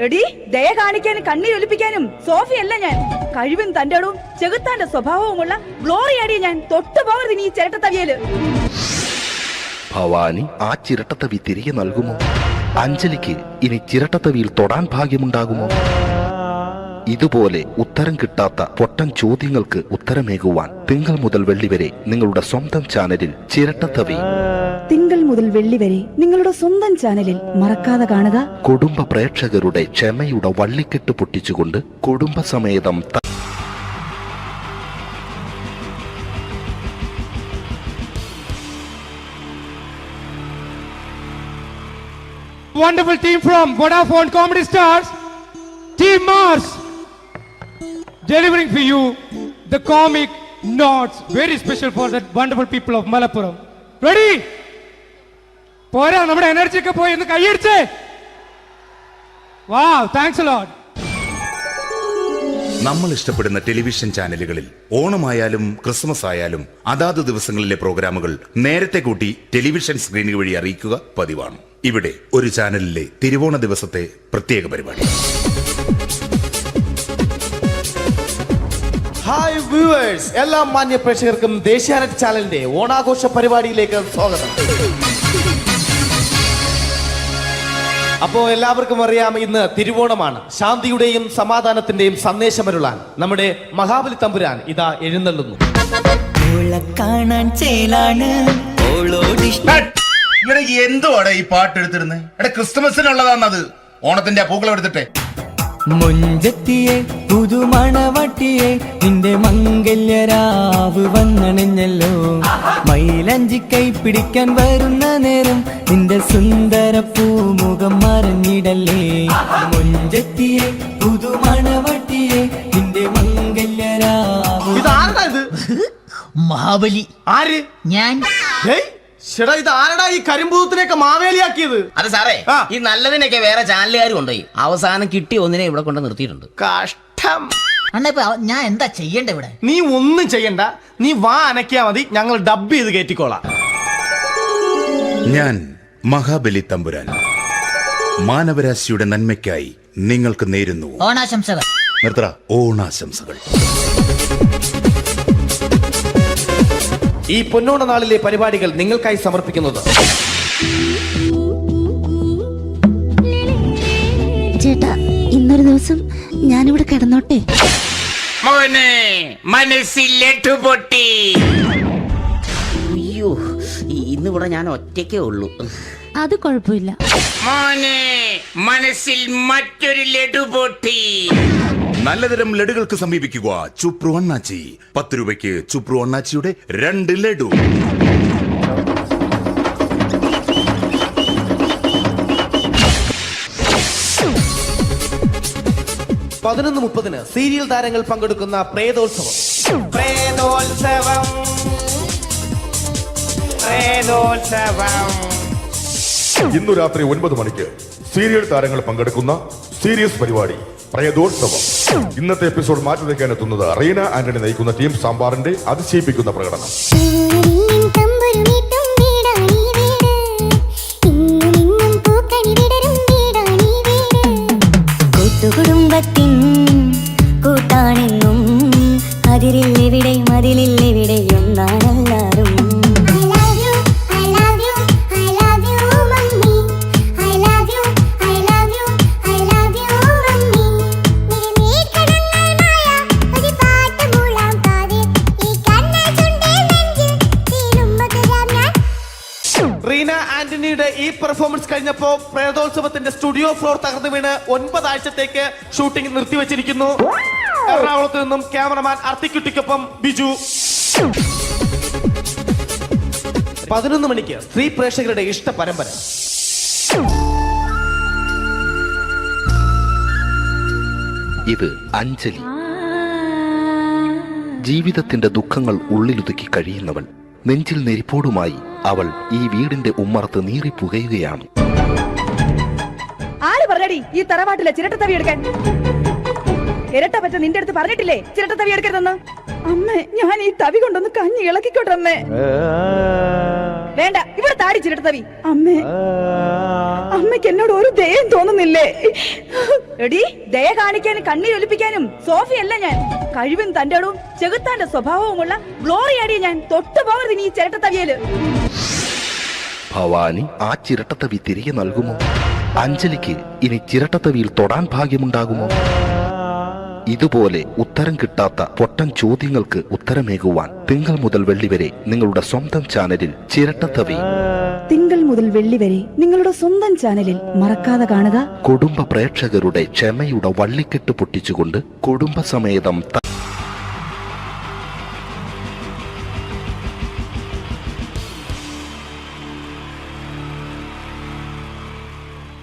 എടി, ദയ കാണിക്കാനും കണ്ണീരൊലിപ്പിക്കാനും സോഫിയല്ല ഞാൻ. കഴിവും തന്റെ ഇടവും ചെകുത്താന്റെ സ്വഭാവവുമുള്ള ഗ്ലോറിയാടി ഞാൻ. തൊട്ടു പോകരുത് നീ ചിരട്ടത്തവിയല്. ഭവാനി ആ ചിരട്ടത്തവി തിരികെ നൽകുമോ? അഞ്ജലിക്ക് ഇനി ചിരട്ടത്തവിയിൽ തൊടാൻ ഭാഗ്യമുണ്ടാകുമോ? ഇതുപോലെ ഉത്തരം കിട്ടാത്ത പൊട്ടൻ ചോദ്യങ്ങൾക്ക് ഉത്തരമേകുവാൻ തിങ്കൾ മുതൽ വെള്ളി വരെ നിങ്ങളുടെ സ്വന്തം ചാനലിൽ ചിരട്ടത്തവി. തിങ്കൾ മുതൽ വെള്ളി വരെ നിങ്ങളുടെ സ്വന്തം ചാനലിൽ മറക്കാതെ കാണുക. കുടുംബ പ്രേക്ഷകരുടെ ക്ഷമയുടെ വള്ളിക്കെട്ട് പൊട്ടിച്ചുകൊണ്ട് കുടുംബസമേതം Wonderful team from Vodafone Comedy Stars, Team Mars, delivering for you the comic notes, very special for the wonderful people of Malappuram. Ready? പോരാ, നമ്മുടെ എനർജി ഒക്കെ പോയി ഒന്ന് കൈയടിച്ചേ. Wow, thanks a lot. നമ്മൾ ഇഷ്ടപ്പെടുന്ന ടെലിവിഷൻ ചാനലുകളിൽ ഓണമായാലും ക്രിസ്മസ് ആയാലും അതാത് ദിവസങ്ങളിലെ പ്രോഗ്രാമുകൾ നേരത്തെ കൂട്ടി ടെലിവിഷൻ സ്ക്രീനുകൾ വഴി അറിയിക്കുക പതിവാണ്. ഇവിടെ ഒരു ചാനലിലെ തിരുവോണ ദിവസത്തെ പ്രത്യേക പരിപാടി. ഹായ് വ്യൂവേഴ്സ്, എല്ലാ മാന്യ പ്രേക്ഷകർക്കും ദേശീയാനെറ്റ് ചാനലിന്റെ ഓണാഘോഷ പരിപാടിയിലേക്ക് സ്വാഗതം. അപ്പോ എല്ലാവർക്കും അറിയാം, ഇന്ന് തിരുവോണമാണ്. ശാന്തിയുടെയും സമാധാനത്തിന്റെയും സന്ദേശമരുളാൻ നമ്മുടെ മഹാബലി തമ്പുരാൻ ഇതാ എഴുന്നള്ളുന്നു. കാണാൻ ചേലാണ് എന്തുവാടെ ഈ പാട്ട് എടുത്തിരുന്നേ? എടാ, ക്രിസ്മസിനുള്ളതാണത്. ഓണത്തിന്റെ പൂക്കളം എടുത്തിട്ടെ. മുഞ്ചത്തിയെ പുതുമണവട്ടിയെ നിന്റെ മംഗല്യരാവ് വന്നണിഞ്ഞല്ലോ. മൈലഞ്ചി കൈ പിടിക്കാൻ വരുന്ന നേരം നിന്റെ സുന്ദര പൂമുഖം മറഞ്ഞിടല്ലേ. മുഞ്ചത്തിയെ പുതുമണവട്ടിയെ നിന്റെ മംഗല്യരാവ്. ഇതാരാ ഇത്? മഹാബലി. ആര്? ഞാൻ. ചേട്ടാ ഇത് ആരടാ ഈ കരിമ്പൂത്തിനെയൊക്കെ മാവേലിയാക്കിയത്? അത് സാറേ, ഈ നല്ലതിനൊക്കെ വേറെ ചാനലുകാർ കൊണ്ടുപോയി അവസാനം കിട്ടി ഒന്നിനെ ഇവിടെ കൊണ്ട് നിർത്തിയിട്ടുണ്ട്. കഷ്ടം. ഞാൻ എന്താ ചെയ്യണ്ട ഇവിടെ? നീ ഒന്നും ചെയ്യണ്ട, നീ വാ അനക്കിയാ മതി, ഞങ്ങൾ ഡബ് ചെയ്ത് കയറ്റിക്കോളാം. ഞാൻ മഹാബലി തമ്പുരാൻ മാനവരാശിയുടെ നന്മയ്ക്കായി നിങ്ങൾക്ക് നേരുന്നു ഓണാശംസകൾ. നിർത്തറ ഓണാശംസകൾ. ഈ പൊന്നോണ നാളിലെ പരിപാടികൾ നിങ്ങൾക്കായി സമർപ്പിക്കുന്നത് ചേട്ടാ, ഇന്നൊരു ദിവസം ഞാനിവിടെ കിടന്നോട്ടെ? മോനെ മനസ്സിലെട്ടു പൊട്ടി. അയ്യോ, ഇന്നിവിടെ ഞാൻ ഒറ്റയ്ക്കേ ഉള്ളൂ. അത് കുഴപ്പമില്ല. മോനെ മനസ്സിൽ മറ്റൊരു ലഡു പൊട്ടി. നല്ലതരം ലഡുകൾക്ക് സമീപിക്കുക ചുപ്രു അണ്ണാച്ചി. 10 രൂപയ്ക്ക് ചുപ്രു അണ്ണാച്ചിയുടെ 2 ലഡു. പതിനൊന്ന് 30 സീരിയൽ താരങ്ങൾ പങ്കെടുക്കുന്ന പ്രേതോത്സവം. ഇന്നു രാത്രി 9 മണിക്ക് സീരിയൽ താരങ്ങൾ പങ്കെടുക്കുന്ന സീരിയസ് പരിപാടി പ്രേതോത്സവം. ഇന്നത്തെ എപ്പിസോഡ് മാറ്റി വയ്ക്കാൻ എത്തുന്നത് റീന ആന്റണി നയിക്കുന്ന ടീം സാമ്പാറിന്റെ അതിശയിപ്പിക്കുന്ന പ്രകടനം. കുടുംബത്തിൻ കൂട്ടാണെന്നും അതിരില്ലെവിടെ മതിലില്ലെവിടെ ഒന്നാണെല്ലാരും. റീന ആന്റണിയുടെ ഈ പെർഫോമൻസ് കഴിഞ്ഞപ്പോ പ്രേതോത്സവത്തിന്റെ സ്റ്റുഡിയോ ഫ്ലോർ തകർന്നു വീണ് 9 ആഴ്ചത്തേക്ക് ഷൂട്ടിംഗ് നിർത്തിവെച്ചിരിക്കുന്നു. എറണാകുളത്ത് നിന്നും ക്യാമറമാൻ അർത്തിക്കുട്ടിക്കൊപ്പം ബിജു. 11 മണിക്ക് സ്ത്രീ പ്രേക്ഷകരുടെ ഇഷ്ട പരമ്പര. ഇത് അഞ്ജലി. ജീവിതത്തിന്റെ ദുഃഖങ്ങൾ ഉള്ളിലൊതുക്കി കഴിയുന്നവൾ. നെഞ്ചിൽ നെരിപ്പോടുമായി അവൾ ഈ വീടിന്റെ ഉമ്മറത്ത് നീറിപ്പുകയുകയാണ്. ആര് പറഞ്ഞടി ഈ തറവാട്ടിലെ ചിരട്ടത്തവി എടുക്കാൻ? ഇരട്ട പറ്റ നിന്റെ അടുത്ത് പറഞ്ഞിട്ടില്ലേ ചിരട്ടത്തവി എടുക്കരുതെന്ന്? അമ്മേ, ഞാൻ ഈ തവി കൊണ്ടൊന്ന് കഞ്ഞി ഇളക്കിക്കോട്ടെ അമ്മേ. വേണ്ട, ഇവിടെ താടി ചിരട്ടത്തവി. അമ്മേ, അമ്മയ്ക്ക് എന്നോട് ഒരു ദയം തോന്നുന്നില്ലേ? എടി, ദയ കാണിക്കാനും കണ്ണീരൊലിപ്പിക്കാനും സോഫിയല്ല ഞാൻ. കഴിവും തന്റെ ഇടവും ചെകുത്താന്റെ സ്വഭാവവുമുള്ള ഗ്ലോറിയാടിയ ഞാൻ. തൊട്ടു പോകരുത് നീ ചിരട്ടത്തവിയല്. ഭവാനി ആ ചിരട്ടത്തവി തിരികെ നൽകുമോ? അഞ്ജലിക്ക് ഇനി ചിരട്ടത്തവിയിൽ തൊടാൻ ഭാഗ്യമുണ്ടാകുമോ? ഇതുപോലെ ഉത്തരം കിട്ടാത്ത പൊട്ടൻ ചോദ്യങ്ങൾക്ക് ഉത്തരമേകുവാൻ തിങ്കൾ മുതൽ വെള്ളി വരെ നിങ്ങളുടെ സ്വന്തം ചാനലിൽ ചിരട്ടത്തവി. തിങ്കൾ മുതൽ വെള്ളി വരെ നിങ്ങളുടെ സ്വന്തം ചാനലിൽ മറക്കാതെ കാണുക. കുടുംബ പ്രേക്ഷകരുടെ ക്ഷമയുടെ വള്ളിക്കെട്ട് പൊട്ടിച്ചുകൊണ്ട് കുടുംബസമേതം